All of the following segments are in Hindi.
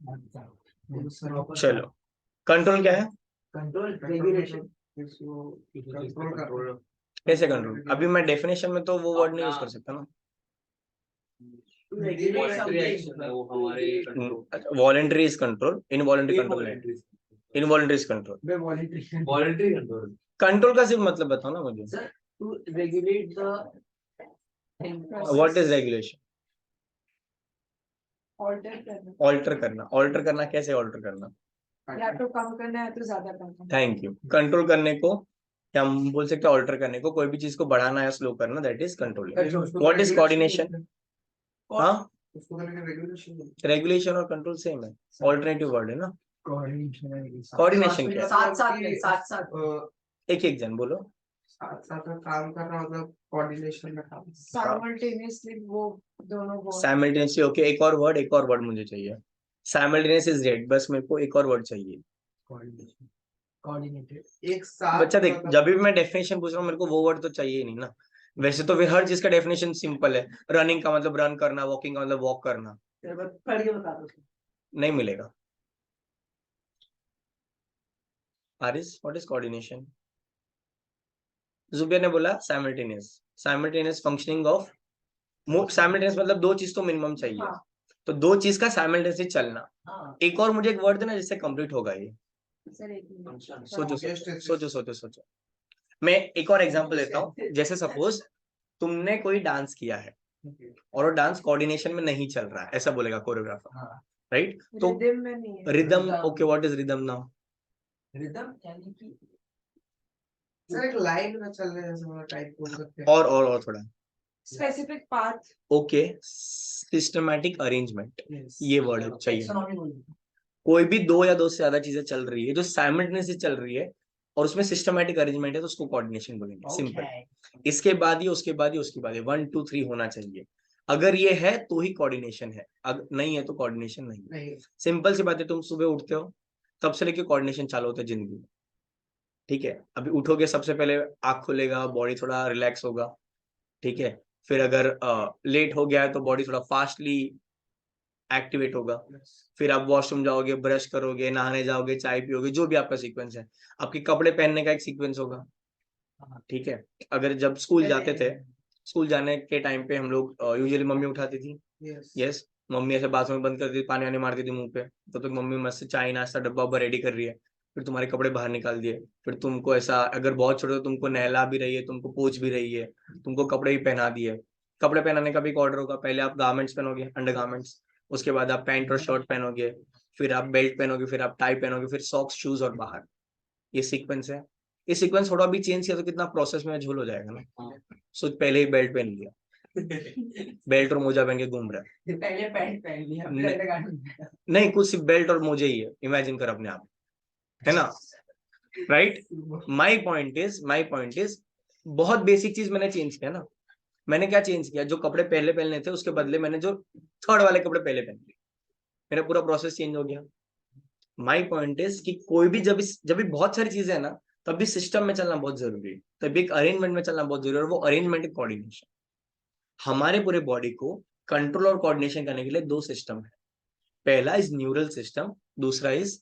चलो, कंट्रोल क्या है? Control regulation. कैसे कंट्रोल? अभी मैं डेफिनेशन में तो वो वर्ड नहीं यूज कर सकता ना। Voluntary is control, involuntary control नहीं। Involuntary is control. Voluntary control. Control का सिर्फ मतलब बताओ ना मुझे। Sir, to regulate the what is regulation? Alter करना, ऑल्टर करना कैसे ऑल्टर करना? या तो कम करना है तो ज्यादा करना। Thank you. कंट्रोल करने को क्या हम बोल सकते हैं? ऑल्टर करने को, कोई भी चीज को बढ़ाना या स्लो करना, that is controlling. What is coordination? हाँ, रेगुलेशन और कंट्रोल सेम है, ऑल्टरनेटिव वर्ड है ना। कोऑर्डिनेशन क्या है? साथ साथ एक एक जन बोलो। साथ में काम करना मतलब कोऑर्डिनेशन में काम। साइमल्टेनियसली वो दोनों साइमल्टेनियसली, ओके। एक और वर्ड मुझे चाहिए। साइमल्टेनियस इज रेड, बस मेरे को एक और वर्ड चाहिए। कोऑर्डिनेटेड एक साथ। बच्चा देख, जब भी मैं डेफिनेशन पूछ रहा हूँ मेरे को वो वर्ड तो चाहिए ही नहीं ना। वैसे तो हर चीज का डेफिनेशन सिंपल है। रनिंग का मतलब रन करना, वॉकिंग का मतलब वॉक करना। पढ़ के बता दो। नहीं मिलेगा। Haris, what is coordination? Zubair ने बोला साइमल्टेनियस फंक्शनिंग ऑफ। साइमल्टेनियस मतलब दो चीज तो मिनिमम चाहिए। हाँ। तो दो चीज का साइमल्टेनियसली चलना। हाँ एक और मुझे एक वर्ड देना जिससे कंप्लीट होगा ये। सर एक मिनट। सोचो। मैं एक और एग्जांपल देता हूँ। जैसे सपोज तुमने कोई डांस किया है और वो डांस कोऑर्डिनेशन में नहीं चल रहा है, ऐसा बोलेगा कोरियोग्राफर, राइट? तो रिदम में नहीं है। Rhythm, okay, what is rhythm now? Rhythm यानी कि सर एक लाइन में चल रहे हैं जैसे टाइप बोल सकते हैं। और थोड़ा, specific path. Okay, systematic arrangement, ये वर्ड चाहिए। एक्सोनॉमी बोली। कोई भी दो या दो से ज्यादा चीजें चल रही है जो साइमल्टेनियसली चल रही है और उसमें सिस्टमैटिक अरेंजमेंट है तो उसको कोऑर्डिनेशन बोलेंगे। सिंपल। इसके बाद ही उसके बाद ही उसके बाद ही 1 2 3 होना चाहिए। अगर ये है तो ही कोऑर्डिनेशन है, अगर नहीं है तो कोऑर्डिनेशन नहीं है। सिंपल सी बात है, तुम सुबह उठते हो तब से लेके कोऑर्डिनेशन चालू होता है जिंदगी में। ठीक है, अभी उठोगे सबसे पहले आंख खुलेगा, बॉडी थोड़ा रिलैक्स होगा। ठीक है, फिर अगर लेट हो गया है तो बॉडी थोड़ा फास्टली एक्टिवेट होगा। फिर आप वॉशरूम जाओगे, ब्रश करोगे, नहाने जाओगे, चाय पियोगे, जो भी आपका सीक्वेंस है। आपके कपड़े पहनने का एक सीक्वेंस होगा। ठीक है, अगर जब स्कूल जाते थे, स्कूल जाने के टाइम पे हम लोग यूजुअली मम्मी उठाती थी। यस, मम्मी ऐसे बाथरूम में बंद करती थी, पानी वानी मारती थी मुंह पे, तो मम्मी मस्त चाय नाश्ता डब्बा उब्बा रेडी कर रही है। फिर तुम्हारे कपड़े बाहर निकाल दिए, फिर तुमको ऐसा अगर बहुत छोटे तो तुमको नहला भी रही है, तुमको पोंछ भी रही है, तुमको कपड़े भी पहना दिए। कपड़े पहनाने का भी एक ऑर्डर होगा, पहले आप गारमेंट्स पहनोगे, अंडर गारमेंट्स, उसके बाद आप पैंट और शर्ट पहनोगे, फिर आप बेल्ट पहनोगे, फिर आप टाई पहनोगे, फिर सॉक्स, शूज और बाहर। ये सीक्वेंस है। ये सीक्वेंस थोड़ा भी चेंज किया तो कितना प्रोसेस में झोल हो जाएगा ना। सो पहले ही बेल्ट पहन लिया, बेल्ट और मोजा पहन के घूम रहा है। पहले पैंट पहन लिया नहीं, कुछ सिर्फ बेल्ट और मोजे ही है, इमेजिन कर अपने आप, है ना? राइट। माई पॉइंट इज बहुत बेसिक चीज मैंने चेंज किया ना। मैंने क्या चेंज किया? जो कपड़े पहले पहनने थे उसके बदले मैंने जो थर्ड वाले कपड़े पहले पहन लिए, मेरा पूरा प्रोसेस चेंज हो गया। माई पॉइंट इज कि कोई भी जब भी बहुत सारी चीजें है ना, तब भी सिस्टम में चलना बहुत जरूरी है, तब भी एक अरेंजमेंट में चलना बहुत जरूरी है, और वो अरेंजमेंट है कोऑर्डिनेशन। हमारे पूरे बॉडी को कंट्रोल और कोऑर्डिनेशन करने के लिए दो सिस्टम है। पहला इज न्यूरल सिस्टम, दूसरा is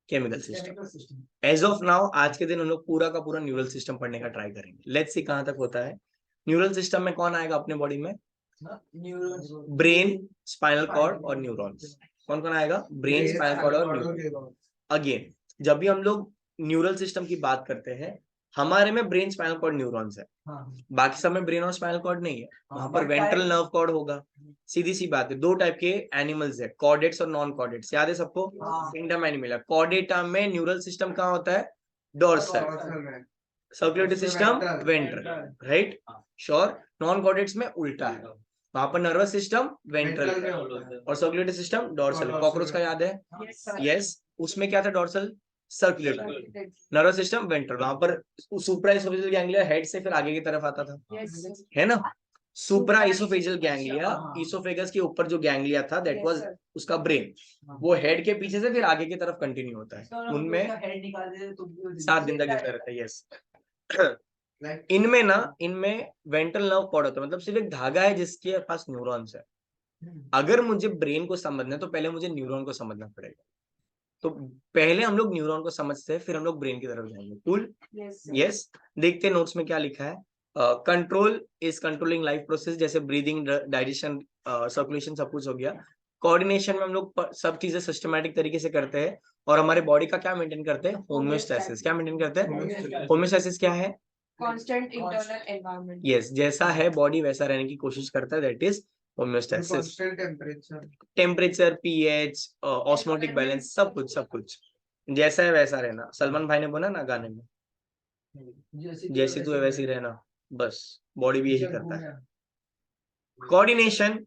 chemical system. As of now, आज के दिन हम लोग पूरा का पूरा न्यूरल सिस्टम पढ़ने का ट्राई करेंगे। लेट्स सी कहां तक होता है। न्यूरल सिस्टम में कौन आएगा अपने बॉडी में? ब्रेन, स्पाइनल कॉर्ड और न्यूरॉन्स। कौन कौन आएगा? ब्रेन, स्पाइनल कॉर्ड और न्यूरॉन। अगेन, जब भी हम लोग न्यूरल सिस्टम की बात करते हैं, हमारे में ब्रेन, स्पाइनल कॉर्ड, न्यूरॉन्स है। बाकी सब में ब्रेन और स्पाइनल कॉर्ड नहीं है। वहां पर वेंट्रल नर्व कॉर्ड होगा। सीधी सी बात है, दो टाइप के एनिमल्स है, कॉर्डेट्स और नॉन कॉर्डेट्स। याद है सबको? किंगडम एनिमल है। कॉर्डेटा में न्यूरल सिस्टम कहाँ होता है? Dorsal. Circulatory system ventral, right? Sure. Non chordates में उल्टा है, वहां पर नर्वस सिस्टम वेंट्रल और सर्कुलेटरी सिस्टम डोर्सल। कॉकरोच का याद है? यस, उसमें क्या था? Dorsal, circulatory. Nervous system ventral, वहां पर सुप्रा इसोफेजियल गैंग्लिया हेड से फिर आगे की तरफ आता था, है ना? सुप्रा इसोफेजियल गैंग्लिया, इसोफेगस के ऊपर जो गैंग्लिया था दैट वाज उसका ब्रेन। वो हेड के पीछे से फिर आगे की तरफ कंटिन्यू होता है। उनमें 7 दिन तक गिरता रहता है। यस। इनमें वेंट्रल नर्व कॉर्ड होता है, मतलब सिर्फ एक धागा है जिसके पास न्यूरॉन्स है। अगर मुझे ब्रेन को समझना है तो पहले मुझे न्यूरॉन को समझना पड़ेगा। तो पहले हम लोग न्यूरॉन को समझते हैं, फिर हम लोग ब्रेन की तरफ जाएंगे। कूल? यस। देखते हैं नोट्स में क्या लिखा है। Control is controlling life process, जैसे ब्रीदिंग, डाइजेशन, सर्कुलेशन, सब कुछ हो गया। कोऑर्डिनेशन में हम लोग सब चीजें सिस्टमैटिक तरीके से करते हैं और हमारे बॉडी का क्या मेंटेन करते हैं? होम्योस्टैसिस। क्या मेंटेन करते हैं? होम्योस्टैसिस क्या है? Constant internal environment. यस, जैसा है बॉडी वैसा रहने की कोशिश करता है, that is homeostasis. Constant temperature, temperature, pH, osmotic balance, सब कुछ सब कुछ जैसा है वैसा रहना। सलमान भाई ने बोला ना गाने में, जैसी तू है वैसी रहना, बस बॉडी भी यही करता है। कोऑर्डिनेशन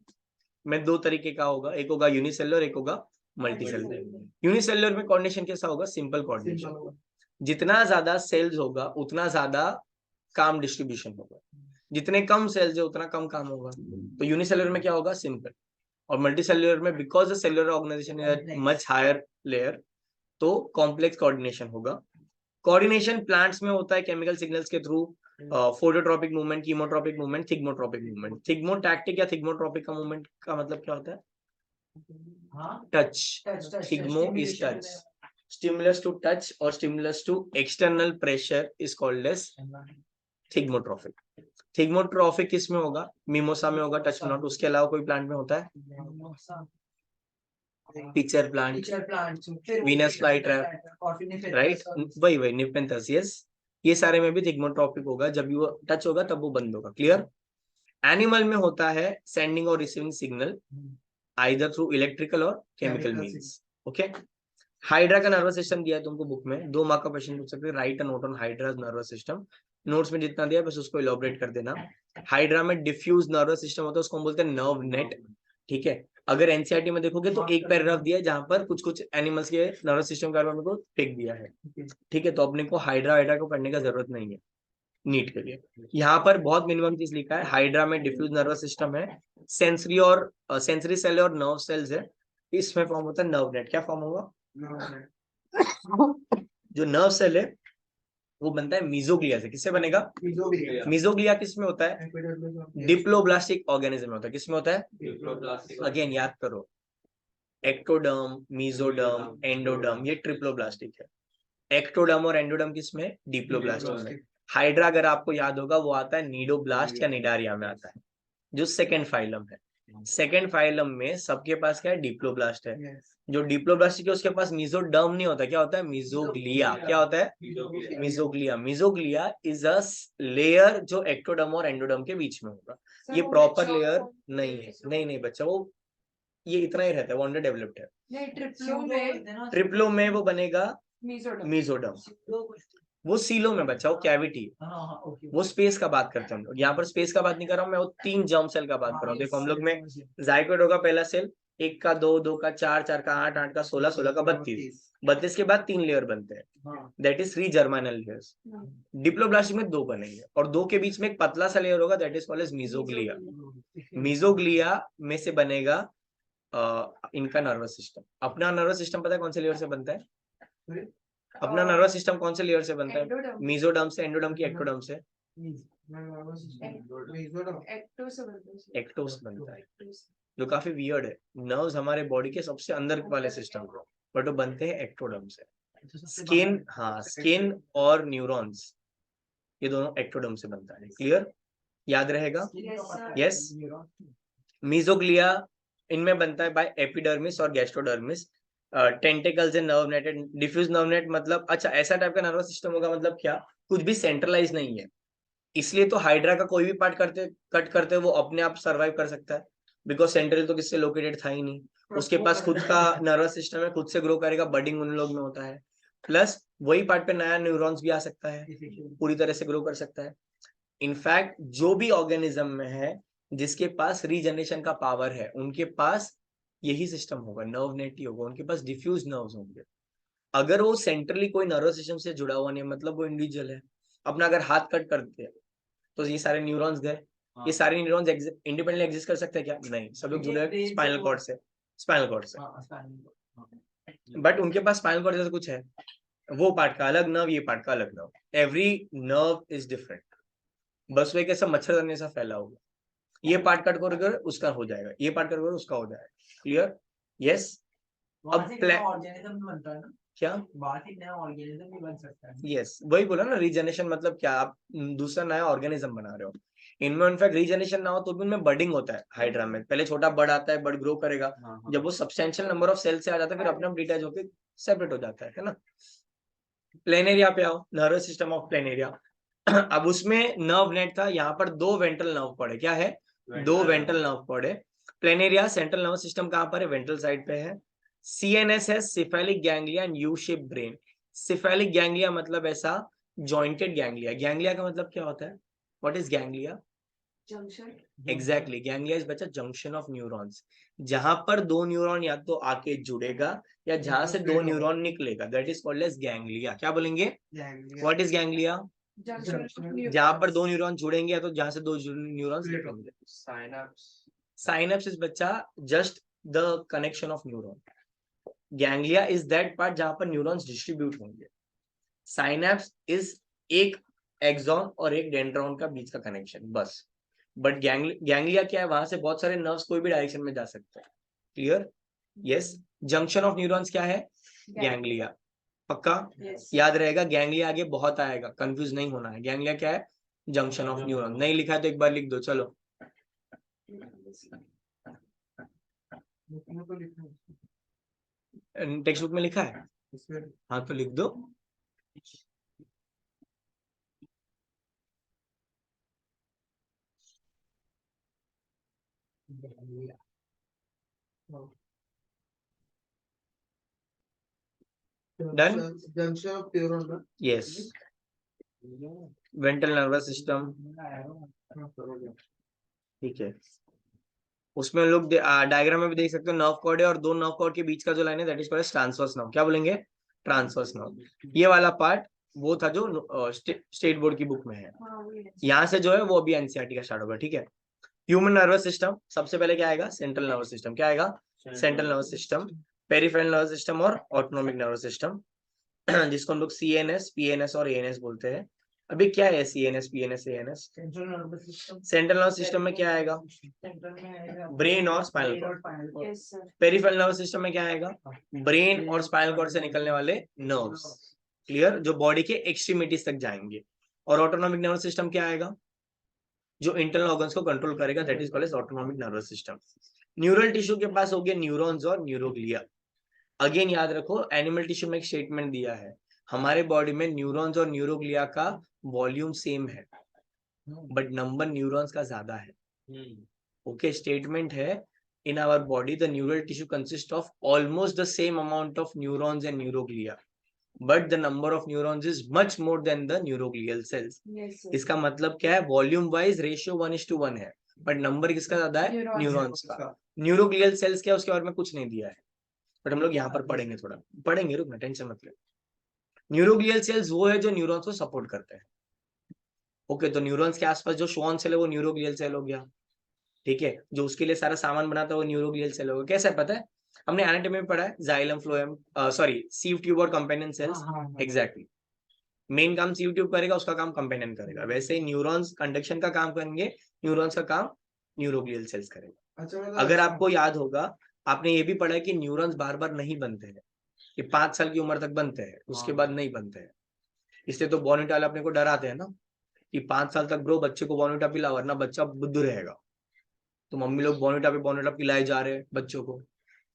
में दो तरीके का होगा, एक होगा यूनिसेलुलर, एक होगा मल्टीसेलुलर। यूनिसेलुलर में कोऑर्डिनेशन कैसा होगा? Simple coordination. जितना ज्यादा सेल्स होगा उतना ज्यादा काम डिस्ट्रीब्यूशन होगा, जितने कम सेल्स है उतना कम काम होगा। तो यूनिसेलुलर में क्या होगा? सिंपल। और मल्टीसेलुलर में because the cellular organisation is much higher layer, तो कॉम्प्लेक्स कोऑर्डिनेशन होगा। कोऑर्डिनेशन प्लांट्स में होता है केमिकल सिग्नल्स के through, phototropic movement, chemotropic movement, thigmotropic movement. Thigmotactic या थिग्मोट्रॉपिक का मूवमेंट का मतलब क्या होता है? Touch. Thigmo is touch, stimulus to touch और stimulus to external pressure is called as thigmotropic. Thigmotropic किसमें होगा? मिमोसा में होगा, टच नॉट। उसके अलावा कोई प्लांट में होता है? Pitcher plant, Venus flytrap, right, वही वही निपेंथस। यस, ये सारे में भी थिग्मोट्रॉपिक होगा। जब वो टच होगा तब वो बंद होगा। क्लियर? एनिमल में होता है सेंडिंग और receiving signal either through electrical और केमिकल मीन्स। ओके। हाइड्रा का नर्वस सिस्टम दिया है तुमको बुक में, 2 मार्क का क्वेश्चन पूछ सकते हैं। Right a note on hydras nervous system. Notes में जितना दिया बस उसको इलॉबरेट कर देना। हाइड्रा में डिफ्यूज नर्वस सिस्टम होता है, उसको हम बोलते हैं नर्व नेट। ठीक है, अगर एनसीईआरटी में देखोगे तो एक पैराग्राफ दिया है जहां पर कुछ कुछ एनिमल्स के नर्वस सिस्टम के बारे में को फेंक दिया है। ठीक है, तो अपने को हाइड्रा को पढ़ने का जरूरत नहीं है नीट के लिए। यहाँ पर बहुत मिनिमम चीज लिखा है। हाइड्रा में डिफ्यूज नर्वस सिस्टम है, सेंसरी और सेंसरी सेल और नर्व सेल्स है, इसमें फॉर्म होता है नर्व नेट। क्या फॉर्म होगा? जो नर्व सेल है वो बनता है मीजोग्लिया से। किससे बनेगा? मीजोग्लिया किसमें होता है? डिप्लोब्लास्टिक ऑर्गेनिज्म में होता है। किसमें होता है? अगेन याद करो, एक्टोडर्म, मीजोडर्म, एंडोडर्म, ये ट्रिप्लोब्लास्टिक है। एक्टोडर्म और एंडोडर्म किसमें? डिप्लोब्लास्टिक में। हाइड्रा अगर आपको याद होगा वो आता है नीडोब्लास्ट या निडारिया में आता है, जो सेकेंड फाइलम है। सेकेंड फाइलम में सबके पास क्या है? डिप्लोब्लास्ट है। जो डिप्लोब्लास्टिक है उसके पास मीजोडर्म नहीं होता, क्या होता है? मीजोग्लिया। क्या होता है? Mesoglea. Mesoglea is a layer जो एक्टोडर्म और एंडोडर्म के बीच में होगा। ये प्रॉपर लेयर नहीं है। नहीं बच्चा, वो ये इतना ही रहता है, वो अंडर डेवलप्ड है। नहीं, ट्रिप्लो में वो बनेगा मीजोडर्म। वो सीलो में बच्चा, वो कैविटी, वो स्पेस का बात करते हैं हम लोग। यहाँ पर स्पेस का बात नहीं कर रहा हूँ मैं, वो 3 जर्म सेल का बात कर रहा हूँ। देखो हम लोग में जाइगोट होगा पहला सेल, 1 का 2, 2 का 4, 4 का 8, 8 का 16, 16 का 32, 32 के बाद 3 लेयर बनते हैं, that is 3 germinal layers. Diploblastic में 2 बनेंगे और 2 के बीच में एक पतला सा लेयर होगा, that is called as mesoglea. Mesoglea में से बनेगा इनका नर्वस सिस्टम। अपना नर्वस सिस्टम पता है कौन से लेयर से बनता है? अपना नर्वस सिस्टम कौन से लेयर से बनता है? मीजोडर्म से, एंडोडर्म की एक्टोडर्म से? एक्टो से बनता है, जो काफी वियर्ड है। नर्व्स हमारे बॉडी के सबसे अंदर वाले सिस्टम को, बट वो बनते हैं एक्टोडर्म से। स्किन, हाँ, स्किन और न्यूरॉन्स ये दोनों एक्टोडर्म से बनता है। क्लियर? याद रहेगा? यस। मीजोग्लिया इनमें बनता है बाय एपिडर्मिस और gastrodermis. Tentacles and nerve net. Diffuse nerve net मतलब, अच्छा ऐसा टाइप का नर्वस सिस्टम होगा, मतलब क्या? कुछ भी सेंट्रलाइज नहीं है, इसलिए तो हाइड्रा का कोई भी पार्ट कट करते वो अपने आप सर्वाइव कर सकता है, बिकॉज सेंट्रल तो किससे लोकेटेड था ही नहीं। उसके पास खुद का नर्वस सिस्टम है, खुद से ग्रो करेगा, बडिंग उन लोग में होता है। प्लस वही पार्ट पे नया न्यूरॉन्स भी आ सकता है, पूरी तरह से ग्रो कर सकता है। इनफैक्ट जो भी ऑर्गेनिज्म में है जिसके पास रीजनरेशन का पावर है, उनके पास यही सिस्टम होगा, नर्व नेट ही होगा, उनके पास डिफ्यूज नर्व्स होंगे। अगर वो सेंट्रली कोई नर्वस सिस्टम से जुड़ा हुआ नहीं, मतलब वो इंडिविजुअल है। अपना अगर हाथ कट करते हैं तो ये सारे न्यूरॉन्स गए, ये सारे न्यूरॉन्स इंडिपेंडेंटली एग्जिस्ट कर सकते हैं क्या? नहीं, सब लोग जुड़े हैं स्पाइनल कॉर्ड से, स्पाइनल कॉर्ड से। बट उनके पास स्पाइनल कॉर्ड जैसा कुछ है, वो पार्ट का अलग नर्व, ये पार्ट का अलग nerve. Every nerve is different, बस वो एक ऐसा मच्छरदानी सा फैला होगा। ये पार्ट कट करोगे उसका हो जाएगा, ये पार्ट कट करोगे उसका हो जाएगा। क्लियर? यस। वहाँ से नया अब ऑर्गेनिज्म भी बनता है ना, क्या? वहाँ से नया ऑर्गेनिज्म भी बन सकता है। यस, वही बोला ना, रीजनरेशन मतलब क्या, आप दूसरा नया ऑर्गेनिज्म बना रहे हो। इनमें इनफैक्ट रीजनरेशन ना हो तो भी उनमें बडिंग होता है। हाइड्रा में पहले छोटा बड आता है, बड ग्रो करेगा, जब वो सब्सटेंशियल नंबर ऑफ सेल से आ जाता है फिर अपने आप डिटैच होकर सेपरेट हो जाता है ना। प्लेनेरिया पे आओ, नर्वस सिस्टम ऑफ प्लेनेरिया। अब उसमें नर्व नेट था, यहाँ पर 2 वेंट्रल नर्व पड़े। क्या है? 2 वेंट्रल नर्व पड़े। प्लेनेरिया सेंट्रल नर्वस सिस्टम कहाँ पर है? वेंट्रल साइड पे है। सीएनएस है cephalic ganglia and U shape brain. Cephalic ganglia मतलब ऐसा जॉइंटेड गैंग्लिया। गैंग्लिया का मतलब क्या होता है? What is ganglia? Junction. Exactly, ganglia is बच्चा जंक्शन ऑफ न्यूरॉन्स, जहां पर 2 न्यूरॉन या तो आके जुड़ेगा या जहां से 2 न्यूरॉन निकलेगा, that is called as ganglia. क्या बोलेंगे? What is ganglia? Junction of जहां पर neurons. 2 न्यूरॉन जुड़ेंगे या तो जहां से 2 न्यूरॉन्स निकलेंगे। साइनेप्स इज बच्चा just the connection of neuron. Ganglia is that part जहां पर न्यूरॉन्स डिस्ट्रीब्यूट होंगे। साइनेप्स इज एक एक्सॉन और एक डेंड्रॉन का बीच का कनेक्शन, बस। बट गैंग्लिया क्या है? वहां से बहुत सारे नर्व्स कोई भी डायरेक्शन में जा सकते हैं। Clear? Yes. Junction of neurons क्या है? गैंग्लिया। पक्का? Yes. याद रहेगा, गैंग्लिया आगे बहुत आएगा, कंफ्यूज नहीं होना है। गैंग्लिया क्या है? Junction of neuron. नहीं लिखा है तो एक बार लिख दो, चलो। टेक्स्ट बुक में लिखा है? हाँ तो लिख दो। Done? Junction of neuron. Yes. Ventral nervous system, ठीक है। उसमें लोग डायग्राम में भी देख सकते हो, नर्व कॉर्ड है और 2 नर्व कॉर्ड के बीच का जो लाइन है that is called transverse nerve. क्या बोलेंगे? Transverse nerve. ये वाला पार्ट वो था जो स्टेट बोर्ड की बुक में है। यहाँ से जो है वो अभी एनसीईआरटी का स्टार्ट होगा, ठीक है। ह्यूमन नर्वस सिस्टम, सबसे पहले क्या आएगा? Central nervous system. क्या आएगा? Central nervous system. Peripheral nervous system और ऑटोनॉमिक नर्वस सिस्टम, जिसको हम लोग सीएनएस, पीएनएस और एएनएस बोलते हैं। अभी क्या है CNS, PNS, ANS? Central nervous system. Central nervous system में क्या आएगा? सेंट्रल में आएगा ब्रेन और spinal cord. Yes, sir. Peripheral nervous system में क्या आएगा? ब्रेन और स्पाइनल कॉर्ड से निकलने वाले नर्व्स। क्लियर? जो बॉडी के एक्सट्रीमिटीज तक जाएंगे। और ऑटोनॉमिक नर्वस सिस्टम क्या आएगा? जो इंटरनल ऑर्गन्स को कंट्रोल करेगा, that is called as autonomic nervous system. Neural tissue के पास हो गया न्यूरॉन्स और न्यूरोग्लिया। अगेन याद रखो, एनिमल टिश्यू में एक स्टेटमेंट दिया है, हमारे बॉडी में न्यूरॉन्स और न्यूरोग्लिया का वॉल्यूम सेम है बट नंबर न्यूरॉन्स का ज्यादा है। ओके, स्टेटमेंट है, in our body the neural tissue consists of almost the same amount of neurons and neuroglia but the number of neurons is much more than the neuroglial cells. Yes, sir. इसका मतलब क्या है? वॉल्यूम वाइज रेशियो 1:1 है बट नंबर किसका ज्यादा है? Neurons. न्यूरॉन्स का। न्यूरोग्लियल सेल्स क्या, उसके बारे में कुछ नहीं दिया है बट हम लोग यहाँ पर पढ़ेंगे, थोड़ा पढ़ेंगे, रुकना, टेंशन मत ले। न्यूरोग्लियल सेल्स वो है जो न्यूरॉन्स को सपोर्ट करते हैं। ओके, तो न्यूरॉन्स के आसपास जो श्वान सेल है वो न्यूरोग्लियल सेल हो गया, ठीक है। जो उसके लिए सारा सामान बनाता है वो न्यूरोग्लियल सेल होगा। कैसा है पता है? हमने एनाटॉमी में पढ़ा है, xylem, phloem, sorry sieve tube और कंपेनियन सेल्स। एग्जैक्टली, मेन काम सीव ट्यूब करेगा, उसका काम कंपेनियन करेगा। वैसे ही न्यूरॉन्स कंडक्शन का काम करेंगे, न्यूरॉन्स का काम न्यूरोग्लियल सेल्स करेगा। अच्छा, अगर आपको याद होगा, आपने ये भी पढ़ा है कि न्यूरॉन्स बार बार नहीं बनते हैं, ये 5 साल की उम्र तक बनते हैं, उसके बाद नहीं बनते हैं। इसलिए तो बॉर्नविटा वाले अपने को डराते हैं ना कि 5 साल तक ब्रो बच्चे को बॉर्नविटा पिला वरना बच्चा बुद्धू रहेगा। तो मम्मी लोग बॉर्नविटा पिलाए जा रहे हैं बच्चों को,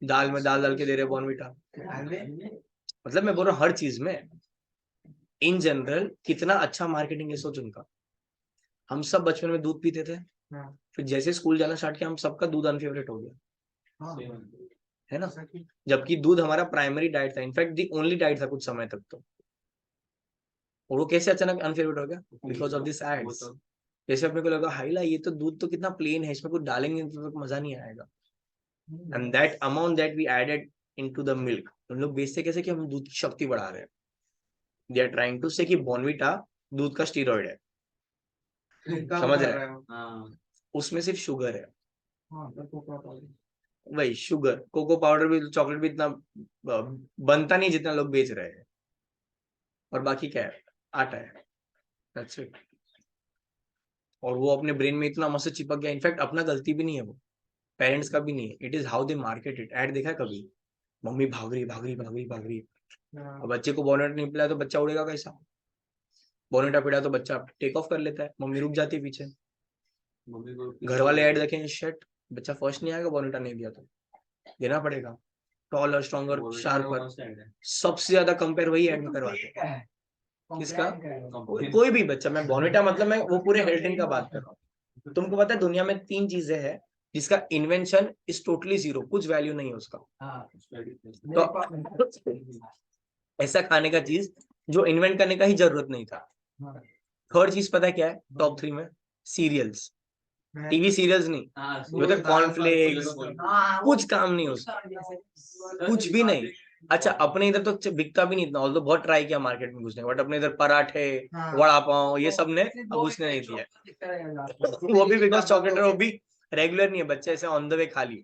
दाल में दाल डाल के दे रहे बॉर्नविटा। मतलब मैं बोल रहा हूँ हर चीज में, इन जनरल कितना अच्छा मार्केटिंग है, सोच उनका। हम सब बचपन में दूध पीते थे, फिर जैसे स्कूल जाना स्टार्ट किया हम सबका दूध अनफेवरेट हो गया, है ना। जबकि दूध हमारा प्राइमरी डाइट था, इनफैक्ट दी ओनली डाइट था कुछ समय तक तो। और वो कैसे अचानक अनफेवरेट हो गया? Because of this ads. जैसे अपने को लगा हाइला ये तो दूध तो कितना प्लेन है, इसमें कुछ डालेंगे तो मजा नहीं आएगा। And that amount that we added into the milk, हम लोग बेचते कैसे कि हम दूध की शक्ति बढ़ा रहे हैं। दे आर ट्राइंग टू से कि बॉर्नविटा दूध का स्टीरॉइड है, समझ रहे हैं? उसमें सिर्फ शुगर है, वही शुगर। कोको पाउडर भी, चॉकलेट भी इतना बनता नहीं जितना लोग बेच रहे हैं। और बाकी क्या है? आटा है, दैट्स इट। और वो अपने ब्रेन में इतना मस्त चिपक गया, इनफैक्ट अपना गलती भी नहीं है वो, पेरेंट्स का भी नहीं है, it is how they market it. Ad देखा है कभी, मम्मी भाग रही भाग रही भाग रही भाग रही, और बच्चे को बोनट नहीं पिलाया तो बच्चा उड़ेगा कैसा, बोनेटा पिला तो बच्चा टेक ऑफ कर लेता है, मम्मी रुक जाती है पीछे। घर वाले ऐड देखेंगे, शट बच्चा फर्स्ट नहीं आएगा बोनेटा नहीं दिया तो, देना पड़ेगा, टॉलर स्ट्रॉन्गर शार्पर, सबसे ज्यादा कंपेयर वही ऐड में करवाते हैं। किसका? कोई भी बच्चा, मैं बोनेटा मतलब मैं वो पूरे हेल्टन का बात कर रहा हूँ। तुमको पता है दुनिया में 3 चीजें हैं जिसका इन्वेंशन इज टोटली जीरो, कुछ वैल्यू नहीं है उसका। तो ऐसा खाने का चीज जो इन्वेंट करने का ही जरूरत नहीं था। थर्ड चीज पता है क्या है टॉप 3 में? सीरियल्स, टीवी सीरियल्स नहीं, मतलब कॉर्नफ्लेक्स, कुछ काम नहीं उसका, कुछ भी नहीं। अच्छा अपने इधर तो बिकता भी नहीं इतना, ऑल्दो बहुत ट्राई किया मार्केट में घुसने, बट अपने इधर पराठे वड़ा पाव ये सब ने अब उसने नहीं दिया। वो भी बिकॉज चॉकलेट वो भी रेगुलर नहीं है, बच्चे ऐसे ऑन द वे खा लिए,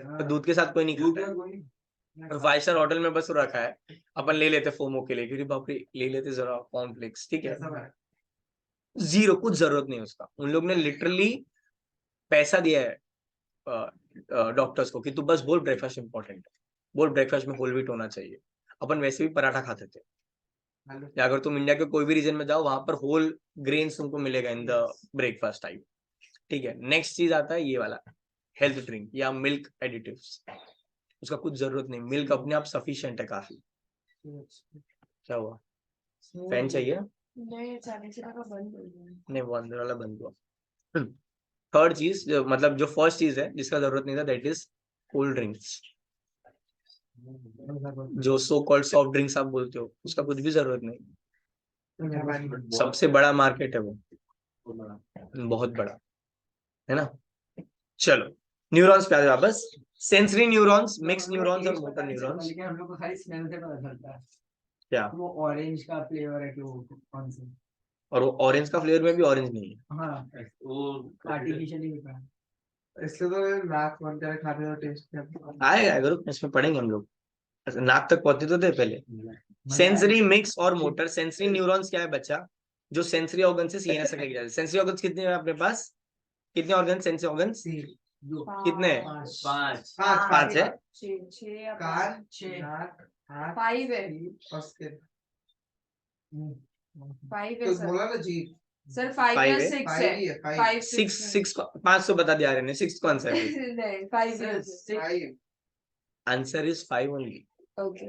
तो दूध के साथ कोई नहीं खाता। 5 स्टार होटल में बस रखा है, अपन ले लेते फोमो के लिए, क्योंकि बाप रे ले लेते जरा कॉर्नफ्लेक्स, ठीक है, जीरो, कुछ जरूरत नहीं उसका। उन लोग ने लिटरली पैसा दिया है डॉक्टर्स को कि तू बस बोल ब्रेकफास्ट इंपॉर्टेंट है, बोल ब्रेकफास्ट में होल व्हीट होना चाहिए। अपन वैसे भी पराठा खाते थे, या अगर तुम इंडिया के कोई भी रीजन में जाओ वहां पर होल ग्रेन्स तुमको मिलेगा इन द ब्रेकफास्ट टाइप, ठीक है। नेक्स्ट चीज आता है ये वाला हेल्थ ड्रिंक या मिल्क एडिटिव्स, उसका कुछ जरूरत नहीं, मिल्क अपने आप सफिशिएंट है काफी। क्या हुआ, फैन चाहिए? नहीं चालीस का बंद हो गया। नहीं वो अंदर वाला बंद हुआ। थर्ड चीज मतलब जो फर्स्ट चीज है जिसका जरूरत नहीं था, दैट इज कोल्ड ड्रिंक्स, जो सो कॉल्ड सॉफ्ट ड्रिंक्स आप बोलते हो, उसका कुछ भी जरूरत नहीं। सबसे बड़ा मार्केट है वो, बहुत बड़ा है ना। चलो न्यूरॉन्स पे आ जाओ वापस, सेंसरी न्यूरॉन्स, मिक्स न्यूरॉन्स और मोटर न्यूरॉन्स। लेकिन हम लोग को खाली स्मेल से पता चलता है क्या? वो ऑरेंज का फ्लेवर है कि वो कौन सा। और वो ऑरेंज का फ्लेवर में भी ऑरेंज नहीं है, हाँ वो आर्टिफिशियली होता है। इसलिए तो नाक बंद कर खाने का टेस्ट नहीं आएगा गुरु, इसमें पढ़ेंगे हम लोग, नाक तक पहुंचते तो थे पहले। सेंसरी मिक्स और मोटर, सेंसरी न्यूरॉन्स क्या है बच्चा, जो सेंसरी ऑर्गन से सीएनएस तक लेके जाते हैं। सेंसरी ऑर्गन्स कितने हैं अपने पास, कितने ऑर्गन सेंसरी ऑर्गन्स कितने हैं? 5 है। छह कान, नाक, हाथ, 5 है, और skin। 5 है तो सर। बोला ना जी, सर 5 5 या है? 6 5 है, ही है, 5 5 6 6 500 बता दिया रहे ने, 6 कौन सा है? नहीं 5 है। 5। Answer is 5 only. Okay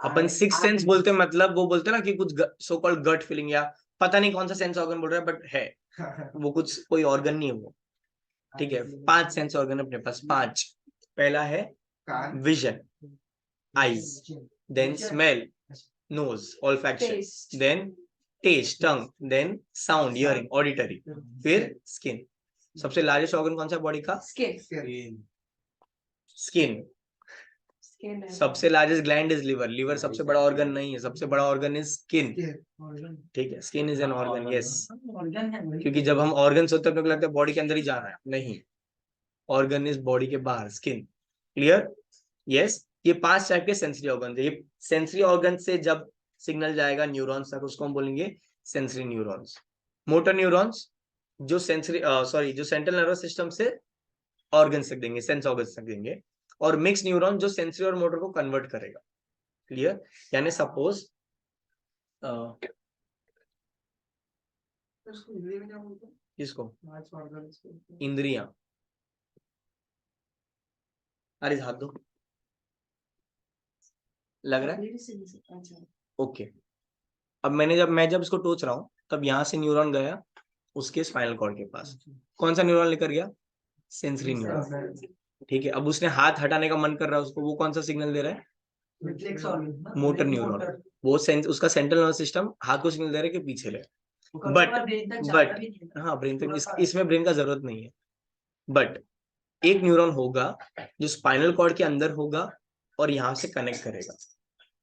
upon 6 sense बोलते हैं, मतलब वो बोलते हैं ना कि कुछ सो कॉल्ड गट फीलिंग, या पता नहीं कौन सा सेंस ऑर्गन बोल रहा है, बट है वो कुछ कोई ऑर्गन नहीं है वो, ठीक है। 5 सेंस ऑर्गन अपने पास, 5। पहला है कान, vision, eyes, then smell, nose olfaction, taste, then taste tongue, then sound hearing auditory, फिर स्किन। सबसे लार्जेस्ट ऑर्गन कौन सा बॉडी का? Skin, skin। स्किन। स्किन है। सबसे largest gland is liver, liver सबसे बड़ा ऑर्गन नहीं है, सबसे बड़ा ऑर्गन इज स्किन, Skin। ठीक है। Skin is an organ, yes, organ है क्योंकि जब हम ऑर्गन होते हैं तो लगता है बॉडी के अंदर ही जा रहा है, नहीं, ऑर्गन इज बॉडी के बाहर, स्किन, क्लियर, यस। ये 5 टाइप के सेंसरी ऑर्गन है, ये सेंसरी ऑर्गन से जब सिग्नल जाएगा न्यूरॉन्स तक उसको हम बोलेंगे सेंसरी न्यूरॉन्स। मोटर न्यूरॉन्स जो सेंसरी जो सेंट्रल नर्वस सिस्टम से ऑर्गन तक देंगे, सेंस ऑर्गन तक देंगे। और मिक्स न्यूरॉन जो सेंसरी और मोटर को कन्वर्ट करेगा, क्लियर। यानी सपोज उसको हिंदी में क्या बोलते हैं? किसको? 5 organs को। इंद्रियां। अरे हाथ दो, लग रहा है अच्छा ओके। अब मैं जब इसको टोच रहा हूँ तब यहाँ से न्यूरॉन गया उसके स्पाइनल कॉर्ड के पास, कौन सा न्यूरॉन लेकर गया? सेंसरी न्यूरॉन, ठीक है। अब उसने हाथ हटाने का मन कर रहा है उसको, वो कौन सा सिग्नल दे रहा है? Reflex organ, motor neuron. वो सेंस उसका सेंट्रल नर्वस सिस्टम हाथ को सिग्नल दे रहा है कि पीछे ले, बट हाँ ब्रेन तक इसमें ब्रेन का जरूरत नहीं है। बट एक न्यूरॉन होगा जो स्पाइनल कॉर्ड के अंदर होगा और यहाँ से कनेक्ट करेगा,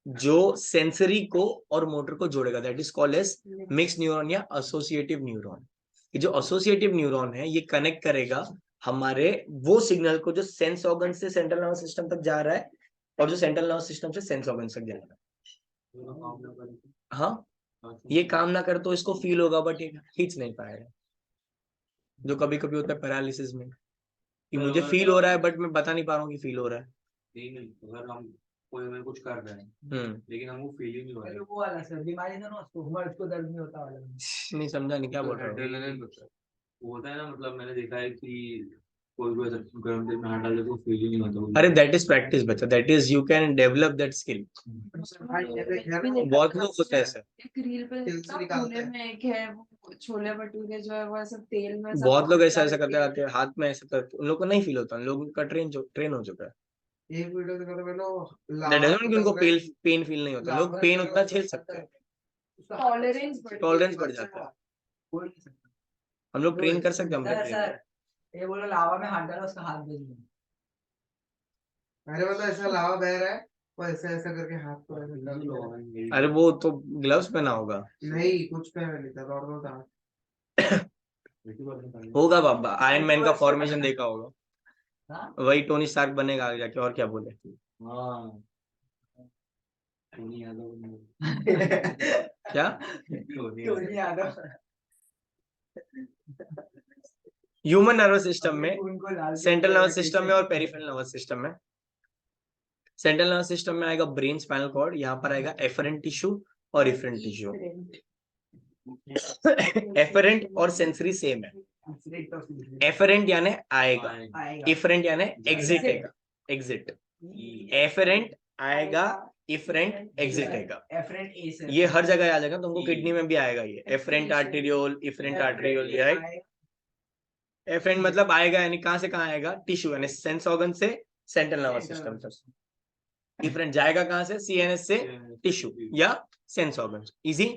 जो सेंसरी को और मोटर को जोड़ेगा, that is called as mix neuron या एसोसिएटिव न्यूरॉन। ये जो एसोसिएटिव न्यूरॉन है ये कनेक्ट करेगा हमारे वो सिग्नल को जो सेंस ऑर्गन से सेंट्रल नर्वस सिस्टम तक जा रहा है और जो सेंट्रल नर्वस सिस्टम से सेंस ऑर्गन तक जा रहा है। हाँ ये काम ना करे तो इसको फील होगा बट ये खींच नहीं पाएगा, जो कभी कभी होता है पैरालिसिस में, कि मुझे फील हो रहा है बट मैं बता नहीं पा रहा हूँ कि फील हो रहा है। नहीं, अगर हम कोई हमें कुछ कर रहे हैं लेकिन हमको फीलिंग नहीं हो रहा है, वो वाला सर बीमारी था ना उसको, हमारे उसको दर्द नहीं होता वाला। नहीं समझा नहीं क्या तो बोल रहा हूँ। एड्रेनलिन वो होता है ना, मतलब मैंने देखा है कि कोई भी ऐसा गर्म तेल में हाथ डाल दे तो फील ही नहीं होता। अरे दैट इज प्रैक्टिस बच्चा, that is you can develop that skill. बहुत लोग होता है ऐसा, एक रील पे तेल से देखा, निकालते पुणे हैं। में एक है वो छोले भटूरे जो है वो ऐसा तेल में सब बहुत लोग ऐसा डाल ऐसा करते के- रहते हैं हाथ में ऐसा करते, उन लोग को नहीं फील होता, उन लोगों का ट्रेन हो चुका है। एक वीडियो देखा था मैंने, दैट डजंट मीन कि उनको लावा पेन फील नहीं होता, लोग पेन उतना झेल सकते हैं, टॉलरेंस बढ़ जाता है। बोल नहीं सकता हम लोग ट्रेन कर सकते हैं, हम सर। लोग train सर ये बोला लावा में हाथ डाला, उसका हाथ बज गया। अरे मतलब ऐसा लावा बह रहा है, वो ऐसा ऐसा करके हाथ को ऐसे कर दिया। करें। अरे वो तो ग्लव्स पहना होगा। नहीं कुछ पहना नहीं था, नॉर्मल था। होगा बाबा, आयरन मैन का फॉर्मेशन देखा होगा, हाँ? वही टोनी स्टार्क बनेगा आगे जाके, और क्या बोले। हाँ, टोनी यादव क्या Tony Yadav. Human nervous system में, उनको लाल सेंट्रल नर्वस सिस्टम में और पेरिफेरल नर्वस सिस्टम में। सेंट्रल नर्वस सिस्टम में आएगा ब्रेन, स्पाइनल कॉर्ड, यहाँ पर आएगा एफरेंट टिश्यू और इफरेंट टिश्यू। एफरेंट और सेंसरी सेम है, एफरेंट यानी आएगा, इफरेंट यानी एग्जिट आएगा, एग्जिट। एफरेंट आएगा, इफरेंट एग्जिट आएगा, एफरेंट ए से ये हर जगह आ जाएगा, तुमको किडनी में भी आएगा ये, afferent arteriole, efferent arteriole, right. Afferent मतलब आएगा यानी कहां से कहां आएगा, टिश्यू यानी सेंस ऑर्गन से सेंट्रल नर्वस सिस्टम तक। इफरेंट जाएगा कहां से, सीएनएस से टिश्यू या सेंस ऑर्गन, इजी।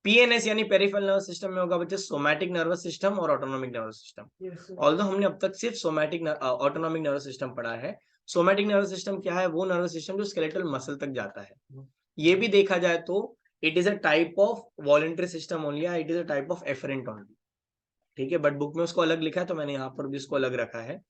पीएनएस यानी पेरिफेरल नर्वस सिस्टम में होगा बच्चे सोमैटिक नर्वस सिस्टम और ऑटोनॉमिक नर्वस सिस्टम। ऑल्दो हमने अब तक सिर्फ सोमैटिक ऑटोनॉमिक नर्वस सिस्टम पढ़ा है। सोमैटिक नर्वस सिस्टम क्या है, वो नर्वस सिस्टम जो स्केलेटल मसल तक जाता है। ये भी देखा जाए तो it is a type of voluntary system only, it is a type of efferent only, ठीक है। बट बुक में उसको अलग लिखा है तो मैंने यहाँ पर भी इसको अलग रखा है।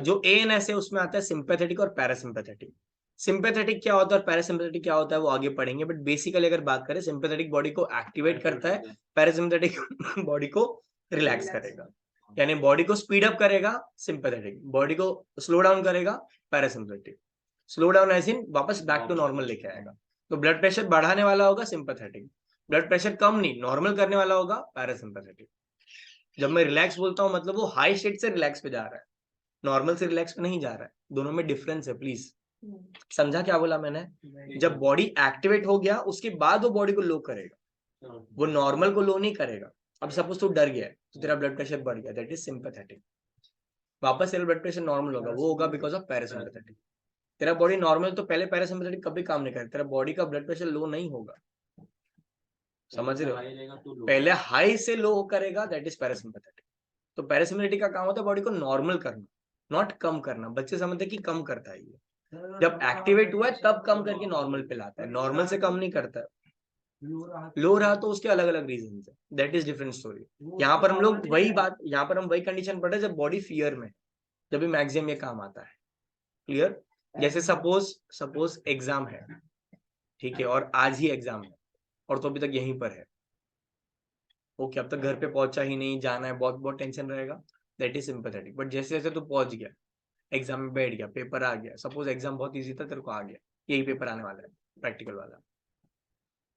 जो एएनएस है उसमें आता है सिंपैथेटिक और पैरासिम्पैथेटिक। सिंपैथेटिक क्या होता है और पैरासिम्पैथेटिक क्या होता है वो आगे पढ़ेंगे, बट बेसिकली अगर बात करें, सिंपैथेटिक बॉडी को एक्टिवेट करता है, पैरासिम्पैथेटिक बॉडी को रिलैक्स करेगा। यानी बॉडी को स्पीड अप करेगा सिंपैथेटिक, बॉडी को स्लो डाउन करेगा पैरासिम्पैथेटिक। स्लो डाउन ऐसे वापस बैक टू नॉर्मल लेके आएगा। तो ब्लड प्रेशर बढ़ाने वाला होगा सिंपैथेटिक, ब्लड प्रेशर कम नहीं नॉर्मल करने वाला होगा पैरासिम्पैथेटिक। जब मैं रिलैक्स बोलता हूँ मतलब वो हाई स्टेट से रिलैक्स पे जा रहा है, नॉर्मल से रिलैक्स पे नहीं जा रहा है, दोनों में डिफरेंस है, प्लीज समझा क्या बोला मैंने। जब बॉडी एक्टिवेट हो गया उसके बाद वो बॉडी को लो करेगा, वो नॉर्मल को लो नहीं करेगा। अब सपोज तू डर गया है तो तेरा ब्लड प्रेशर बढ़ गया, दैट इज सिंपैथेटिक। वापस तेरा ब्लड प्रेशर नॉर्मल होगा, वो होगा बिकॉज ऑफ पैरासिम्पैथेटिक। तेरा बॉडी नॉर्मल तो पहले पैरासिम्पैथेटिक कभी काम नहीं करेगा, तेरा बॉडी का ब्लड प्रेशर लो नहीं होगा, समझ रहे हो। पहले हाई से लो करेगा, दैट इज पैरासिम्पैथेटिक। तो पैरासिम्पैथेटिक का काम होता है बॉडी को नॉर्मल करना, नॉट कम करना। बच्चे समझते कि कम करता है ये, जब एक्टिवेट हुआ है तब कम करके नॉर्मल पे लाता है, नॉर्मल से कम नहीं करता है। लो रहा तो उसके अलग अलग रीजन है, दैट इज डिफरेंट स्टोरी। यहाँ पर हम लोग वही बात, यहाँ पर हम वही कंडीशन पढ़ रहे हैं जब बॉडी फियर में, जब भी मैक्सिमम ये काम आता है। क्लियर। जैसे सपोज एग्जाम है, ठीक है, और आज ही एग्जाम है और तो अभी तक यहीं पर है, ओके, अब तक घर पे पहुंचा ही नहीं, जाना है, बहुत बहुत टेंशन रहेगा, दैट इज सिंपैथेटिक। बट जैसे जैसे तू पहुंच गया, एग्जाम में बैठ गया, पेपर आ गया, सपोज एग्जाम बहुत इजी था, तेरे को आ गया, यही पेपर आने वाला है प्रैक्टिकल वाला,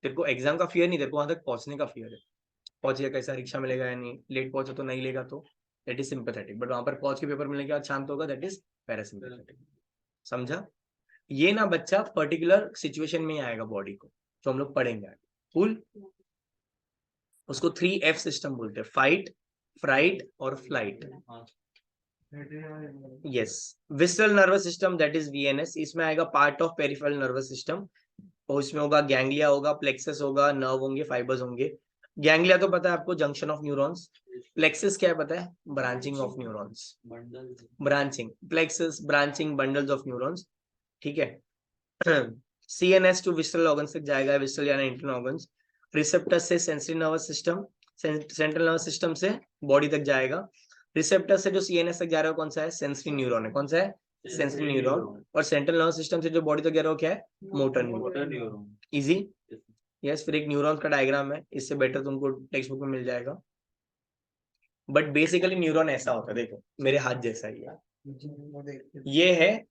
तेरे को एग्जाम का फियर नहीं, तेरे को वहां तक पहुंचने का फियर है। पहुंचेगा कैसा, रिक्शा मिलेगा या नहीं, लेट पहुंचा तो नहीं लेगा, तो दैट इज सिंपैथेटिक। बट वहां पर पहुंच के पेपर मिलने के बाद शांत होगा, दैट इज पैरासिम्पैथेटिक। समझा। ये ना बच्चा पर्टिकुलर सिचुएशन में ही आएगा बॉडी को, जो हम लोग पढ़ेंगे आगे। कूल। उसको 3F सिस्टम बोलते हैं, फाइट, फ्राइट और flight. Yes. Visceral nervous system that is VNS, इसमें आएगा part of peripheral nervous system, और इसमें होगा गैंग्लिया होगा, प्लेक्सस होगा, नर्व होंगे, फाइबर्स होंगे। गैंग्लिया तो पता है आपको, जंक्शन ऑफ न्यूरॉन्स। प्लेक्सस क्या है पता है, branching of neurons, branching, plexus branching bundles of neurons, ठीक है। CNS टू विसरल ऑर्गन्स तक जाएगा, विसरल यानी इंटरनल ऑर्गन्स। रिसेप्टर से sensory nervous system, central nervous system से बॉडी तक जाएगा। रिसेप्टर से जो CNS तक जा रहा है कौन सा है, सेंसरी न्यूरॉन है, कौन सा है, सेंसरी न्यूरॉन। और सेंट्रल नर्वस सिस्टम से जो बॉडी तक जा रहा है क्या है, मोटर न्यूरॉन। इजी। यस। फिर एक न्यूरॉन का डायग्राम है, इससे बेटर तुमको टेक्स्ट बुक में मिल जाएगा। बट बेसिकली न्यूरॉन ऐसा होता है, देखो मेरे हाथ जैसा ही है। वो देखते ये है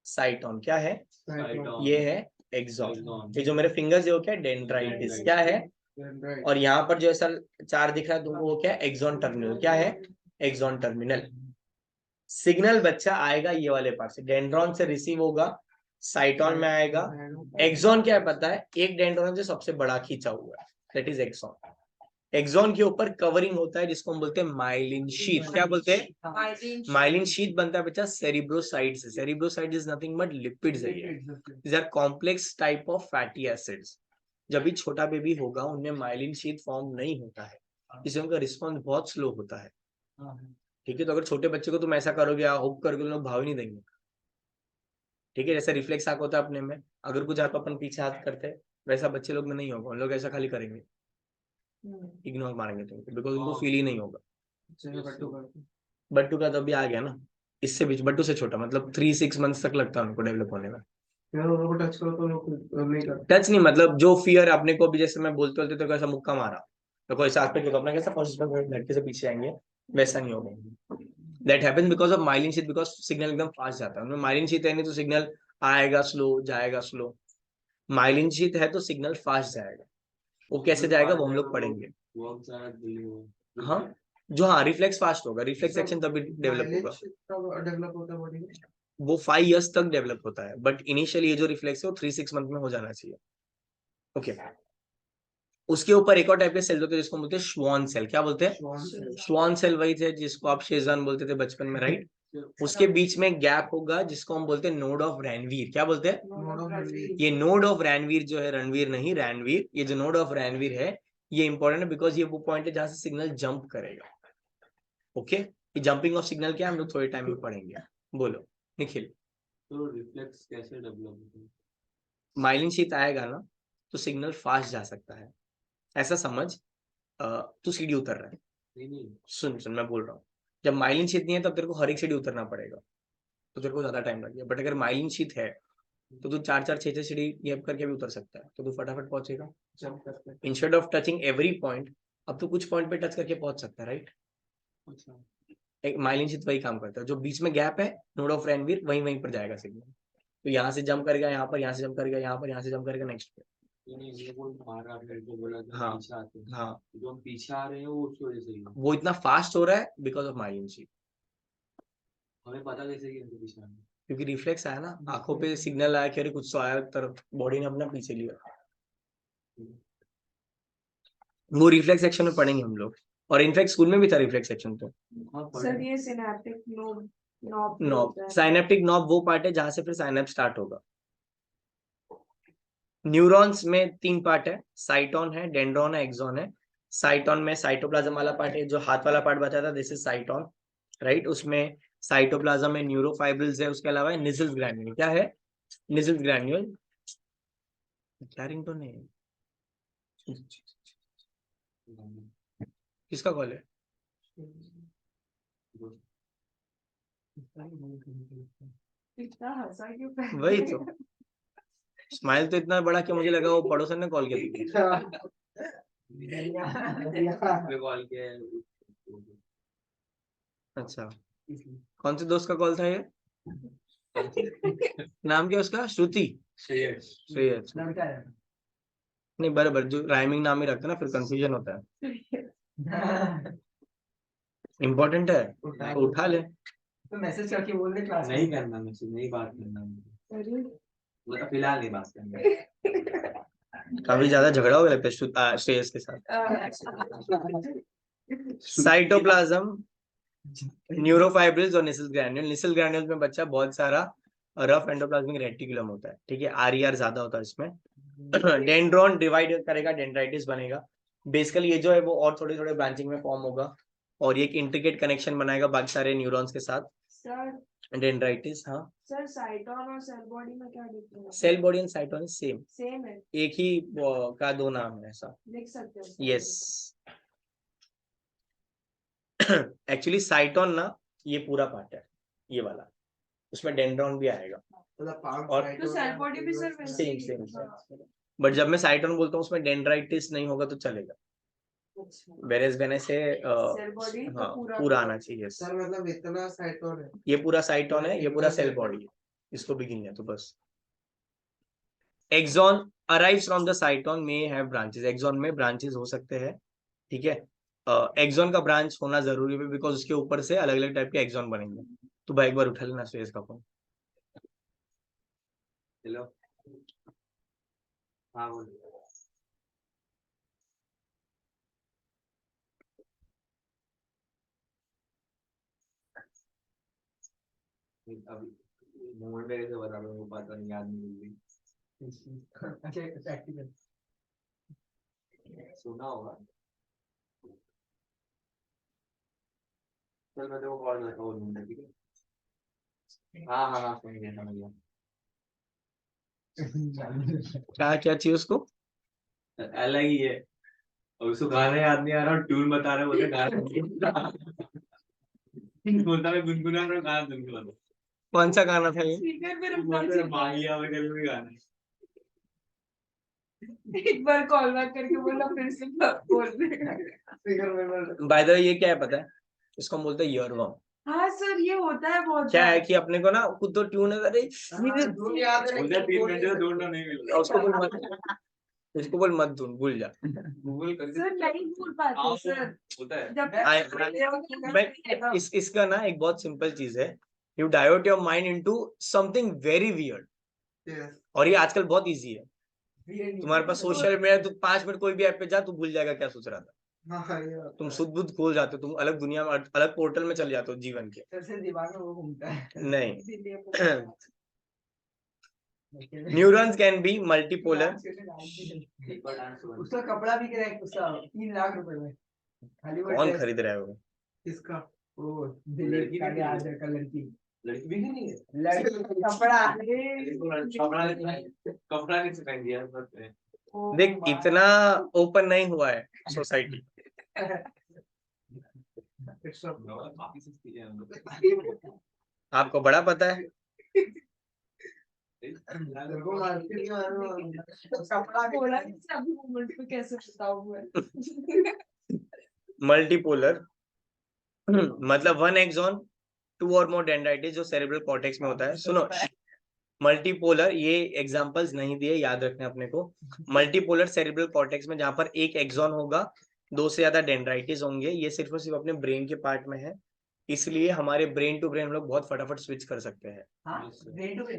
साइटोन, क्या है? हैं। ये है एक्सॉन। ये जो मेरे फिंगर्स है वो क्या है? डेंड्राइटिस, क्या है? Right. और यहाँ पर जो ऐसा चार दिख रहा है तुमको वो क्या है? एक्सॉन टर्मिनल, क्या है? Axon terminal. सिग्नल बच्चा आएगा ये वाले पास से, डेंड्रॉन से रिसीव होगा, साइटोन में आएगा। एक्सॉन क्या है पता है? एक डेंड्रॉन से सबसे बड़ा खींचा हुआ है, दैट इज एक्सॉन। एक्सॉन के ऊपर कवरिंग होता है जिसको हम बोलते हैं माइलिन शीथ। क्या बोलते हैं? माइलिन शीथ बनता है बच्चा सेरिब्रोसाइट से। सेरिब्रोसाइट इज नथिंग बट लिपिड्स है ये। These are complex type of fatty acids. जब भी छोटा बेबी होगा उनमें माइलिन शीथ फॉर्म नहीं होता है, इससे उनका रिस्पॉन्स बहुत स्लो होता है। ठीक है, तो अगर छोटे बच्चे को तुम ऐसा करोगे या हुक करोगे, लोग भाव ही नहीं देंगे। ठीक है, जैसे रिफ्लेक्स आंख होता है अपने में, अगर कुछ आप अपन पीछे हाथ करते हैं वैसा बच्चे लोग में नहीं होगा, उन लोग ऐसा खाली करेंगे, इग्नोर मारेंगे तुमको, बिकॉज उनको फील ही नहीं होगा। बट्टू का तो अभी आ गया ना, इससे भी बट्टू से छोटा, मतलब 3-6 मंथ्स तक लगता है उनको डेवलप होने में। यार उनको टच करो तो लोग नहीं करते। टच नहीं, मतलब जो फियर अपने को भी, जैसे मैं बोलते बोलते तो कैसा मुक्का मारा तो कोई साथ पे क्यों, अपना कैसा लड़के से पीछे आएंगे, वैसा नहीं होगा। That happens because of myelin sheath, because signal एकदम फास्ट जाता है उनमें। माइलिन शीथ है नहीं तो सिग्नल आएगा स्लो, जाएगा स्लो। माइलिन शीथ है तो सिग्नल फास्ट जाएगा। वो कैसे जाएगा वो हम लोग पढ़ेंगे। हाँ, जो हाँ रिफ्लेक्स फास्ट होगा, रिफ्लेक्स एक्शन तभी डेवलप होगा। डेवलप होता है बॉडी में। वो 5 इयर्स तक डेवलप होता है, बट इनिशियली ये जो रिफ्लेक्स है वो 3-6 मंथ में हो जाना चाहिए। ओके, उसके ऊपर एक और टाइप के सेल होते हैं जिसको बोलते हैं श्वान सेल। क्या बोलते हैं? श्वान सेल वही थे जिसको आप शेजवान बोलते थे बचपन में, राइट? उसके बीच में गैप होगा जिसको हम बोलते हैं नोड ऑफ रैनवीर। क्या बोलते हैं? ये नोड ऑफ रैनवीर जो है, रणवीर नहीं रैनवीर, ये जो नोड ऑफ रैनवीर है ये इंपॉर्टेंट है बिकॉज ये वो पॉइंट है जहां से सिग्नल जंप करेगा। ओके, ये जंपिंग ऑफ सिग्नल क्या हम लोग थोड़े टाइम में पढ़ेंगे। बोलो निखिल। तो रिफ्लेक्स कैसे डेवलप होता है? माइलिन शीथ आएगा ना तो सिग्नल फास्ट जा सकता है। ऐसा समझ, तू सीढ़ी उतर रहा है, नहीं सुन मैं बोल रहा हूँ, जब माइलिन शीथ नहीं है तब तेरे को हर एक सीढ़ी उतरना पड़ेगा, तो तेरे को ज्यादा टाइम लगेगा। बट अगर माइलिन शीथ है तो तू 4-4, 6-6 सीढ़ी गैप करके भी उतर सकता है, तो तू फटाफट पहुंचेगा जंप करते instead of touching every point. अब तू कुछ पॉइंट पे टच करके पहुंच सकता है, राइट? अच्छा, एक माइलिन शीथ वही काम करता है, जो बीच में गैप है नोड ऑफ रैनवीर वहीं पर जाएगा सिग्नल। तो यहाँ से जंप करेगा यहाँ पर, यहाँ से जंप करेगा यहाँ पर, यहाँ से जंप करेगा नेक्स्ट पे। ये बोल मारा मेरे को बोला था हाँ, पीछे आते हैं। हाँ, जो हम पीछे आ रहे हैं वो उसकी वजह से ही है। वो इतना फास्ट हो रहा है बिकॉज ऑफ माइलिन शीथ। हमें पता कैसे कि हमको पीछे आना है? क्योंकि रिफ्लेक्स आया ना, आंखों पे सिग्नल आया कि अरे कुछ तो आया, तरफ बॉडी ने अपना पीछे लिया। वो रिफ्लेक्स सेक्शन में पढ़ेंगे हम लोग, और इनफैक्ट स्कूल में भी था रिफ्लेक्स सेक्शन। तो हाँ, सर ये synaptic knob knob knob, synaptic knob वो पार्ट है जहां से फिर साइनेप्स स्टार्ट होगा। न्यूरॉन्स में 3 पार्ट है, साइटोन है, डेंड्रॉन है, एक्सॉन है। साइटोन में साइटोप्लाज्म वाला पार्ट है, जो हाथ वाला पार्ट बचा था, दिस इज साइटोन, राइट? उसमें साइटोप्लाज्म में न्यूरोफाइब्रिल्स है, उसके अलावा निसिल्स ग्रैन्यूल। क्या है? निसिल्स ग्रैन्यूल। क्या रिंगटोन है? किसका कॉल है? इतना हंसा क्यों कर वही तो, स्माइल तो इतना बड़ा कि मुझे लगा वो पड़ोसन ने कॉल किया। कॉल किया है। अच्छा, कौन से दोस्त का कॉल था ये? नाम क्या उसका? श्रुति? श्रेयस? लड़का है। नहीं, बराबर, जो राइमिंग नाम ही रखते ना फिर कंफ्यूजन होता है। इम्पोर्टेंट है तो उठा ले। तो मैसेज करके बोल दे क्लास नहीं करना मुझसे, नहीं बात करना मुझे। मतलब फिलहाल नहीं बात करना। काफी ज्यादा झगड़ा हो गया लगता है श्रेयस के साथ। साइटोप्लाज्म, न्यूरोफाइब्रिल्स और निसिल ग्रैन्यूल। निसिल ग्रैन्यूल में बच्चा बहुत सारा रफ एंडोप्लाज्मिक रेटिकुलम होता है, ठीक है, आरईआर ज्यादा होता है इसमें। डेंड्रॉन डिवाइड करेगा, डेंड्राइटिस बनेगा। बेसिकली ये जो है वो और थोड़े थोड़े ब्रांचिंग में फॉर्म होगा और ये एक इंट्रिकेट कनेक्शन बनाएगा बाकी सारे न्यूरॉन्स के साथ। सर डेंड्राइटिस, हाँ। सर साइटोन और सेल बॉडी में क्या डिफरेंस है? Cell body and cyton same same है, एक ही का 2 नाम है ऐसा। लिख सकते हैं? यस, एक्चुअली साइटोन ना ये पूरा पार्ट है, ये वाला, उसमें डेंड्रॉन भी आएगा। और तो सेल बॉडी भी सर सेम बट जब मैं साइटोन बोलता हूँ उसमें डेंड्राइटिस नहीं होगा तो चलेगा। वेरेस वेने से सेल बॉडी तो हाँ पूरा पूरा आना चाहिए। सर मतलब इतना साइटोन है। ये पूरा साइटोन है, ये पूरा सेल बॉडी है, इसको भी गिन लिया तो बस। Axon arrives from the cyton may have branches, axon में ब्रांचेस हो सकते हैं, ठीक है। एक्सॉन का ब्रांच होना जरूरी है बिकॉज उसके ऊपर से अलग अलग टाइप के एक्सॉन बनेंगे। तो भाई एक बार उठा लेना सुरेश का फोन। हेलो, हाँ बोल। अभी मोमेंट कैसे बता रहा हूँ वो पता नहीं, याद नहीं मिल अच्छा प्रैक्टिकल रही, सुना होगा। चल मैं तेरे को कॉल करता हूँ 2 मिनट, ठीक है। हाँ हाँ हाँ, समझ गया समझ गया। क्या क्या चाहिए उसको? अलग ही है, और उसको गाना याद नहीं आ रहा, ट्यून बता रहे, बोलते गाना बोलता मैं गुनगुना रहा हूँ, गाना तुम बोलो। कौन सा गाना था ये? स्पीकर पे बोलते रखना मांगिया वगैरह में गाना है। एक बार कॉल बैक करके बोला फिर से बोल देगा। स्पीकर में बाय द वे ये क्या है पता है? इसको हम बोलते हैं ईयरवर्म। हाँ सर ये होता है बहुत क्या है बार। कि अपने को ना खुद तो ट्यून है, अरे धुन याद है बोलते 3 घंटे से ढूंढना नहीं मिला। उसको बोल मत, उसको बोल मत धुन, भूल जा। गूगल करके सर नहीं भूल पाते सर। होता है। जब इसका ना एक बहुत सिंपल चीज है, you divert your mind into something very weird, Yes. और ये आजकल बहुत इजी है। तुम्हारे पास सोशल मीडिया, तू 5 मिनट कोई भी ऐप पे जा, तू भूल जाएगा क्या सोच रहा था। हाँ ये बात तुम है। सुध बुध खोल जाते हो, तुम अलग दुनिया में, अलग पोर्टल में चले जाते हो जीवन के। सबसे दिमाग में वो घूमता है नहीं। इसीलिए न्यूरॉन्स कैन बी मल्टीपोलर। एक बार डांस हुआ। उसका कपड़ा भी करें उसका 3 लाख रुपए में खाली वो कौन ड्रेस खरीद रहा है वो? इसका वो दिल्ली लड़की का भी आदर का लड़की लड़की भी नहीं है। लड़की का कपड़ा कपड़ा नहीं पहन दिया बस है। देख इतना ओपन नहीं हुआ है सोसाइटी। काफी सस्ती है हम लोग। आपको बड़ा पता है। तेरे को मार्केट के बारे में कपड़ा बोला नहीं सर, अभी मोमेंट पे कैसे बताऊं मैं। मल्टीपोलर मतलब 1 एक्सॉन 2 और मोर डेंड्राइटिस जो सेरेब्रल कॉर्टेक्स में होता है। सुनो, मल्टीपोलर ये एग्जांपल्स नहीं दिए, याद रखने अपने को। मल्टीपोलर सेरेब्रल कॉर्टेक्स में जहां पर एक एक्सॉन होगा, 2 से ज्यादा डेंड्राइटिस होंगे। ये सिर्फ और सिर्फ अपने ब्रेन के पार्ट में है, इसलिए हमारे ब्रेन टू ब्रेन हम लोग बहुत फटाफट स्विच कर सकते हैं।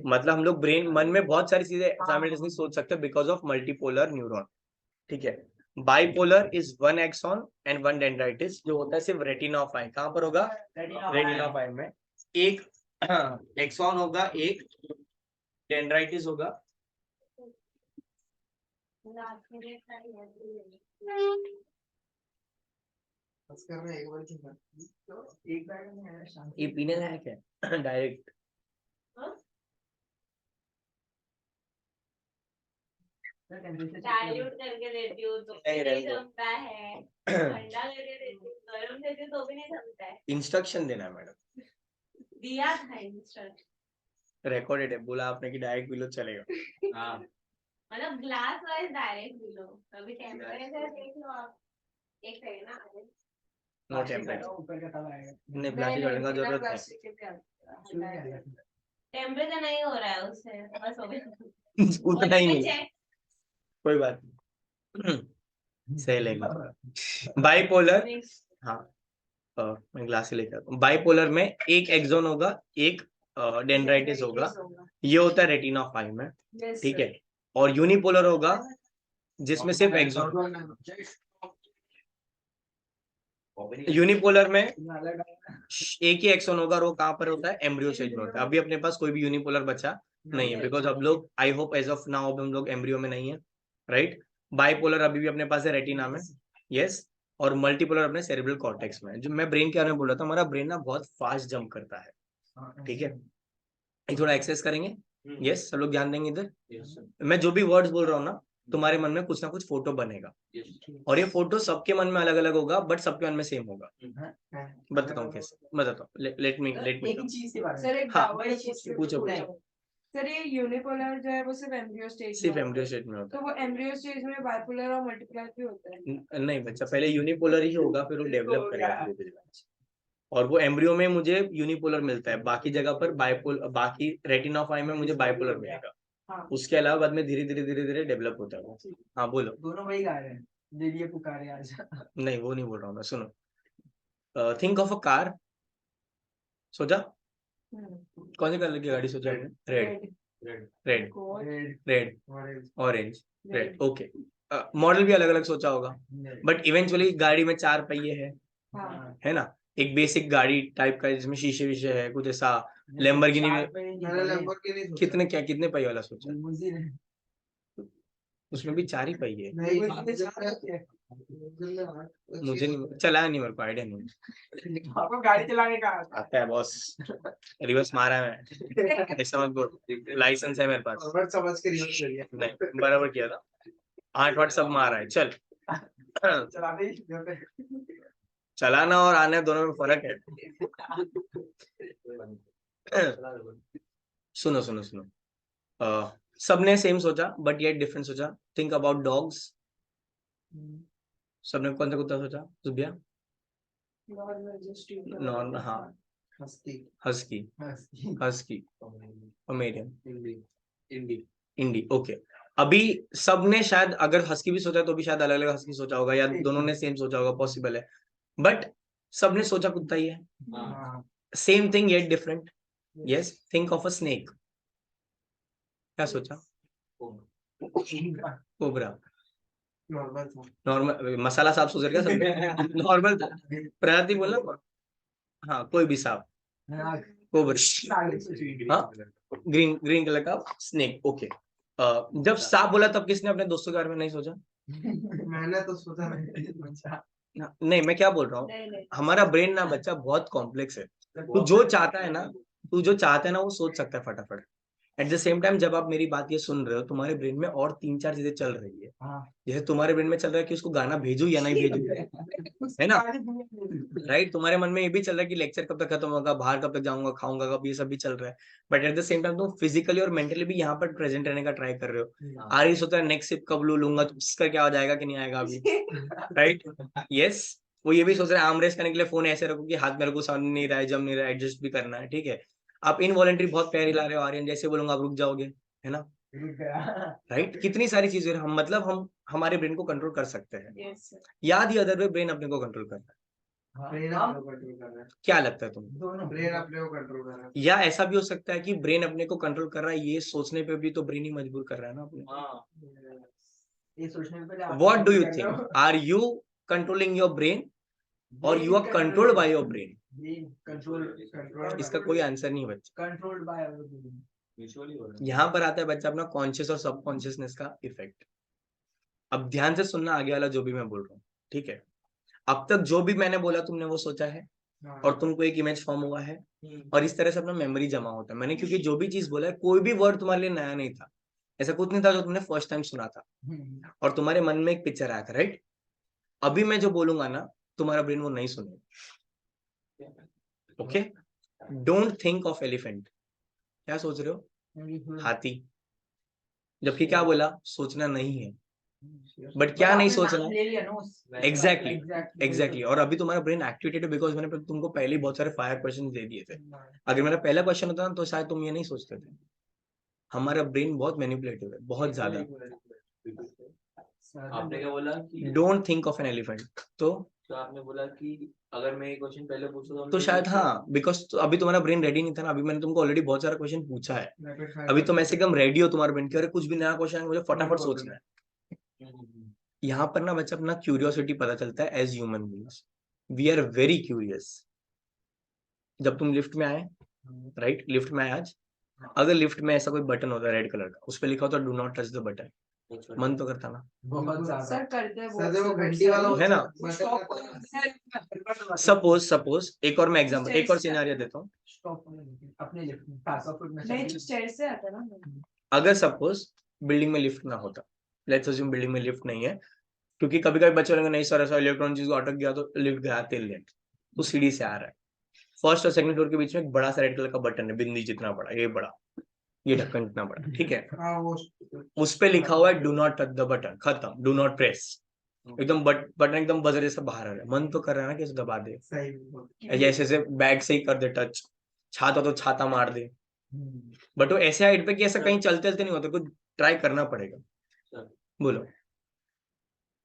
मतलब हम लोग ब्रेन मन में बहुत सारी चीजें साइमल्टेनियसली सोच सकते हैं बिकॉज ऑफ मल्टीपोलर न्यूरॉन, ठीक है। बाइपोलर इज 1 एक्सॉन एंड 1 डेंड्राइटिस, जो होता है सिर्फ रेटिना ऑफ आई। कहां पर होगा? रेटिना ऑफ आई में। एक एक्सॉन होगा, एक डेंड्राइटिस होगा। बस करना एक बार की एक बार में है शांति ये पीने लायक है डायरेक्ट। डाइल्यूट करके देती हूँ तो नहीं, नहीं रहने दो। जमता है, ठंडा करके देती हूँ, गर्म देती हूँ तो भी नहीं जमता है। इंस्ट्रक्शन देना है मैडम, दिया था इंस्ट्रक्शन, रिकॉर्डेड है, बोला आपने कि डायरेक्ट पी लो चलेगा। हाँ मतलब ग्लास वाइज डायरेक्ट भी लो। अभी टेम्परेचर देख लो आप, एक सेकंड ना। नो टेम्परेचर, ऊपर का तवा आएगा नहीं प्लास्टिक का जरूरत शुरू टेम्परेचर नहीं हो रहा है उससे, बस हो गया। नहीं, उतना ही नहीं, check। कोई बात नहीं, सही लेगा। बाइपोलर, हाँ मैं ग्लास से लेकर आता हूँ। बाइपोलर में एक एक्सोन होगा, एक डेंड्राइटिस होगा, ये होता है रेटिना ऑफ आई में, ठीक है। और यूनिपोलर होगा जिसमें सिर्फ एक्सोन। यूनिपोलर में एक ही एक्सोन होगा और वो कहाँ पर होता है? एम्ब्रियो स्टेज में होता है। अभी अपने पास कोई भी यूनिपोलर बचा नहीं है बिकॉज अब लोग, I hope as of now हम लोग एम्ब्रियो में नहीं है, राइट। बाइपोलर अभी भी अपने पास है रेटिना में, यस। और मल्टीपोलर अपने सेरेब्रल कॉर्टेक्स में। जो मैं ब्रेन के बारे में बोल रहा था, हमारा ब्रेन ना बहुत फास्ट जंप करता है, ठीक है। ये थोड़ा एक्सरसाइज करेंगे, यस। सब लोग ध्यान देंगे इधर। मैं जो भी वर्ड्स बोल रहा हूँ ना, तुम्हारे मन में कुछ ना कुछ फोटो बनेगा, और ये फोटो सबके मन में अलग अलग होगा, बट सबके मन में सेम होगा। बताता हूँ कैसे, बताता हूँ। लेट मी एक ही चीज के बारे में सर एक हाँ, डाउट है, पूछो। सर ये यूनिपोलर जो है वो सिर्फ एम्ब्रियो स्टेज सिर्फ एम्ब्रियो स्टेट में होता तो वो एम्ब्रियो स्टेज में बाइपोलर और मल्टीपोलर भी होता है। नहीं बच्चा, पहले यूनिपोलर ही होगा, फिर वो डेवलप करेगा धीरे धीरे। और वो एम्ब्रियो में मुझे यूनिपोलर मिलता है, बाकी जगह पर बाकी रेटिना ऑफ आई में मुझे बाइपोलर मिलेगा। हाँ उसके अलावा बाद में धीरे धीरे डेवलप होता है वो। हाँ बोलो। दोनों वही गा रहे हैं, दीदी पुकारे आज। नहीं वो नहीं बोल रहा हूँ मैं, सुनो। Think of a car. सोचा? कौन सी कलर की गाड़ी सोचा आपने? Red, red, red, orange, red, okay. Model भी अलग अलग सोचा होगा, बट इवेंचुअली गाड़ी में 4 पहिए है ना। एक बेसिक गाड़ी टाइप का जिसमें शीशे विशे है, कुछ ऐसा। लैम्बोर्गिनी में मैंने लैम्बोर्गिनी सोचा। कितने पहिए वाला सोचा? उसमें भी 4 ही पहिए। नहीं, मुझे नहीं चलाया, नहीं मेरे को आइडिया नहीं। आपको गाड़ी चलाने का आता है बॉस, रिवर्स मारा है मैं, ऐसा मत बोल। लाइसेंस है मेरे पास। फॉरवर्ड समझ के रिवर्स करिए। नहीं बराबर किया था, 8 वाट सब मारा है। चल चलाने ही चलाना और आने दोनों में फर्क है। सुनो सुनो सुनो, सबने सेम सोचा बट ये डिफरेंट सोचा। Think about dogs. सबने कौन सा कुत्ता सोचा? जुबिया? नॉर्मल, हाँ। हस्की, हस्की, हस्की, पोमेरियन, इंडी, ओके। अभी सबने शायद अगर हस्की भी सोचा तो भी शायद अलग अलग हस्की सोचा होगा, या दोनों ने सेम सोचा होगा, पॉसिबल है। बट सबने सोचा कुत्ता ही है। Same thing yet different. Yes, think of a snake. क्या सोचा? कोबरा। नॉर्मल मसाला सांप सोच रहे क्या? नॉर्मल प्रजाति बोलना। हाँ कोई भी सांप, कोबरा। हाँ, ग्रीन कलर का स्नेक, ओके। जब सांप बोला तब किसने अपने दोस्तों के बारे में नहीं सोचा? मैंने तो सोचा नहीं, मैं क्या बोल रहा हूँ, हमारा ब्रेन ना बच्चा बहुत कॉम्प्लेक्स है। तू जो चाहता है ना वो सोच सकता है फटाफट। एट द सेम टाइम जब आप मेरी बात ये सुन रहे हो, तुम्हारे ब्रेन में और 3-4 चीजें चल रही है। जैसे तुम्हारे ब्रेन में चल रहा है कि उसको गाना भेजू या नहीं भेजू, है ना। राइट, तुम्हारे मन में ये भी चल रहा है कि लेक्चर कब तक खत्म होगा, बाहर कब तक जाऊंगा, खाऊंगा कब, ये सब भी चल रहा है। But at the same time तुम फिजिकली और मेंटली भी यहाँ पर प्रेजेंट रहने का ट्राई कर रहे हो। आरिस होता है नेक्स्ट सिप कब लूंगा, तो इसका क्या हो जाएगा कि नहीं आएगा अभी। Right, yes. वो ये भी सोच रहे हैं आर्म रेस करने के लिए फोन ऐसे रखो कि हाथ मेरे को सामने नहीं रहा है, जम नहीं रहा है, एडजस्ट भी करना है, ठीक है। आप इनवॉलेंट्री बहुत प्यारी ला रहे हो आर्यन, जैसे बोलूंगा आप रुक जाओगे, है ना। राइट, कितनी सारी चीजें हम मतलब हम हमारे ब्रेन को कंट्रोल कर सकते हैं। याद ही अदर वे ब्रेन अपने को कंट्रोल करता है। ब्रेन अपने को कंट्रोल कर रहा है। क्या लगता है तुम्हें? ब्रेन अपने को कंट्रोल कर रहा है। या ऐसा भी हो सकता है कि ब्रेन अपने को कंट्रोल कर रहा है, ये सोचने पे भी तो ब्रेन ही मजबूर कर रहा है ना अपने। ये सोचने पे what do you think, are you controlling your brain और you are controlled by your brain? Control इसका कोई आंसर नहीं बच्चा। कंट्रोल्ड बाय यहाँ पर आता है बच्चा अपना कॉन्शियस और सबकॉन्शियसनेस का इफेक्ट। अब ध्यान से सुनना आगे वाला जो भी मैं बोल रहा हूँ, ठीक है। अब तक जो भी मैंने बोला तुमने वो सोचा है, और तुमको एक इमेज फॉर्म हुआ है, और इस तरह से अपना मेमोरी जमा होता है। मैंने क्योंकि जो भी चीज बोला है, कोई भी वर्ड तुम्हारे लिए नया नहीं था, ऐसा कुछ नहीं था जो तुमने फर्स्ट टाइम सुना था, और तुम्हारे मन में एक पिक्चर आया था, राइट। अभी मैं जो बोलूंगा ना, तुम्हारा ब्रेन वो नहीं सुनेगा। Okay, don't think of elephant. क्या सोच रहे हो? हाथी। जबकि क्या बोला, सोचना नहीं है। बट क्या नहीं सोचना? एग्जैक्टली। और अभी तुम्हारा ब्रेन एक्टिवेटेड है बिकॉज मैंने तुमको पहले बहुत सारे फायर क्वेश्चन दे दिए थे। अगर मेरा पहला क्वेश्चन होता ना तो शायद तुम ये नहीं सोचते थे। हमारा ब्रेन बहुत मैनिपुलेटिव है, बहुत ज्यादा। आपने क्या बोला कि don't think of an elephant. तो आपने बोला कि अगर मैं ये क्वेश्चन पहले पूछूं तो शायद हाँ, बिकॉज अभी तुम्हारा ब्रेन रेडी नहीं था ना। अभी मैंने तुमको ऑलरेडी बहुत सारा क्वेश्चन पूछा है, अभी तुम ऐसे एकदम रेडी हो तुम्हारे ब्रेन के, अरे कुछ भी नया क्वेश्चन है मुझे फटाफट सोचना है। यहाँ पर ना बच्चा अपना क्यूरियोसिटी पता चलता है। As human beings we are very curious. जब तुम लिफ्ट में आए, राइट, लिफ्ट में आए आज, अगर लिफ्ट में ऐसा कोई बटन होता है रेड कलर का, उस पर लिखा होता do not touch the button, मन तो करता ना। बहुत ज्यादा सर करते हैं सर वो घंटी वाला है ना। सपोज एक और मैं एग्जांपल, एक और सिनेरियो देता हूँ। अपने लिफ्ट में 500 फुट में नहीं, स्टेयर से आता है ना। अगर सपोज बिल्डिंग में लिफ्ट ना होता, लेट्स अज्यूम बिल्डिंग में लिफ्ट नहीं है, क्योंकि कभी कभी बच्चे लोग नहीं सर ऐसा इलेक्ट्रॉनिक चीज को अटक गया तो लिफ्ट गया तेल लेट, तो सीढ़ी से आ रहा है, फर्स्ट और सेकंड फ्लोर के बीच में एक बड़ा सा रेड कलर का बटन है, बिंदी जितना बड़ा, ये बड़ा, ये ढक्कन इतना बड़ा, ठीक है, हाँ वो उस पे लिखा हुआ है do not touch the button, खत्म, डू नॉट प्रेस, एकदम बटन एकदम बजरे से बाहर आ रहा है, मन तो कर रहा है ना कि उसे दबा दे, सही जैसे से बैग से ही कर दे टच, छाता तो छाता मार दे, बट वो ऐसे हाइट पे कि ऐसा कहीं चलते चलते नहीं होता, कुछ ट्राई करना पड़ेगा। बोलो।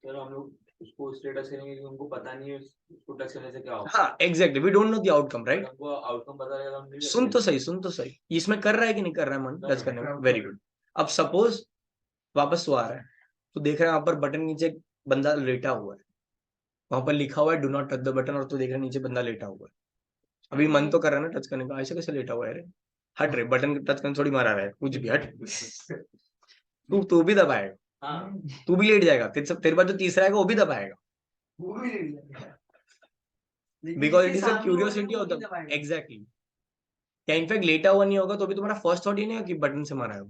चलो हम लोग उसको स्टेटस करेंगे क्योंकि उनको पता नहीं है उसको टच करने से क्या होगा। हाँ exactly, we don't know the outcome, right. हमको आउटकम पता रहेगा, हम नहीं सुन तो सही, सुन तो सही, इसमें कर रहा है कि नहीं कर रहा है मन टच करने में, वेरी गुड। अब सपोज वापस वो आ रहा है, तो देख रहा है वहां पर बटन नीचे एक बंदा लेटा हुआ है, वहां पर लिखा हुआ है do not touch the button, और तू देख रहा है नीचे बंदा लेटा हुआ है, अभी मन तो कर रहा है ना टच करने का, ऐसे कैसे लेटा हुआ है रे, हट रे, बटन टच करने थोड़ी मारा रहा है, कुछ भी हट, तू भी दबाएगा, हाँ तू भी लेट जाएगा, तेरे बाद जो तीसरा है वो भी दबाएगा, वो भी नहीं लिया। लेकिन बिकॉज इट जिसके इज द सामने होगा क्यूरियोसिटी वो ऑफ भी द, दबाएगा। एग्जैक्टली, या इनफैक्ट लेटा हुआ नहीं होगा तो भी तुम्हारा फर्स्ट थॉट ही नहीं है कि बटन से मारा है,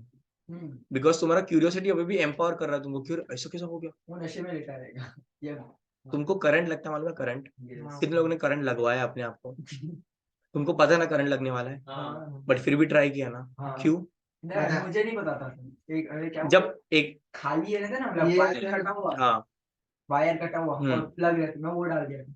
बिकॉज तुम्हारा क्यूरियोसिटी अभी भी एम्पावर कर रहा है तुमको, क्यों ऐसा कैसा हो गया, वो नशे में लेटा रहेगा ये तुमको करंट लगता है, मालूम है करंट, Yes. कितने लोगों ने करंट लगवाया अपने आप को, तुमको पता है ना करंट लगने वाला है, हाँ बट फिर भी ट्राई किया ना, हाँ। क्यों, नहीं, मुझे नहीं पता था। एक अरे क्या जब एक, खाली है ना मतलब ये वायर कटा हुआ, हाँ वायर कटा हुआ हम्म। और प्लग रहता, मैं वो डाल दिया था।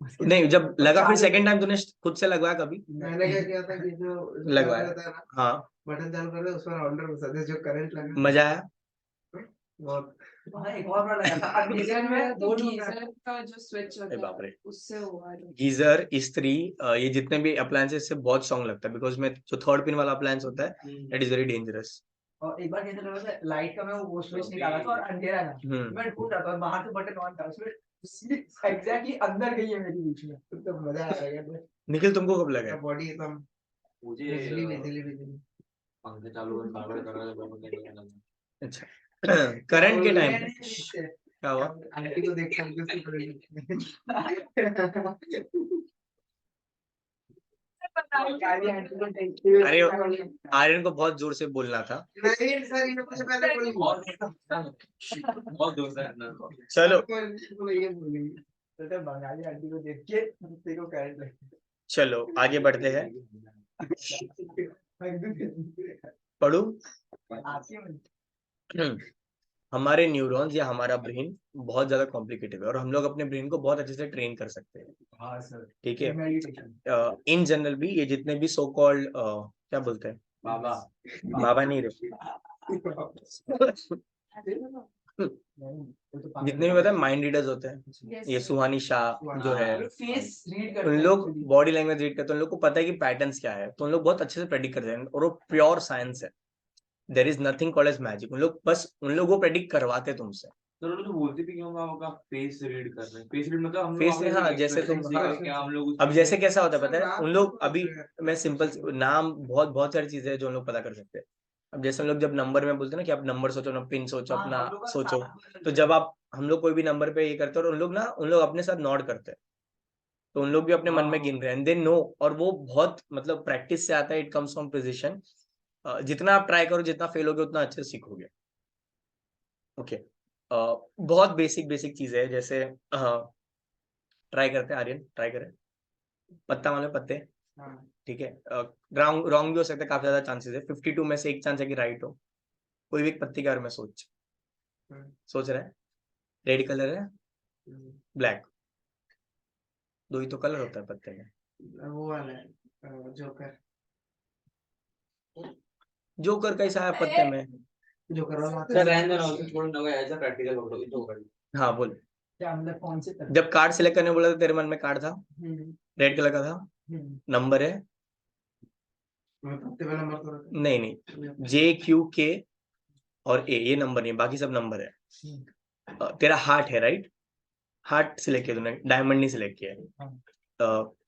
उसके नहीं, जब बाद लगा फिर चालू- सेकंड टाइम तूने खुद से लगवाया कभी, मैंने क्या किया था कि जो लगवाया। रहता है ना, हाँ बटन चालू कर दे, उस पर राउंडर घुसा दे, जो करंट लगा मजा आया, बहुत हाँ, एक और बार लगा था गीजर अंधेरे में में तो बोर्ड गीजर का जो स्विच अरे होता बाप रे, है उससे हुआ है। गीजर, इस्त्री, ये जितने भी अप्लायंसेस से बहुत सॉन्ग लगता है, बिकॉज में जो थर्ड पिन वाला अप्लायंस होता है दैट इज वेरी डेंजरस। और एक बार कैसे लगा था लाइट का मैं वो स्विच निकाला था और अंधेरा था, मैं ढूंढ रहा था और बाहर से बटन ऑन था, उसमें एग्जैक्टली अंदर गई है मेरी बीच में। तो मजा आ गया, निखिल तुमको कब लगा है? बॉडी एकदम मुझे बिजली बिजली बिजली। पंखे चालू कर बार कर रहा था अच्छा करंट के टाइम पे पे क्या हुआ? आंटी को देख करके उसकी परेशानी। अरे आर्यन को बहुत जोर से बोलना था। नहीं सर, ये मुझे पहले बोली। बहुत दोस्त है ना। चलो ये बोली। तो बंगाली आंटी को देख के तेरे को करंट लगा। चलो आगे बढ़ते हैं, पढ़ू। आती है मुझे। हमारे न्यूरॉन्स या हमारा ब्रेन बहुत ज्यादा कॉम्प्लिकेटेड है, और हम लोग अपने ब्रेन को बहुत अच्छे से ट्रेन कर सकते हैं, हाँ सर, ठीक है। मेडिटेशन। इन जनरल भी ये जितने भी सो कॉल्ड क्या बोलते हैं, बाबा बाबा नहीं रहे, जितने भी पता है माइंड रीडर्स होते हैं, ये सुहानी शाह जो है, फेस रीड करते उन हैं लोग actually। बॉडी लैंग्वेज रीड करते हैं, उन लोग को पता है कि पैटर्न्स क्या है, तो उन लोग बहुत अच्छे से प्रेडिक्ट करते हैं, और वो प्योर साइंस है, there is nothing called as magic, उन लोग बस उन लोग वो प्रेडिक्ट करवाते हैं तुमसे। तो लोग तो बोलते भी क्यों होगा फेस रीड कर रहे हैं, फेस रीड मतलब हम Face लोग read, हाँ, जैसे तुम, हाँ, क्या हम लोग अब जैसे कैसा होता है पता है, उन लोग अभी, मैं सिंपल नाम, बहुत बहुत सारी चीजें हैं जो उन लोग पता कर सकते हैं। अब जैसे हम लोग जब नंबर में बोलते हैं ना कि आप नंबर सोचो ना, पिन सोचो, हाँ, अपना हम लोग का सोचो, सारा- तो जब आप, हम लोग कोई भी नंबर पे ये करते हैं, और उन लोग अपने साथ नॉड करते हैं, तो उन लोग भी अपने मन में गिन रहे हैं, दे नो, और वो बहुत मतलब प्रैक्टिस से आता है, इट कम्स फ्रॉम प्रिसिशन, जितना आप ट्राई करो, जितना फेल होगे उतना अच्छे से सीखोगे, ओके। बहुत बेसिक बेसिक चीजें है, जैसे ट्राई करते हैं, आर्यन ट्राई करें, पत्ता मालूम है, पत्ते, ठीक है, रॉन्ग रॉन्ग भी हो सकता है, काफी ज्यादा चांसेस है, 52 में से एक चांस है कि राइट हो, कोई भी एक पत्ती के बारे में सोच रहा है, रेड कलर है, ब्लैक, दो ही तो कलर होता है पत्ते में, वो वाला है जोकर। जोकर कैसा है पत्ते में, जोकर वाला सर रहने दो ना, उसको छोड़ दो, ऐसा प्रैक्टिकल हो गया तो कर। हाँ बोल। क्या मतलब कौन से तरह? जब कार्ड सिलेक्ट करने बोला था, तेरे मन में कार्ड था, रेड कलर का था, नंबर है, पत्ते पे नंबर तो रखा। नहीं नहीं, JQK और A, ये नंबर नहीं, बाकी सब नंबर है। तेरा हार्ट है, राइट, हार्ट सिलेक्ट किया तूने, डायमंड नहीं सिलेक्ट किया है,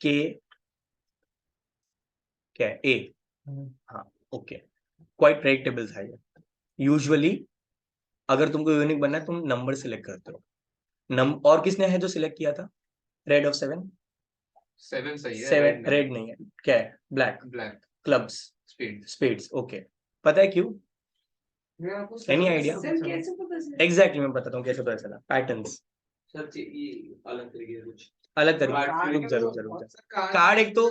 K क्या है, A, हाँ ओके, क्वाइट प्रेडिक्टेबल था ये। यूजुअली अगर तुमको यूनिक बनना है, तुम नंबर सिलेक्ट करते हो, और किसने है जो सिलेक्ट किया था, रेड ऑफ 7, 7 सही है, 7 रेड नहीं है, क्या है, black, black clubs, speed spades, okay. पता है क्यों, Any idea? सर कैसे पता चला? एग्जैक्टली मैं बताता हूँ कैसे पता चला, पैटर्न्स, सर ये अलग तरीके से कुछ अलग तरीके, कार्ड रुक के जरूर तो जरूर बहुत कार्ड एक तो,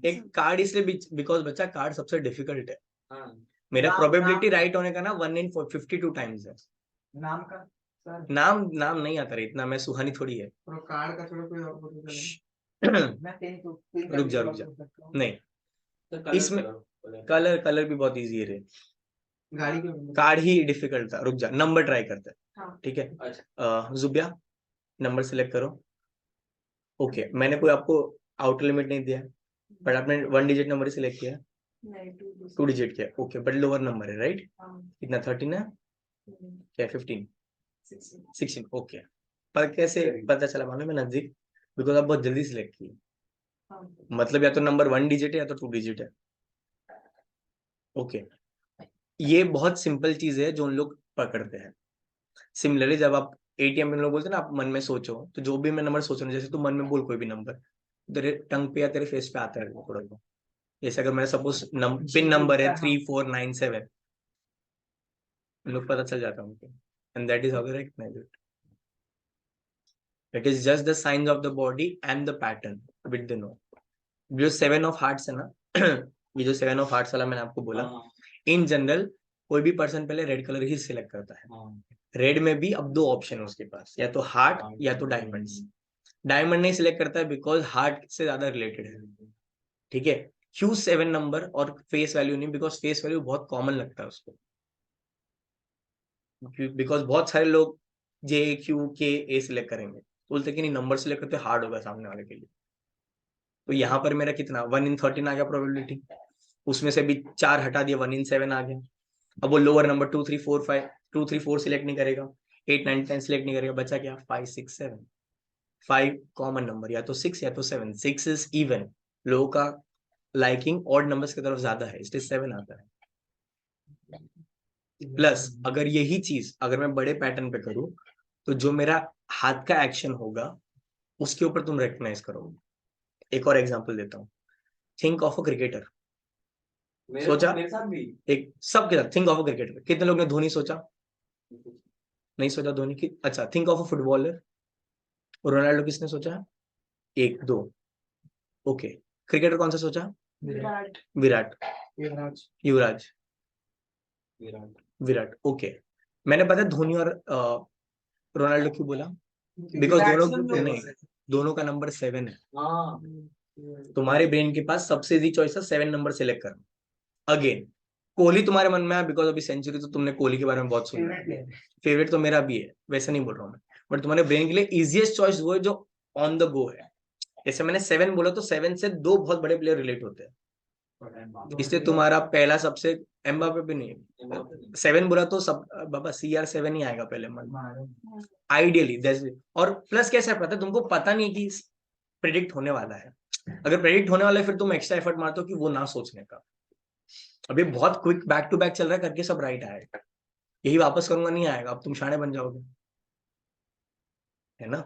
एक कार्ड इसलिए बिकॉज बच्चा कार्ड सबसे डिफिकल्ट है, हाँ मेरा नाम- प्रोबेबिलिटी नाम- राइट होने का ना 1 in 52 टाइम्स है। नाम का सर नाम नहीं आता रे इतना, मैं सुहानी थोड़ी है। और कार्ड का छोड़ा कोई और पता चले। मैं तीन रुक जा, रुक जा। नहीं, तो कलर इसमें करो। कलर भी बहुत इजी है रे। गाड़ी के नंबर। कार्ड ही डिफिकल्ट था। रुक जा, नंबर ट्राई करते हैं। हाँ। ठीक है, अच्छा जुबिया नंबर सिलेक्ट करो। ओके, मैंने कोई आपको आउटर लिमिट नहीं दिया, बट आपने 1 डिजिट नंबर सिलेक्ट किया, नहीं 2 डिजिट किया। ओके, बट लोअर नंबर है राइट। हाँ कितना 13 है क्या 15 16 16? ओके, पर कैसे पता चला मालूम है नजदीक? बिकॉज आप बहुत जल्दी सिलेक्ट किए। हाँ मतलब या तो नंबर 1 डिजिट है या तो 2 डिजिट है। ओके, ये बहुत सिंपल चीज है जो उन लोग पकड़ते हैं। सिमिलरली जब आप एटीएम में लोग बोलते हैं ना आप मन में सोचो, तो जो भी मैं नंबर सोच रहा हूँ, जैसे तू मन में बोल कोई भी नंबर, तेरे टंग पे या तेरे फेस पे आता है थोड़ा बहुत। जैसे अगर मेरा सपोज पिन नंबर है 3497, लोग पता चल जाता है उनको, and that is how they recognise it. It is just the science of the body and the pattern with the know. जो 7 ऑफ हार्ट्स है ना ये जो 7 ऑफ हार्ट्स वाला मैंने आपको बोला, हाँ इन जनरल कोई भी पर्सन पहले रेड कलर ही सिलेक्ट करता है। हाँ रेड में भी अब 2 ऑप्शन है उसके पास, या तो हार्ट या तो डायमंड्स। डायमंड नहीं सिलेक्ट करता है बिकॉज हार्ट से ज्यादा रिलेटेड है। ठीक है, क्यू 7 नंबर और फेस वैल्यू नहीं, बिकॉज फेस वैल्यू बहुत कॉमन लगता है उसको। बिकॉज बहुत सारे लोग जे क्यू के ए सिलेक्ट करेंगे, बोलते कि नहीं नंबर सिलेक्ट करते हार्ड होगा सामने वाले के लिए। तो यहाँ पर मेरा कितना 1 in 13 आ गया प्रोबेबिलिटी, उसमें से भी 4 हटा दिया, 1 in 7 आ गया। अब वो लोअर नंबर 2 3 4 5 2 3 4 सिलेक्ट नहीं करेगा, 8 9 10 सिलेक्ट नहीं करेगा, बचा क्या 5 6 7। 5 कॉमन नंबर, या तो 6 या तो 7। 6 इज इवन, लोगों का लाइकिंग ऑड नंबर्स की तरफ ज्यादा है, इसलिए 7 आता है। प्लस अगर यही चीज अगर मैं बड़े पैटर्न पे करूं, तो जो मेरा हाथ का एक्शन होगा उसके ऊपर तुम रिकग्नाइज करोगे। एक और एग्जांपल देता हूँ, थिंक ऑफ अ क्रिकेटर। सोचा? मेरे साथ भी एक सबके साथ थिंक ऑफ अ क्रिकेटर। कितने लोग ने धोनी सोचा? नहीं सोचा धोनी की। अच्छा, think of a footballer. Ronaldo किसने सोचा? 1 2। ओके, क्रिकेटर कौन सा सोचा? विराट विराट, युवराज। युवराज, विराट विराट। ओके, मैंने पता है धोनी और रोनाल्डो क्यों बोला? बिकॉज दोनों का नंबर 7 है। हाँ तुम्हारे ब्रेन के पास सबसे इजी चॉइस है 7 नंबर सेलेक्ट करना। अगेन कोहली तुम्हारे मन में है बिकॉज अभी सेंचुरी, तो तुमने कोहली के बारे में बहुत सुना है। फेवरेट तो मेरा भी है, वैसे नहीं बोल रहा हूँ मैं, बट तुम्हारे ब्रेन के लिए इजीएस्ट चॉइस वो है जो ऑन द गो है। जैसे मैंने 7 बोला तो 7 से 2 बहुत बड़े प्लेयर रिलेट होते हैं, इसलिए तुम्हारा पहला सबसे एम्बापे भी नहीं। 7 बोला तो सब बाबा CR7 ही आएगा पहले मन आइडियली। और प्लस कैसा है पता है तुमको, पता नहीं कि प्रेडिक्ट होने वाला है। अगर प्रेडिक्ट होने वाला है फिर तुम एक्स्ट्रा एफर्ट मारते हो कि वो ना सोचने का। अभी बहुत क्विक बैक टू बैक चल रहा है, करके सब राइट आएगा, यही वापस करूंगा नहीं आएगा, अब तुम शाणे बन जाओगे, है ना।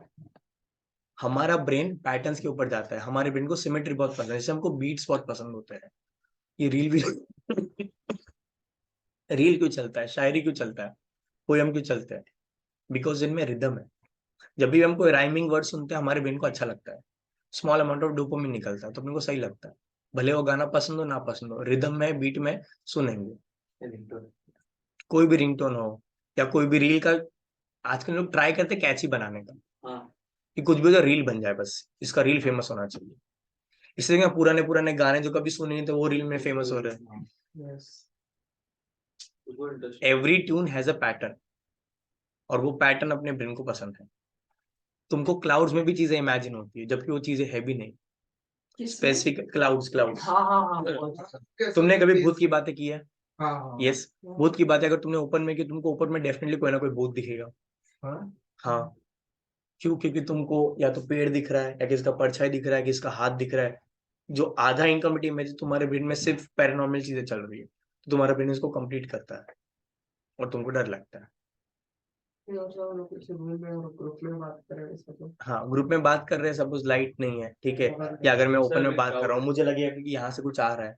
हमारा ब्रेन पैटर्न्स के ऊपर जाता है, हमारे ब्रेन को सिमेट्री बहुत पसंद है, जैसे हमको बीट्स बहुत पसंद होते हैं। ये रील भी रील क्यों चलता है, शायरी क्यों चलता है, पोयम क्यों चलता है? बिकॉज इनमें रिदम है। जब भी हम कोई राइमिंग वर्ड सुनते हैं हमारे ब्रेन को अच्छा लगता है, स्मॉल अमाउंट ऑफ डोपामिन निकलता है, तो अपने को सही लगता है, भले वो गाना पसंद हो ना पसंद हो, रिदम में बीट में सुनेंगे। कोई भी रिंगटोन हो या कोई भी रील का, आजकल लोग ट्राई करते कैची बनाने का, हाँ कि कुछ भी तो रील बन जाए, बस इसका रील फेमस होना चाहिए। इसलिए पुराने पुराने गाने जो कभी सुने नहीं थे वो रील में फेमस हो रहे हैं। Every tune has a pattern, और वो पैटर्न अपने ब्रेन को पसंद है। तुमको क्लाउड्स में भी चीजें इमेजिन होती है, जबकि वो चीजें है भी नहीं। स्पेसिफिक क्लाउड्स तुमने कभी भूत की बातें की है? यस, भूत की बातें अगर तुमने ओपन में की, तुमको ऊपर में डेफिनेटली कोई ना कोई भूत दिखेगा। हाँ, क्यों? क्योंकि तुमको या तो पेड़ दिख रहा है, या किसका परछाई दिख रहा है, किसका हाथ दिख रहा है। जो आधा इनकम्प्लीट इमेज तुम्हारे ब्रेन में सिर्फ पैरानॉर्मल चीजें चल रही है, तो तुम्हारा ब्रेन इसको कंप्लीट करता है और तुमको डर लगता है। ग्रुप में बात करें वैसे तो हाँ, ग्रुप में बात कर रहे हैं, सपोज लाइट नहीं है, ठीक है, या अगर मैं ओपन में बात कर रहा हूँ मुझे लगेगा कि यहाँ से कुछ आ रहा है,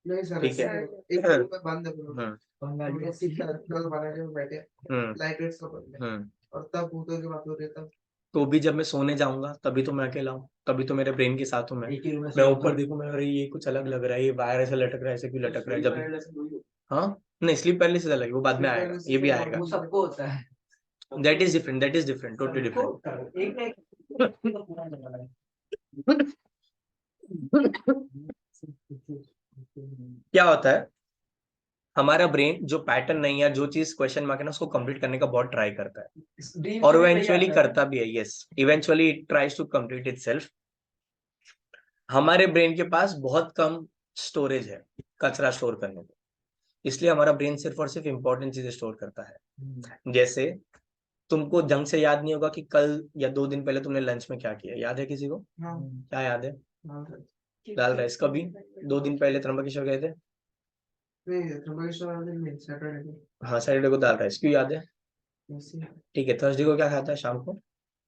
नहीं सर, ठीक है। एक ग्रुप में बंद है पूरा। हम्म हम लोग सीधा सर्कल बना के बैठे, हम्म लाइट वेट्स का बंद है, हम्म और तब भूतों की बात हो रही है तब। तो भी जब मैं सोने जाऊंगा तभी तो मैं अकेला हूँ, तभी तो मेरे ब्रेन के साथ हूँ मैं ऊपर देखूं मैं, अरे ये कुछ अलग लग रहा है, ये वायर ऐसा लटक रहा है, ऐसे क्यों लटक रहा है, जब हाँ नहीं, स्लीप पैरालिसिस अलग है, वो बाद में आएगा, ये भी आएगा। वो सबको होता है। That is different, totally different. एक एक क्या होता है, हमारा ब्रेन जो पैटर्न नहीं है, जो चीज क्वेश्चन मार्क है ना, उसको कंप्लीट करने का बहुत ट्राई करता है, और वो इवेंचुअली करता भी है। Yes, eventually it tries to complete itself. हमारे ब्रेन के पास बहुत कम स्टोरेज है कचरा स्टोर करने को, इसलिए हमारा ब्रेन सिर्फ और सिर्फ इंपॉर्टेंट चीजें स्टोर करता है। जैसे तुमको ढंग से याद नहीं होगा कि कल या 2 दिन पहले तुमने लंच में क्या किया, याद है किसी को? क्या याद है? दाल राइस। कभी 2 दिन पहले त्र्यंबकेश्वर गए थे? हाँ, सैटरडे को दाल राइस। क्यों याद है? ठीक है, थर्सडे को क्या खाता है शाम को?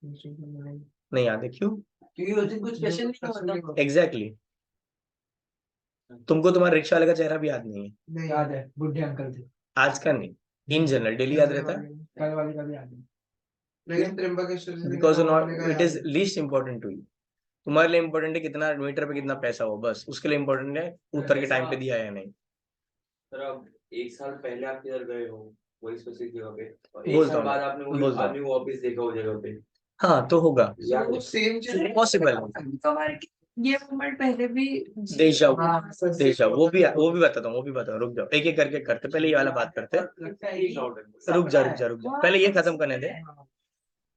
नहीं याद है, क्यों? क्योंकि उस दिन कुछ स्पेशल नहीं होता। एग्जैक्टली। तुमको तुम्हारे रिक्शा वाले का चेहरा भी याद नहीं है? याद है, बुढ़े अंकल थे। आज का नहीं, इन जनरल डेली याद रहता है, कल वाले का भी याद है। लेकिन त्र्यंबकेश्वर से बिकॉज निकलने का इट याद is least important to you. तुम्हारे लिए इंपॉर्टेंट है कितना मीटर पे कितना पैसा हो, बस उसके लिए इंपॉर्टेंट है उत्तर के टाइम पे दिया है या नहीं। सर अब 1 साल पहले आप किधर गए हो वही स्पेसिफिक जगह पे, और एक बोलता साल हूँ बाद आपने बोलता हूँ। आपने वो ऑफिस देखा वो जगह पे, हाँ तो होगा, याद है? सेम चीज पॉसिबल है। तो हमारे ये मोमेंट पहले भी देशा हाँ, देशा वो भी बताता हूँ, रुक जाओ, एक एक करके करते, पहले ये वाला बात करते हैं। लगता है एक डाउट है। रुक जा, पहले ये खत्म करने दे,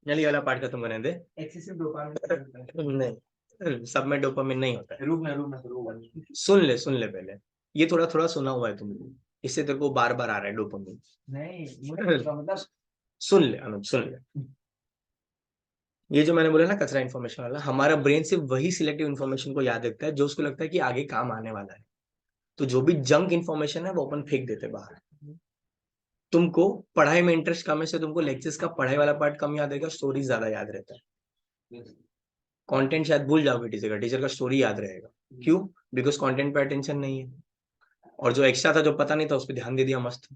ये वाला पार्ट खत्म करने दे। Excessive dopamine. नहीं, सब में डोपामिन नहीं होता है। रुकना सुन ले पहले, ये थोड़ा थोड़ा सुना हुआ है तुमने, इससे तेरे को बार बार आ रहा है डोपामिन। नहीं, मुझे मतलब सुन ले अनुज, सुन ले, ये जो मैंने बोला ना कचरा इन्फॉर्मेशन वाला, हमारा ब्रेन सिर्फ वही सिलेक्टिव इन्फॉर्मेशन को याद रखता है जो उसको लगता है कि आगे काम आने वाला है। तो जो भी जंक इन्फॉर्मेशन है वो अपन फेंक देते बाहर। तुमको पढ़ाई में इंटरेस्ट कम है, से तुमको लेक्चर्स का पढ़ाई वाला पार्ट कम याद रहेगा, स्टोरी ज्यादा याद रहता है। कंटेंट शायद भूल जाओगे, टीचर का स्टोरी याद रहेगा। क्यों? बिकॉज कंटेंट पे अटेंशन नहीं है, और जो एक्स्ट्रा था, जो पता नहीं था, उस पर ध्यान दे दिया, मस्त।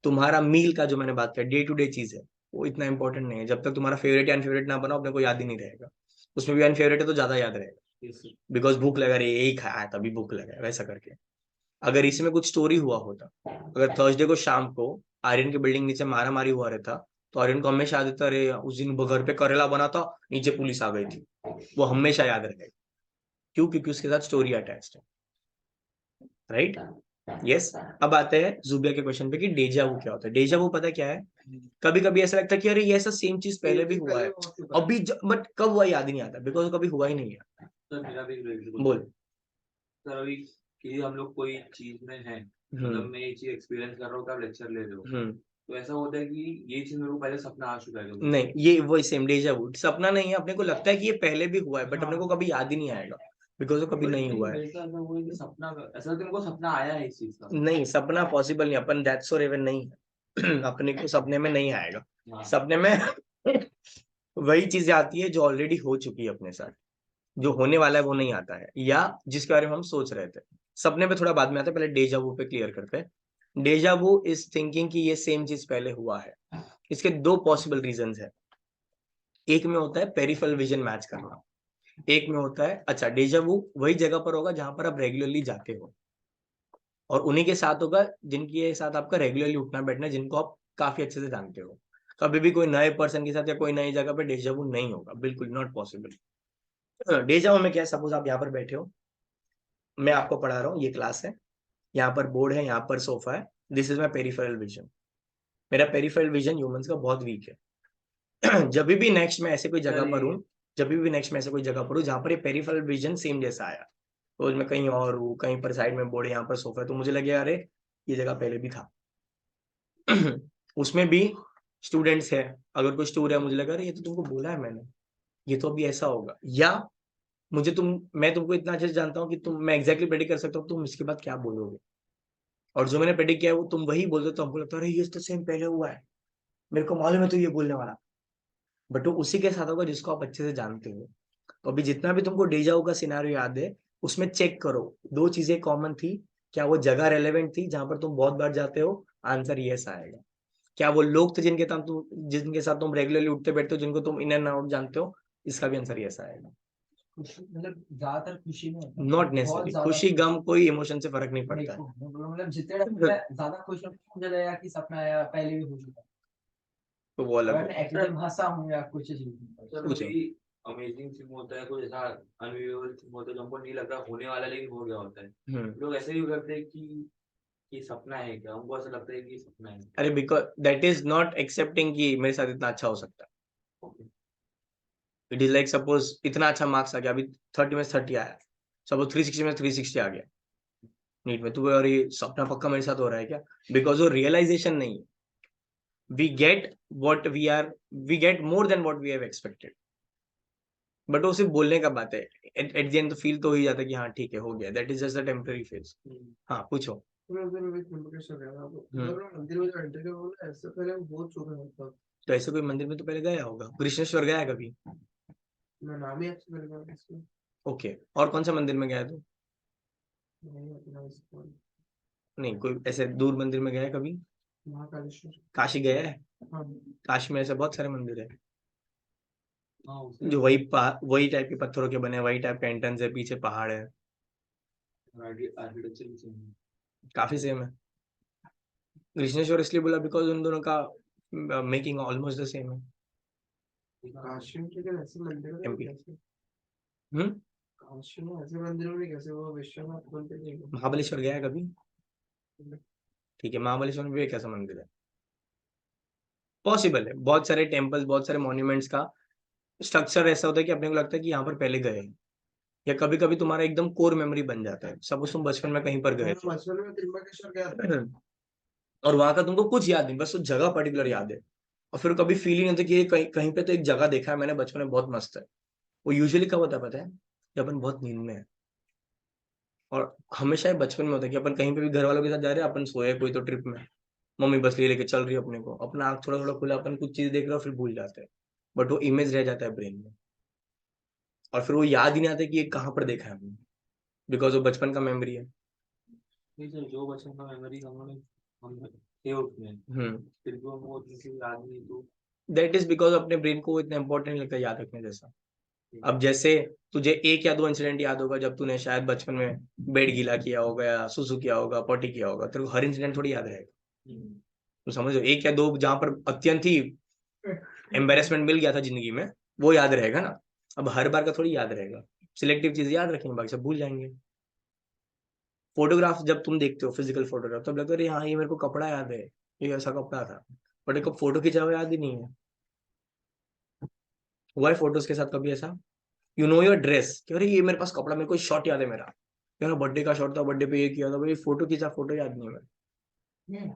तुम्हारा मील का जो मैंने बात किया, डे टू डे चीज है, वो इतना इंपॉर्टेंट नहीं है। जब तक तुम्हारा फेवरेट या अनफेवरेट ना बना, अपने को याद ही नहीं रहेगा। उसमें भी अनफेवरेट है तो ज्यादा याद रहेगा, बिकॉज भूख लगा रही है, यही खाया तभी भूख लगा, वैसा करके। अगर इसमें कुछ स्टोरी हुआ होता, अगर थर्सडे को शाम को आर्यन की बिल्डिंग नीचे मारा मारी हुआ रहता, तो आर्यन को हमेशा याद रहता, अरे उस दिन घर पे करेला बना था, नीचे पुलिस आ गई थी, वो हमेशा याद रहेगा। क्यों? क्योंकि उसके साथ स्टोरी अटैच्ड है, राइट? यस। अब आते हैं जुबिया के क्वेश्चन पे कि डेजा वू क्या होता है। डेजा वू पता क्या है? कभी कभी ऐसा लगता है कि अरे ये ऐसा सेम चीज पहले भी हुआ है, अभी बट कब हुआ याद ही नहीं आता, बिकॉज कभी हुआ ही नहीं है। सर मेरा भी बोल। सर अभी कि हम लोग कोई चीज में है, मतलब मैं ये चीज एक्सपीरियंस कर रहा हूँ, आप लेक्चर ले रहे हो, तो ऐसा होता है कि ये चीज मेरे को पहले सपना आ चुका है। नहीं, ये वही सेम डेजा वू, सपना नहीं है, अपने को लगता है कि ये पहले भी हुआ है, बट अपने को कभी याद ही नहीं आएगा, बिकॉज वो कभी नहीं हुआ है। सपना ऐसा तुमको सपना आया है इस चीज का? नहीं, सपना पॉसिबल नहीं, अपन दैट्स और इवन नहीं है अपने को सपने में नहीं आएगा। सपने में वही चीजें आती है जो ऑलरेडी हो चुकी है अपने साथ, जो होने वाला है वो नहीं आता है, या जिसके बारे में हम सोच रहे थे। सपने पे थोड़ा बाद में आता है, पहले डेजा वू पे क्लियर करते हैं। डेजा वू इज थिंकिंग कि ये सेम चीज पहले हुआ है। इसके 2 पॉसिबल रीजंस है। एक में होता है पेरिफेरल विजन मैच करना, एक में होता है, अच्छा डेजा वू वही जगह पर होगा जहां पर आप रेगुलरली जाते हो, और उन्हीं के साथ होगा जिनके साथ आपका रेगुलरली उठना बैठना, जिनको आप काफी अच्छे से जानते हो। कभी भी कोई नए पर्सन के साथ या कोई नई जगह पे डेजा वू नहीं होगा, बिल्कुल नॉट पॉसिबल। डेजा वू में क्या है, सपोज आप यहाँ पर बैठे हो, मैं आपको पढ़ा रहा हूँ, ये क्लास है, यहाँ पर बोर्ड है, यहाँ पर सोफा है, this is my peripheral vision. मेरा पेरिफेरल विजन ह्यूमंस का बहुत वीक है जब भी नेक्स्ट में ऐसे कोई जगह पर हूँ, जहाँ पर ये पेरिफेरल विजन सेम जैसा आया, तो मैं कहीं और हूँ, कहीं पर साइड में बोर्ड है, यहाँ पर सोफा है, तो मुझे लगे अरे ये जगह पहले भी था उसमें भी स्टूडेंट्स है, अगर कोई स्टूडेंट है, मुझे लगा अरे ये तो तुमको बोला है मैंने, ये तो अभी ऐसा होगा। या मैं तुमको इतना अच्छे से जानता हूँ कि मैं एग्जैक्टली प्रेडिक्ट कर सकता हूँ तुम इसके बाद क्या बोलोगे, और जो मैंने प्रेडिक्ट किया है वो तुम वही बोल दो, तो हमको लगता है अरे ये तो सेम पहले हुआ है, मेरे को मालूम है तो ये बोलने वाला। बट वो उसी के साथ होगा जिसको आप अच्छे से जानते हो। तो अभी जितना भी तुमको डेजा का सिनारियो याद है, उसमें चेक करो 2 चीजें कॉमन थी, क्या वो जगह रेलेवेंट थी जहां पर तुम बहुत बार जाते हो, आंसर यस आएगा। क्या वो लोग थे जिनके साथ तुम रेगुलरली उठते बैठते हो, जिनको तुम इन एंड आउट जानते हो, इसका भी आंसर यस आएगा। खुशी मतलब ज्यादातर खुशी में होता है। नॉट बहुत नेसेसरी, ज्यादा खुशी गम कोई इमोशन से फर्क नहीं मेरे पड़ता है। को मतलब जितने टाइम मैं ज्यादा खुश हूँ मुझे लगेगा कि सपना आया पहले भी खुश था। तो वो अलग अगर मैं है। एकदम हंसा हूँ या कुछ चीज सर पूछो। वही अमेजिंग फिल्म होता है, कोई ऐसा अनबिलीवेबल फिल्म होता है जो हमको नहीं लग रहा होने वाला लेकिन हो गया होता है। लोग ऐसे भी करते हैं कि ये सपना है क्या, हमको ऐसा लगता है कि ये सपना है। अरे because that is not accepting कि मेरे साथ इतना अच्छा हो सकता है। इट इज लाइक सपोज इतना अच्छा मार्क्स आ गया, अभी 30 में 30 आया, सपोज 360 में 360 आ गया नीट में, तो और ये सपना पक्का मेरे साथ हो रहा है क्या? बिकॉज वो रियलाइजेशन नहीं है। We get what we are, we get more than what we have expected, but वो सिर्फ बोलने का बात है। एट द एंड तो फील तो हो ही जाता है कि हाँ ठीक है, हो गया, that is just a temporary phase. हाँ पूछो। मैं उधर भी त्रिम्बकेश्वर गया था, तो उधर मैं मंदिर में जो एंटर किया बोला ऐसे पहले वो बहुत चुका था। तो ऐसे कोई मंदिर में तो पहले गया होगा, कृष्णेश्वर गया है कभी? मैं नाम ही आपसे मिल गया इसमें। ओके, और कौन सा मंदिर में गया है तू? नहीं अपना इसको नहीं, कोई ऐसे दूर मंदिर में गया है कभी? महाकालेश्वर। काशी गया है? हाँ काशी में ऐसे बहुत सारे मंदिर है हाँ उसमें जो वही टाइप के पत्थरों के बने, वही टाइप का एंट्रेंस है, पीछे पहाड़ है, आर्किटेक्चर भी सेम है। काफी सेम है। कृष्णेश्वर इसलिए बोला बिकॉज उन दोनों का मेकिंग ऑलमोस्ट द सेम है। काशी में लेकिन ऐसे मंदिर में एमपी। कैसे, हम्म। काशी में ऐसे मंदिरों में कैसे वो विश्वनाथ बोलते नहीं है। महाबलेश्वर गया है कभी? ठीक है, महाबलेश्वर में भी एक ऐसा मंदिर है। पॉसिबल है, बहुत सारे टेम्पल्स, बहुत सारे मॉन्यूमेंट्स का स्ट्रक्चर ऐसा होता है कि अपने को लगता है कि यहाँ पर पहले गए हैं, या कभी कभी तुम्हारा एकदम कोर मेमोरी बन जाता है। सपोज तुम बचपन में कहीं पर गए मैं बचपन में त्रिम्बकेश्वर गया था। थे और वहां का तुमको कुछ याद नहीं, बस उस जगह पर्टिकुलर याद है, और फिर कभी फील ही नहीं होता कि ये कहीं कहीं पे तो एक जगह देखा है मैंने बचपन में, बहुत मस्त है। वो यूजुअली कब होता है पता है? जब अपन बहुत नींद में है, और हमेशा ये बचपन में होता है कि अपन कहीं पे भी घर वालों के साथ जा रहे हैं, अपन सोए कोई तो ट्रिप में, मम्मी बस ले लेके चल रही है अपने को, अपना आँख थोड़ा थोड़ा खुला, अपन कुछ चीज देख रहे हो फिर भूल जाते हैं, बट वो इमेज रह जाता है ब्रेन में, और फिर वो याद ही नहीं आता कि ये कहाँ पर देखा है हमने, बिकॉज वो बचपन का मेमोरी है। नहीं सर, जो बचपन का मेमोरी हम थे उसमें, फिर भी हमको उतनी सी याद नहीं, तो दैट इज बिकॉज अपने ब्रेन को इतना इंपॉर्टेंट नहीं लगता याद रखने जैसा। अब जैसे तुझे एक या दो इंसिडेंट याद होगा जब तूने शायद बचपन में बेड गीला किया होगा या सुसु किया होगा, पॉटी किया होगा, तेरे को हर इंसिडेंट थोड़ी याद रहेगा। तो समझो, एक या दो जहां पर अत्यंत ही एम्बेरसमेंट मिल गया था जिंदगी में, वो याद रहेगा ना। अब हर बार का थोड़ी याद रहेगा, सिलेक्टिव चीज याद रखेंगे, बाकी सब भूल जाएंगे। फोटोग्राफ जब तुम देखते हो, फिजिकल फोटोग्राफ, तब लगता है अरे हाँ ये मेरे को कपड़ा याद है, ये ऐसा कपड़ा था, बट एक फोटो खींचा हुआ याद ही नहीं है। हुआ है फोटोज के साथ कभी ऐसा? यू नो योर ड्रेस, कि अरे ये मेरे पास कपड़ा, मेरे को शॉट याद है मेरा, यार बर्थडे का शॉट था, बर्थडे पे ये किया था भाई, फोटो खींचा, फोटो याद नहीं है मेरा।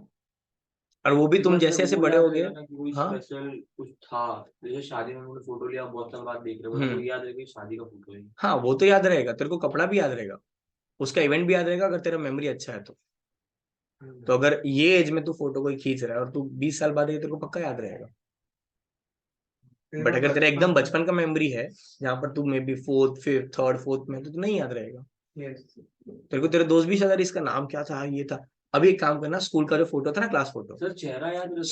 और वो भी तुम जैसे जैसे बड़े हो गए। हाँ स्पेशल कुछ था, जैसे शादी में हमने फोटो लिया, बहुत साल बाद देख रहे हो, तो याद है कि शादी का फोटो है। हाँ वो तो याद रहेगा, तेरे को कपड़ा भी याद रहेगा, उसका इवेंट भी याद रहेगा, अगर तेरा मेमोरी अच्छा है तो अगर ये एज में तू फोटो कोई खींच रहा है और तू 20 साल बाद तेरे को पक्का याद रहेगा। बट अगर तेरा एकदम बचपन का मेमोरी है, जहाँ पर तू may be fourth fifth third fourth में, तो नहीं याद रहेगा। तेरे को तेरे दोस्त भी शायद इसका नाम क्या था, ये था। अभी एक काम करना, स्कूल का जो फोटो था ना, क्लास फोटो, सर चेहरा याद रहता है।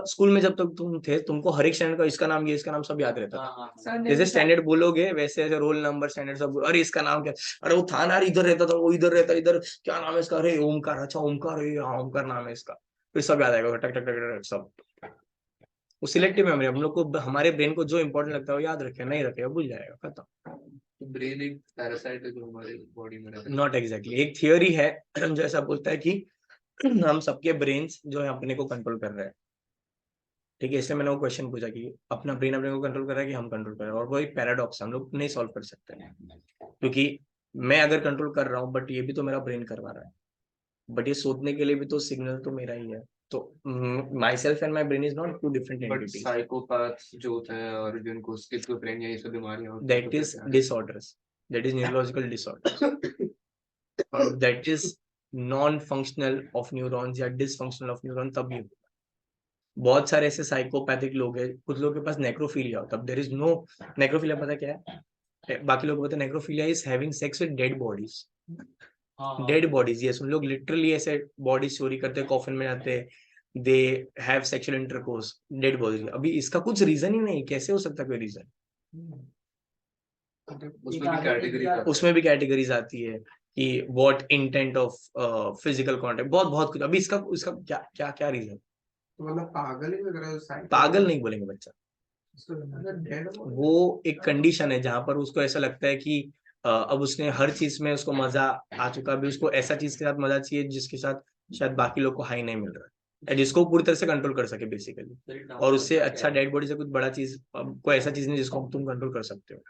स्कूल में जब तक तुम थे, तुमको हर एक स्टैंडर्ड का इसका नाम, ये इसका नाम सब याद रहता था। हाँ जैसे स्टैंडर्ड बोलोगे वैसे ऐसे रोल नंबर स्टैंडर्ड सब, अरे इसका नाम क्या, अरे वो था ना, अरे इधर रहता था, वो इधर रहता, इधर क्या नाम है इसका, अरे ओमकार, अच्छा ओमकार, अरे हाँ ओमकार नाम है इसका, फिर सब याद आएगा टक टक टक टक सब। वो सिलेक्टिव मेमोरी, हम लोग को हमारे ब्रेन को जो इंपॉर्टेंट लगता है वो याद रखे, नहीं रखेगा भूल जाएगा, खत्म। ब्रेन एक पैरासाइट है जो हमारे बॉडी में रहता है। नॉट एग्जैक्टली, एक थियोरी है जो ऐसा बोलता है कि हम सबके ब्रेन्स जो है अपने को कंट्रोल कर रहे हैं। ठीक है, इसलिए मैंने वो क्वेश्चन पूछा कि अपना ब्रेन अपने को कंट्रोल कर रहा है कि हम कंट्रोल कर रहे हैं, और वो एक पैराडॉक्स हम लोग नहीं सॉल्व कर सकते हैं, क्योंकि मैं अगर कंट्रोल कर रहा हूँ बट ये भी तो मेरा ब्रेन करवा रहा है, बट ये सोचने के लिए भी तो सिग्नल तो मेरा ही है, तो myself and my brain is not two different but entities. Psychopaths जो होता है और जिनको स्किज़ोफ्रेनिया ये सब बीमारियां होती हैं, that is disorders, that is neurological disorders, that is non functional of neurons या डिसफंक्शनल ऑफ न्यूरॉन, तभी बहुत सारे ऐसे साइकोपैथिक लोग हैं, कुछ लोगों के पास नेक्रोफीलिया होता है, देयर इज नो नेक्रोफीलिया, पता क्या है? बाकी लोग बोलते हैं necrophilia is having sex with dead bodies. Dead bodies, yes, उन लोग लिटरली ऐसे बॉडी चोरी करते हैं, कॉफिन में जाते हैं, they have sexual intercourse dead bodies. अभी इसका कुछ रीजन ही नहीं, कैसे हो सकता कोई रीजन? उसमें भी कैटेगरी उसमें भी कैटेगरीज आती है कि what intent of physical contact, बहुत बहुत कुछ। अभी इसका इसका क्या क्या क्या रीजन? तो मतलब पागल ही लग रहा है साइड। पागल नहीं बोलेंगे बच्चा, डेड वो एक कंडीशन है जहां पर उसको ऐसा लगता है कि अब उसने हर चीज में उसको मजा आ चुका, भी उसको ऐसा चीज के साथ मजा चाहिए जिसके साथ शायद बाकी लोग को हाई नहीं मिल रहा है, या जिसको वो पूरी तरह से कंट्रोल कर सके बेसिकली। और उससे अच्छा डेड बॉडी से कुछ बड़ा चीज, कोई ऐसा चीज नहीं जिसको तुम कंट्रोल कर सकते हो।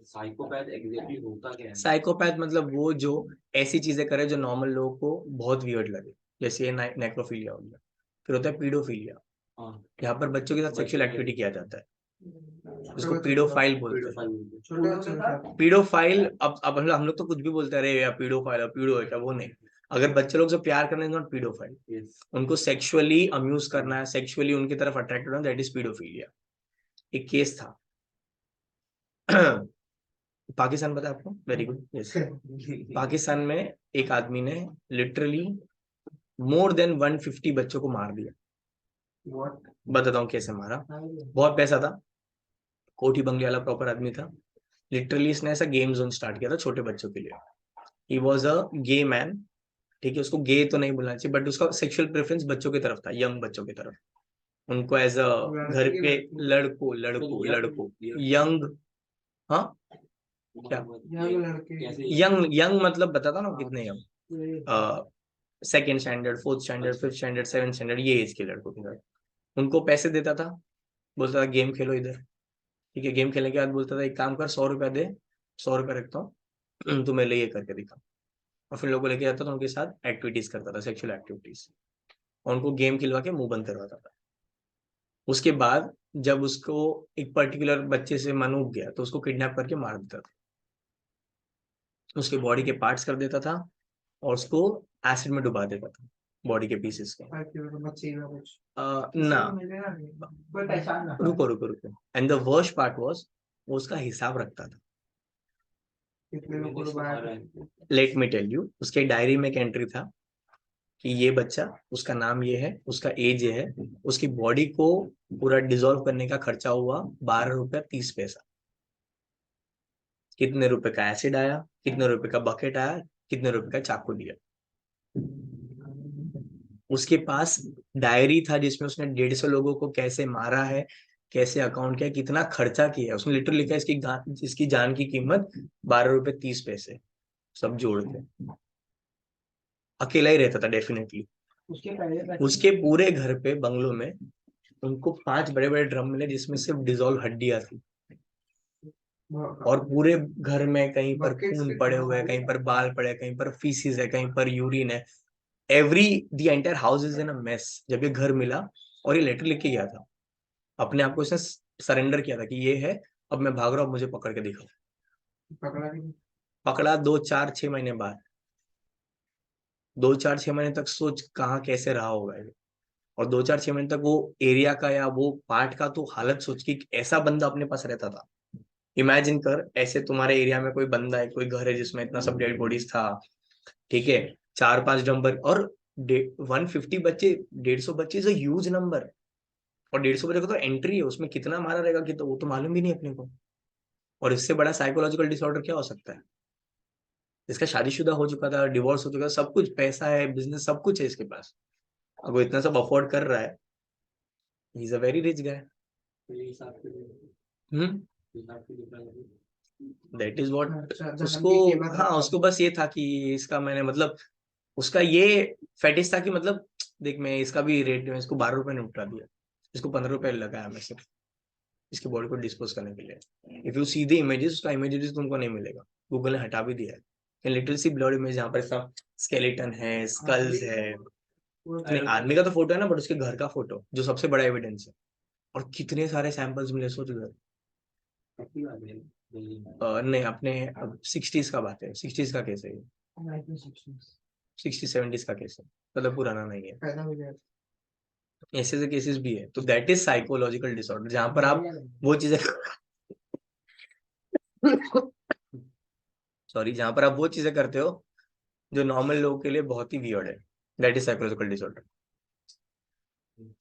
साइकोपैथ एग्जैक्टली होता क्या है? साइकोपैथ मतलब वो जो ऐसी चीजें करे जो नॉर्मल लोगों को बहुत वियर्ड लगे, जैसे ये नेक्रोफिलिया हो गया। फिर होता है पीडोफिलिया, हाँ, यहाँ पर बच्चों के साथ सेक्सुअल एक्टिविटी किया जाता है, उसको बच्चों पीडोफाइल के बोलते हैं। छोटे बच्चों के साथ पीडोफाइल, अब हम लोग तो कुछ भी बोलते रहे या पीडोफाइल, पीडो है क्या, वो नहीं। अगर बच्चे लोग से प्यार करना है, नॉट पीडोफाइल। उनको सेक्सुअली अम्यूज करना है, सेक्सुअली उनकी तरफ अट्रैक्टेड होना, दैट इज पीडोफिलिया। एक केस था पाकिस्तान, पता है आपको? Very good, yes. पाकिस्तान में एक आदमी ने लिटरली मोर देन 150 बच्चों को मार दिया। बताता हूँ कैसे मारा। बहुत पैसा था, कोठी बंगले वाला प्रॉपर आदमी था। लिटरली इसने ऐसा गेम जोन स्टार्ट किया था छोटे बच्चों के लिए। He was a gay man, ठीक है, उसको गे तो नहीं बोलना चाहिए, बट उसका सेक्सुअल प्रेफरेंस बच्चों की तरफ था, यंग बच्चों की तरफ। उनको एज अ घर पे लड़को लड़को लड़को यंग, हाँ क्या यंग यंग मतलब बताता ना कितने young, second standard, fourth standard, fifth standard, seven standard, ये एज के लड़कों की तरफ उनको पैसे देता था। बोलता था गेम खेलो इधर, ठीक है। गेम खेलने के बाद बोलता था एक काम कर, 100 रुपया दे, 100 रुपया रखता हूँ, तू मेरे लिए ये करके दिखा। और फिर लोगों को लेके जाता था, उनके साथ एक्टिविटीज करता था, सेक्सुअल एक्टिविटीज, और उनको गेम खिलवा के मुंह बंद करवाता था। उसके बाद जब उसको एक पर्टिकुलर बच्चे से मन उब गया तो उसको किडनैप करके मार देता था, उसके बॉडी के पार्ट्स कर देता था और उसको एसिड में डुबा देता था, बॉडी के पीसेस को। ना, कोई पहचान ना। रुको रुको रुको, and the worst part was वो उसका हिसाब रखता था। कितने लोगों को डुबाया? लेट मी टेल यू, उसके डायरी में एक एंट्री था कि ये बच्चा, उसका नाम ये है, उसका एज ये है, उसकी बॉडी को पूरा डिसॉल्व करने का खर्चा हुआ 12 रुपया 30 पैसा। कितने रुपए का एसिड आया, कितने रुपए का बकेट आया, कितने रुपए का चाकू दिया। उसके पास डायरी था जिसमें उसने 150 लोगों को कैसे मारा है, कैसे अकाउंट किया, कितना खर्चा किया। उसने लिटरली लिखा है इसकी जान की कीमत 12 रुपए 30 पैसे, सब जोड़ के। अकेला ही रहता था डेफिनेटली। उसके पूरे घर पे बंगलों में उनको 5 बड़े बड़े ड्रम मिले जिसमें सिर्फ डिजोल्व हड्डियां थी, और पूरे घर में कहीं पर खून पड़े हुए हैं, कहीं पर बाल पड़े, कहीं पर फीसिस है, कहीं पर यूरिन है। Every the entire house is in a mess. जब ये घर मिला और ये लेटर लिख के गया था, अपने आप को इसने सरेंडर किया था कि ये है, अब मैं भाग रहा हूँ, मुझे पकड़ के दिखाओ। पकड़ा 2 4 6 महीने बाद। 2 4 6 महीने तक सोच कहाँ कैसे रहा होगा ये। और 2 4 6 महीने तक वो एरिया का या वो पार्ट का तो हालत सोच की, ऐसा बंदा अपने पास रहता था। इमेजिन कर, ऐसे तुम्हारे एरिया में कोई बंदा है, कोई घर है जिसमें इतना सब डेड बॉडीज था, ठीक है, 4 5 डंबर और 150 बच्चे, 150 बच्चे इज ह्यूज नंबर। और 150 बच्चे को तो एंट्री है, उसमें कितना मारा रहेगा कि तो वो तो मालूम भी नहीं अपने को। और इससे बड़ा साइकोलॉजिकल डिसऑर्डर क्या हो सकता है? इसका शादीशुदा हो चुका था, डिवोर्स हो चुका था, सब कुछ, पैसा है, बिजनेस, सब कुछ है इसके पास। अब वो इतना सब अफोर्ड कर रहा है, he is a very rich guy. That is what उसको, हाँ उसको बस ये था कि इसका, मैंने मतलब उसका ये फेटिश था कि मतलब देख, मैं इसका भी रेट, मैं इसको 12 रुपए में निपटा दिया, इसको 15 रुपए लगाया मैं सिर्फ इसकी बॉडी को डिस्पोज करने के लिए। If you see the images, उसका इमेजेस तुमको नहीं मिलेगा, गूगल ने हटा भी दिया है। लिटिल सी ब्लड इमेज, जहाँ पर सब स्केलेटन है, स्कल्स है, नहीं आदमी का तो फोटो है ना, बट उसके घर का फोटो जो सबसे बड़ा एविडेंस है। और कितने सारे सैंपल्स मिले सोच उधर। नहीं, अपने 60s का बात है, 60s का केस है ये, 60 70s का केस है, मतलब पुराना नहीं है। ऐसे ऐसे केसेस भी है। तो दैट इज साइकोलॉजिकल डिसऑर्डर, जहां पर आप वो चीजें सॉरी, जहां पर आप वो चीजें करते हो जो नॉर्मल लोगों के लिए बहुत ही वियर्ड है, that is psychological disorder.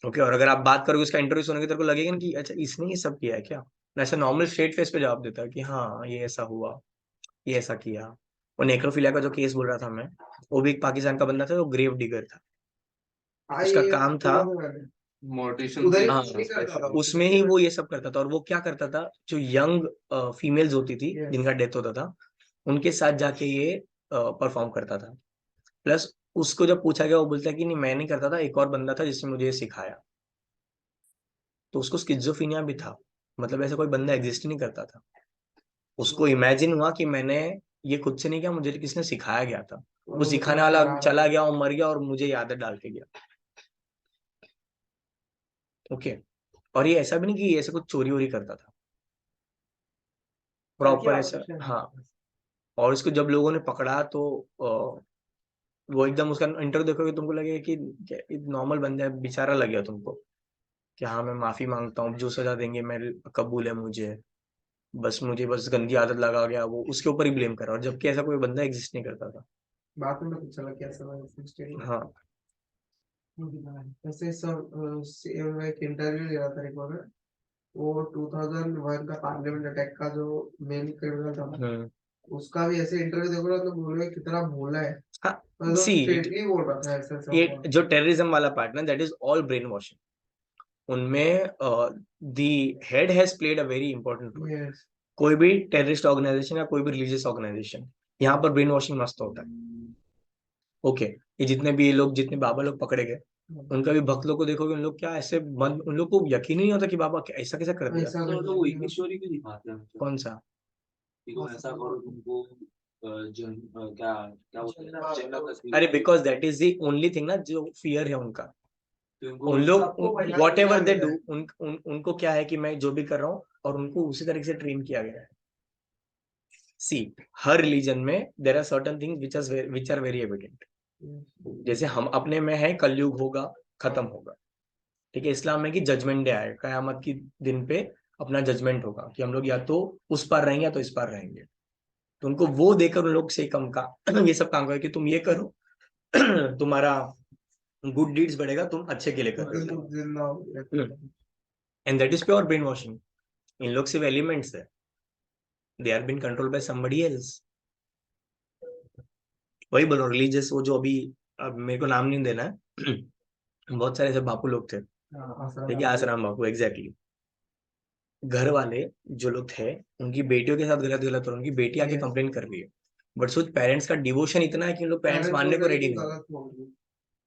Okay, और अगर आप बात करोगे उसका इंटरव्यू सुनोगे, तेरे को लगेगा ना कि अच्छा इसने ये सब किया है क्या। मैं ऐसा नॉर्मल स्ट्रेट फेस पे जवाब देता कि हाँ ये ऐसा हुआ, ये ऐसा किया। और नेक्रोफिलिया का जो केस बोल रहा था मैं, वो भी एक पाकिस्तान का बंदा था, वो ग्रेव डिगर था। उसका काम था, मोटिवेशन उधर ही हाँ, नहीं करता था। उसमें ही वो ये सब करता था। और वो क्या करता था, जो यंग फीमेल्स होती थी Yes. जिनका डेथ होता था, उनके साथ जाके ये परफॉर्म करता था। प्लस उसको जब पूछा गया, वो बोलता है कि नहीं मैं नहीं करता था, एक और बंदा था जिसने मुझे ये सिखाया। तो उसको स्किज़ोफ्रेनिया भी था, मतलब ऐसा कोई बंदा एग्जिस्ट नहीं करता था। उसको इमेजिन हुआ कि मैंने ये खुद से नहीं किया, मुझे किसने सिखाया गया था। वो सिखाने वाला चला गया और मर गया, और मुझे ये आदत डाल के गया। ओके। और ये ऐसा भी नहीं कि ये ऐसे कुछ चोरी वोरी करता था, प्रॉपर ऐसा, हाँ। और इसको जब लोगों ने पकड़ा तो वो एकदम, उसका इंटरव्यू देखोगे तुमको लगेगा कि नॉर्मल बंदा है, बेचारा लग गया तुमको कि हाँ मैं माफी मांगता हूँ, जो सजा देंगे मैं कबूल है मुझे, बस गंदी आदत लगा गया, वो उसके ऊपर ही ब्लेम कर रहा, और जबकि ऐसा कोई बंदा एग्जिस्ट नहीं करता था। बात में पता चला कैसा हुआ इस स्टोरी। हाँ। ऐसे सब मैं एक इंटरव्यू ले रहा था एक बार, वो 2001 का पार्लियामेंट अटैक का जो मेन क्रिमिनल था ना, उसका भी ऐसे इंटरव्यू देखो ना तो बोलोगे कितना भोला है, हाँ, मतलब सी स्ट्रेटली बोल रहा था ऐसा ऐसा ये हुआ। जो टेररिज्म वाला पार्ट ना, that is all brainwashing. उनमें the head has played a very important role. Yes. कोई भी टेररिस्ट ऑर्गेनाइजेशन या कोई भी रिलीजियस ऑर्गेनाइजेशन, यहाँ पर ब्रेन वॉशिंग मस्त होता है। ओके। ये जितने भी ये लोग, जितने बाबा लोग पकड़े गए, उनका भी भक्त लोग को देखोगे, उन लोग क्या ऐसे मन, उन लोग को यकीन ही नहीं होता कि बाबा ऐसा कैसे कर दिया। ऐसा तो वो एक स्टोरी क्यों दिखाते हैं कौन सा? कि तुम ऐसा करो तुमको क्या क्या बोलते हैं जन्नत नसीब अरे because that is the only thing ना, जो फियर है उनका। तुमको उन लोग सबको वही वॉट एवर दे मिला डू, है। उनको क्या है कि मैं जो भी कर रहा हूँ, और उनको उसी तरीके से ट्रेन किया गया है। सी, हर रिलीजन में there are certain things which are very evident. जैसे हम अपने में है कलयुग होगा, खत्म होगा। ठीक है, इस्लाम में कि जजमेंट डे आएगा, कयामत की दिन पे अपना जजमेंट होगा कि हम लोग या तो उस पार रहेंगे या तो इस पार रहेंगे। तो उनको वो देकर उन लोग से कम का ये सब काम करो कि तुम ये करो तुम्हारा गुड डीड्स बढ़ेगा, तुम अच्छे के लिए कर रहे हो। जिंदा हो गया। And that is pure brainwashing. इन लोग सिर्फ एलिमेंट्स है, they are been control by somebody else. वही बोलो, रिलीजियस वो जो अभी, अब मेरे को नाम नहीं देना है बहुत सारे ऐसे बापू लोग थे, ठीक है, आसराम बापू, एग्जैक्टली। घर वाले जो लोग थे, उनकी बेटियों के साथ गलत गलत हो, उनकी बेटी आके कंप्लेन कर रही है, बट सोच पेरेंट्स का डिवोशन इतना है कि उन लोग पेरेंट्स मानने को रेडी नहीं है।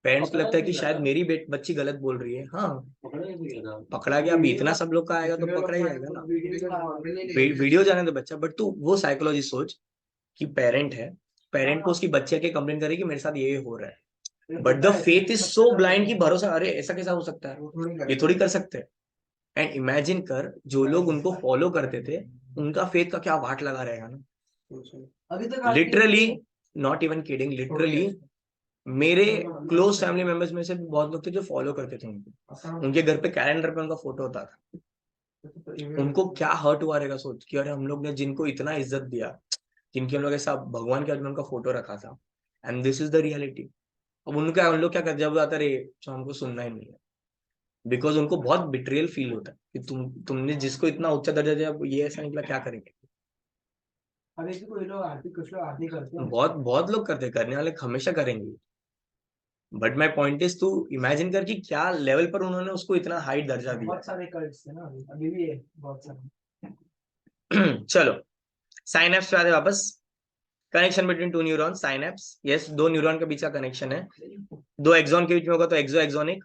पेरेंट्स को लगता है कि शायद मेरी बच्ची गलत बोल रही है। हाँ, पकड़ा गया, अभी इतना सब लोग का आएगा तो पकड़ा ही जाएगा ना। वीडियो जाने दो बच्चा, बट तू वो साइकोलॉजी सोच कि पेरेंट है, पेरेंट को उसकी बच्ची आके कंप्लेन करेगी मेरे साथ ये हो रहा है, but the faith is so blind कि भरोसा, अरे ऐसा कैसा हो सकता है, ये थोड़ी कर सकते हैं। एंड इमेजिन कर, जो लोग उनको फॉलो करते थे, उनका फेथ का क्या वाट लगा रहेगा ना। अभी तक literally, not even kidding, literally मेरे क्लोज फैमिली मेंबर्स में से भी बहुत लोग थे जो फॉलो करते थे उनको। उनके घर पे कैलेंडर पे उनका फोटो होता था। उनको क्या हर्ट हुआ रहेगा सोच कि अरे हम लोग ने जिनको इतना इज्जत दिया, जिनके हम लोग ऐसा भगवान के आगे उनका फोटो रखा था, and this is the reality. अब उन लोग क्या करते, जब आता रे जो हमको सुनना ही नहीं है, बिकॉज उनको बहुत बिट्रियल फील होता है कि तुमने जिसको इतना ऊंचा दर्जा दिया, ये ऐसा निकला, क्या करेंगे। अभी तो कोई लोग आरती, कुछ लोग आरती करते हैं। बहुत बहुत लोग करते हैं, करने वाले हमेशा करेंगे। बट माई पॉइंट इज, तू इमेजिन कर कि क्या लेवल पर उन्होंने उसको इतना हाई दर्जा दिया। बहुत सारे कल्ट्स थे ना, अभी भी है बहुत सारे। चलो, साइनेप्स पे आते हैं वापस। Connection between two neuron, synapse, yes, दो न्यूरॉन के बीच का कनेक्शन है। दो एक्सॉन के बीच में होगा तो एक्सो एक्सोनिक,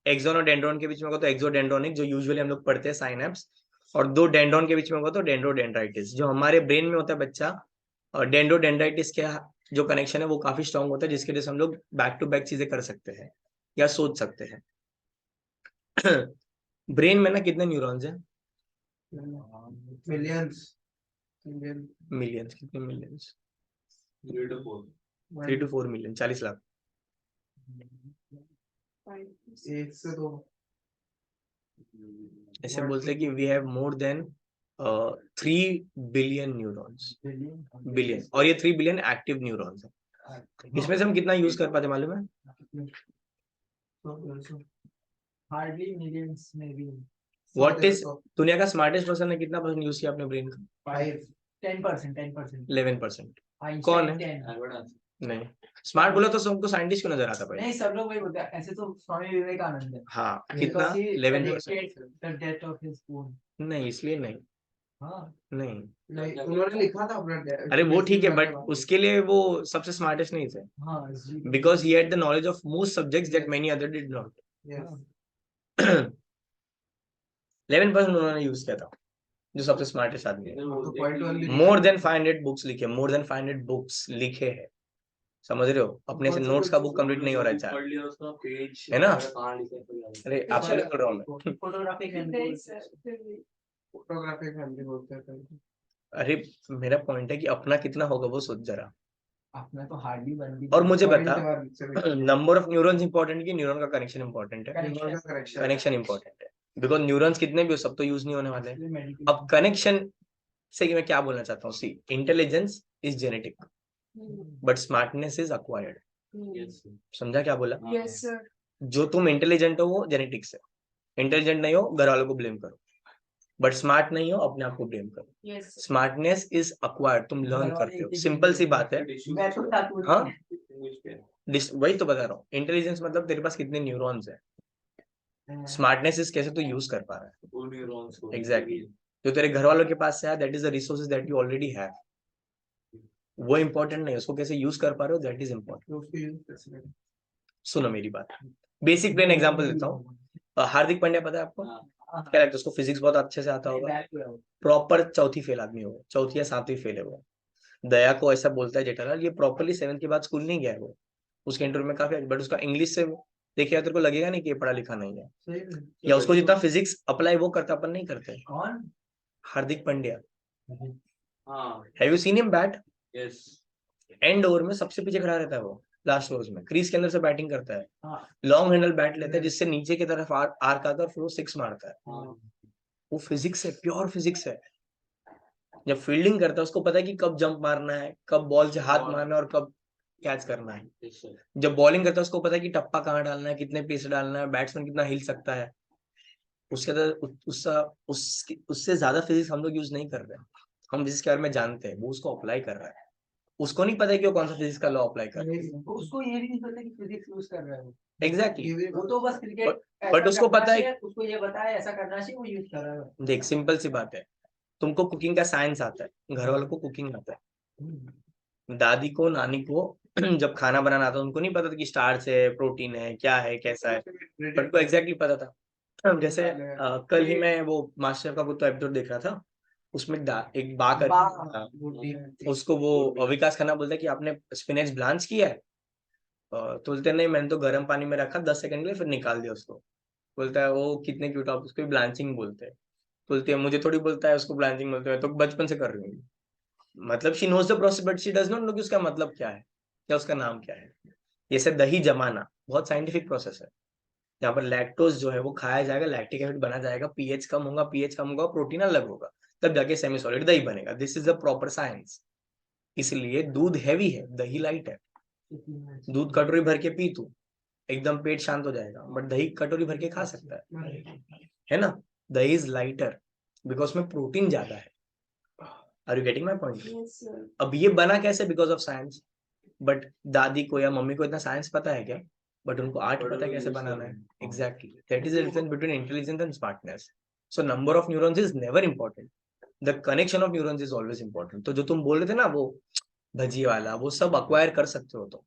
एक्सॉन और डेंड्रॉन के बीच में होगा तो एक्सोडेंड्रोनिक, जो यूजुअली हम लोग पढ़ते हैं साइनेप्स। और दो डेंड्रॉन के बीच में होगा तो डेंड्रोडेंड्राइटिस, जो हमारे ब्रेन में होता है बच्चा। और डेंड्रोडेंड्राइटिस के जो कनेक्शन है वो काफी स्ट्रांग होता है, जिसके वजह से हम लोग बैक टू बैक चीजें कर सकते हैं या सोच सकते हैं। ब्रेन में ना कितने न्यूरॉन्स हैं? मिलियंस। मिलियंस, कितने millions? 3 to 4 3 to 4 million, 40 lakh. एक से दो। ऐसे बोलते हैं कि we have more than 3 billion neurons, billion, और ये 3 बिलियन एक्टिव न्यूरॉन्स है। इसमें से हम कितना यूज कर पाते मालूम है? हार्डली मिलियंस में भी। व्हाट इज दुनिया का स्मार्टेस्ट पर्सन है, कितना परसेंट यूज किया अपने ब्रेन का? 10%. 11%। Einstein कौन है? 10. Albert Einstein. नहीं, स्मार्ट बोला तो सबको साइंटिस्ट क्यों नजर आता भाई? नहीं, सब लोग वही बोलते हैं, ऐसे तो स्वामी विवेकानंद है. हाँ, कितना? Because he 11%। predicted the death of his own. नहीं, इसलिए नहीं। हाँ. नहीं, नहीं, उन्होंने लिखा था अपना अरे वो ठीक है, बट उसके लिए वो सबसे स्मार्टेस्ट नहीं थे, हाँ, जी. Because he had the knowledge of most subjects that many other did not. हाँ. 11% उन्होंने यूज किया था, जो सबसे स्मार्टेस्ट आदमी है। तो point one भी मोर देन 500 बुक्स लिखे, मोर देन 500 बुक्स लिखे हैं, समझ रहे हो? अपने से नोट्स का बुक कंप्लीट नहीं हो रहा है चार, पढ़ लिया उसका पेज है ना? कहाँ लिखा है कोई याद नहीं। अरे आपसे नहीं बोल रहा हूँ मैं। फोटोग्राफी नहीं सर, फिर भी फोटोग्राफी फैमिली बोलते हैं। अरे मेरा पॉइंट है कि अपना कितना होगा वो सोच जरा। अपना तो हार्डली बन भी. और मुझे Point बता, one से नंबर ऑफ न्यूरॉन्स इंपॉर्टेंट कि न्यूरॉन का कनेक्शन इंपॉर्टेंट है? कनेक्शन कनेक्शन इंपॉर्टेंट है, बिकॉज न्यूरॉन्स कितने भी हो सब तो यूज नहीं होने वाले हैं। मेडिकल. अब कनेक्शन से मैं क्या बोलना चाहता हूँ, see intelligence is genetic but smartness is acquired. Yes. समझा क्या बोला? यस सर, जो तुम इंटेलिजेंट हो वो जेनेटिक्स है, इंटेलिजेंट नहीं हो घर वालों को ब्लेम करो, बट स्मार्ट नहीं हो अपने आप को ब्लेम करो। Yes sir, smartness is acquired, तुम लर्न करते हो, सिंपल सी बात है। मैं तो ठाकुर. हाँ? English पे। वही तो बता रहा हूँ, इंटेलिजेंस मतलब तेरे पास कितने न्यूरॉन्स है, स्मार्टनेस इज कैसे तू यूज कर पा रहा है। वो neurons को। Exactly. जो तेरे घर वालों के पास है that is the resources that you already have, वो इंपॉर्टेंट नहीं, उसको कैसे यूज कर पा रहे हो दैट इज इंपॉर्टेंट। तो उसको यूज कैसे करें? सुनो मेरी बात, बेसिक प्लेन एग्जांपल देता हूँ। हार्दिक पांड्या पता है आपको? हाँ। क्या लगता है उसको? फिजिक्स बहुत अच्छे से आता होगा, प्रॉपर चौथी फेल आदमी होगा, चौथी या सातवीं फेल है वो। दया को ऐसा बोलता है जेठालाल, ये प्रॉपरली 7th के बाद स्कूल नहीं गया है वो, उसके इंटरव्यू में काफी, बट उसका इंग्लिश से देखिए तेरे को लगेगा नहीं कि ये पढ़ा लिखा नहीं है, सही में या उसको जितना फिजिक्स अप्लाई वो करता अपन नहीं करते। कौन? हार्दिक पांड्या, हाँ। Have you seen him bat? Yes. And over में सबसे पीछे खड़ा रहता है वो, लास्ट ओवर्स में क्रीज के अंदर से बैटिंग करता है, हाँ. लॉन्ग हैंडल बैट लेता है जिससे नीचे की तरफ आर्क आता है और फिर वो 6 मारता है। हाँ। वो फिजिक्स है, प्योर फिजिक्स है। जब फील्डिंग करता है उसको पता है कि कब जंप मारना है, कब बॉल से हाथ मारना है और कब कैच करना है। Yes, sir. जब बॉलिंग करता है उसको पता है कि टप्पा कहाँ डालना है, कितने पेस डालना है, बैट्समैन कितना हिल सकता है। उसके अंदर उससे ज्यादा फिजिक्स हम लोग यूज नहीं कर रहे हैं, हम जिसके बारे में जानते हैं वो उसको अप्लाई कर रहा है। उसको नहीं पता है कि वो कौन सा फिजिक्स का लॉ अप्लाई कर रहा है। उसको ये भी नहीं पता कि फिजिक्स यूज कर रहा है वो. एग्जैक्टली। वो तो बस क्रिकेट. but उसको पता है- उसको ये बताया ऐसा करना चाहिए, वो यूज कर रहा है. देख सिंपल सी बात है, तुमको कुकिंग का साइंस आता है, घर वालों को कुकिंग आता है, दादी को नानी को जब खाना बनाना आता उनको नहीं पता था कि स्टार्च है, प्रोटीन है, क्या है, कैसा है, बट को एग्जैक्टली पता था। जैसे कल ही मैं वो मास्टर का कुछ एपिसोड देख रहा था, उसमें एक बा करके उसको वो विकास खन्ना बोलता है कि आपने स्पिनच ब्लांच किया है, तो बोलते नहीं मैंने तो गर्म पानी में रखा 10 सेकंड के लिए फिर निकाल दिया उसको। बोलता है वो कितने क्यूट, आप उसको ब्लांचिंग बोलते हैं। बोलते हैं मुझे थोड़ी बोलता है उसको ब्लांचिंग बोलते हैं, तो बचपन से कर रही हूँ। मतलब she knows the process but she does not know कि उसका मतलब क्या है या उसका नाम क्या है। जैसे दही जमाना बहुत साइंटिफिक प्रोसेस है, जहाँ पर लैक्टोज जो है वो खाया जाएगा, लैक्टिक एसिड बना जाएगा, पीएच कम होगा, प्रोटीन अलग होगा, तब जाके सेमी सॉलिड दही बनेगा। This is the proper science. इसलिए दूध हैवी है, दही लाइट है। दूध कटोरी भर के पी तू एकदम पेट शांत हो जाएगा, बट दही कटोरी भर के खा सकता है ना? दही इज लाइटर बिकॉज में प्रोटीन ज्यादा है। Are you getting my point? Yes sir, अब ये बना कैसे? Because of science. बट दादी को या मम्मी को इतना साइंस पता है क्या? बट उनको आर्ट पता है कैसे बनाना है। Exactly, that is the difference between intelligence and smartness. So number of neurons is never important, the connection of neurons is always important. तो जो तुम बोल रहे थे ना वो भजी वाला, वो सब अक्वायर कर सकते हो तो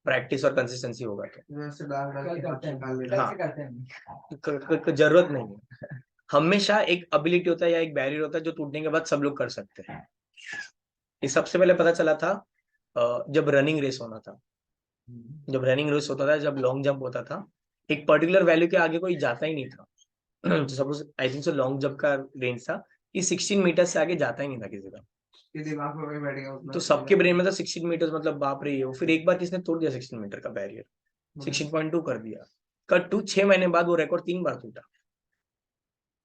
प्रैक्टिस और कंसिस्टेंसी होगा तो। वैसे डाल डाल कल के करते हैं. निकाल कल लेना। हाँ। से करते हैं. जरूरत नहीं है, हमेशा एक एबिलिटी होता है या एक बैरियर होता है जो टूटने के बाद सब लोग कर सकते हैं। ये सबसे पहले पता चला था जब रनिंग रेस होना था, जब रनिंग रेस होता था, जब लॉन्ग जंप होता था, एक पर्टिकुलर वैल्यू के आगे कोई जाता ही नहीं था। Suppose I think so long jump का रेंज था कि 16 मीटर से आगे जाता ही नहीं था किसी का। ये दिमाग में वही बैठ गया उतना। तो सबके ब्रेन में था 16 मीटर मतलब बाप रे, वो फिर एक बार किसने तोड़ दिया 16 मीटर का बैरियर, 16.2 कर दिया। कट टू 6 महीने बाद वो रिकॉर्ड 3 बार टूटा।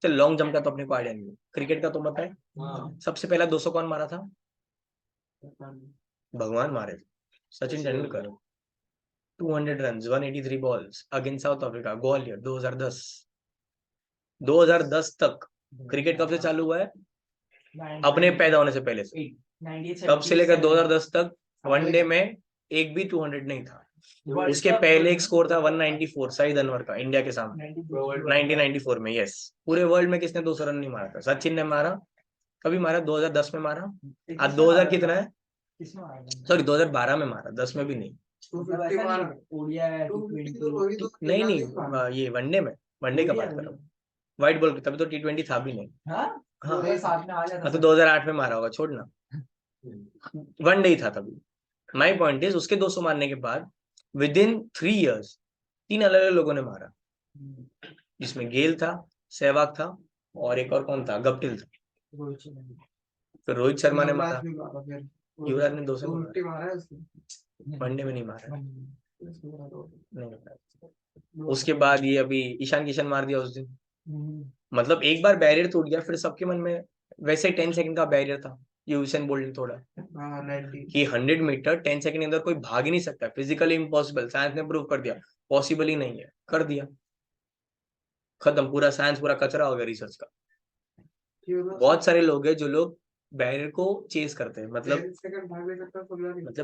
चल लॉन्ग जंप का तो अपने को आइडिया नहीं है, क्रिकेट का तो बताए सबसे पहला 200 कौन मारा था? भगवान मारे थे, Sachin Tendulkar. 200 run 183 balls against south Africa, Gwalior 2010। 2010 तक क्रिकेट कब से चालू हुआ है? अपने पैदा होने से पहले से। तब से लेकर 2010 तक वनडे में एक भी 200 नहीं था। उसके पहले एक स्कोर था 194 सईद अनवर का इंडिया के सामने 1994 में। यस, पूरे वर्ल्ड में किसने 200 रन नहीं मारा था? सचिन ने मारा। कभी मारा? 2010 में मारा। आज 2000 कितना है? सॉरी 2012 में मारा, 10 में भी नहीं। 250 मारा। नहीं नहीं, ये वनडे में, वनडे का बात कर रहा हूँ, व्हाइट बॉल की। तभी तो T20 था भी नहीं। हाँ, 2008 में मारा होगा, छोड़ना, वनडे ही था तभी। माय पॉइंट इज, उसके 200 मारने के बाद विद इन 3 इयर्स 3 अलग अलग लोगों ने मारा, जिसमें गेल था, सहवाग था और एक और कौन था, गप्टिल था। फिर रोहित शर्मा ने मारा, युवराज ने 200 मारा है उसने। वनडे में नहीं मारा, नहीं मारा। उसके बाद ये अभी ईशान किशन मार दिया उस दिन। मतलब एक बार बैरियर टूट गया, फिर सबके मन में वैसे 10 सेकंड का बैरियर था। ये यूसेन बोल्ट ने तोड़ा कि 100 मीटर 10 सेकंड के अंदर कोई भाग ही नहीं सकता, फिजिकली इम्पॉसिबल। साइंस ने प्रूव कर दिया पॉसिबल ही नहीं है, कर दिया, खत्म। पूरा साइंस पूरा कचरा हो गया रिसर्च का। बहुत सारे लोग हैं जो लोग बैरियर को चेस करते हैं, मतलब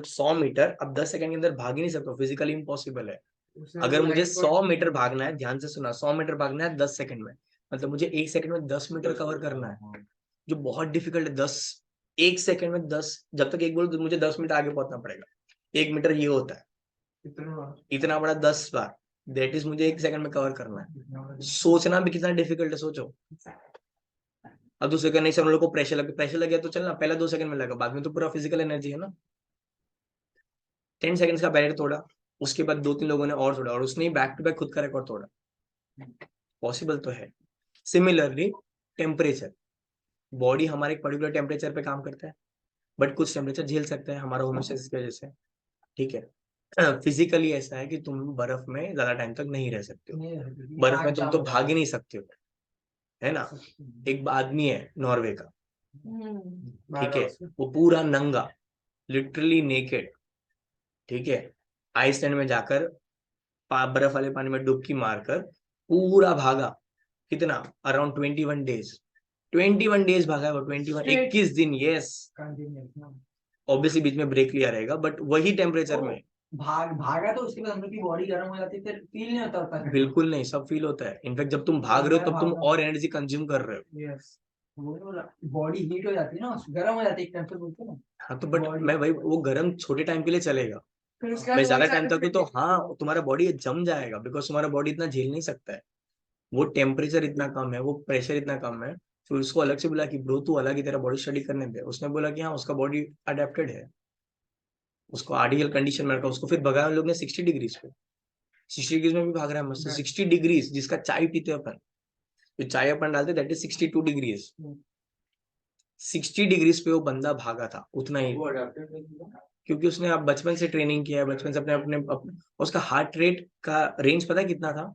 100 मीटर अब 10 सेकंड के अंदर भाग ही नहीं सकते, फिजिकली इम्पॉसिबल है। अगर मुझे 100 मीटर भागना है, ध्यान से सुना, 100 मीटर भागना है 10 सेकंड में, मतलब मुझे 1 सेकंड में 10 मीटर कवर करना है, जो बहुत डिफिकल्ट है। 1 सेकंड में 10, जब तक एक बोल तो मुझे 10 मीटर आगे पहुंचना पड़ेगा। 1 मीटर ये होता है, इतना बड़ा 10 बार, दैट इज मुझे 1 सेकंड में कवर करना है। सोचना भी कितना डिफिकल्ट है, सोचो। अब दूसरे का नहीं, सब लोगों को प्रेशर लग गया तो चलना, पहला 2 सेकंड में लगा, बाद में तो पूरा फिजिकल एनर्जी है ना। 10 सेकंड्स का बैरियर तोड़ा, उसके बाद 2-3 लोगों ने और तोड़ा, और उसने बैक टू बैक खुद का रिकॉर्ड तोड़ा। पॉसिबल तो है। सिमिलरली टेम्परेचर, बॉडी हमारे एक पर्टिकुलर टेम्परेचर पे काम करता है, बट कुछ टेम्परेचर झेल सकता है हमारा होमोस्टेसिस की वजह से, ठीक है। फिजिकली ऐसा है कि तुम बर्फ में ज्यादा टाइम तक नहीं रह सकते हो, बर्फ में तुम तो भाग ही नहीं सकते हो, है ना। एक आदमी है नॉर्वे का, ठीक है, वो पूरा नंगा, लिटरली नेकेड, ठीक है, आइसलैंड में जाकर बर्फ वाले पानी में डुबकी मारकर पूरा भागा। कितना? अराउंड 21 डेज, 21 डेज भागा है वो, 21 दिन। यस, ऑब्वियसली बीच में ब्रेक लिया रहेगा, बट वही टेम्परेचर में भागा तो उसके बाद हम लोग की बॉडी गर्म हो जाती है, फिर फील नहीं होता। बिल्कुल नहीं, सब फील होता है। इनफैक्ट जब तुम भाग रहे हो तब तुम और एनर्जी कंज्यूम कर रहे हो। यस, बॉडी हीट हो जाती है ना, गर्म हो जाती है, एक टाइम पे बोलते हैं ना। हाँ तो बट मैं वही, वो गर्म छोटे टाइम के लिए चलेगा, मैं ज्यादा टाइम तक तो हाँ तुम्हारा बॉडी जम जाएगा, बिकॉज तुम्हारा बॉडी इतना झेल नहीं सकता है। वो टेम्परेचर इतना कम है, वो प्रेशर इतना कम है। फिर उसको अलग से बोला कि ब्रो तू अलग ही तेरा बॉडी स्टडी करने दे। उसने बोला कि हाँ उसका बॉडी अडेप्टेड है, उसको आइडियल कंडीशन में रखा। उसको फिर भगाया हम लोग ने 60 डिग्रीज पे, 60 डिग्रीज में भी भाग रहा है मस्त। 60 डिग्रीज जिसका चाय पीते अपन, जो चाय अपन डालते दैट इज 62 डिग्रीज। 60 डिग्रीज पे वो बंदा भागा था उतना ही, क्योंकि उसने अब बचपन से ट्रेनिंग किया है, बचपन से अपने उसका हार्ट रेट का रेंज पता है कितना था?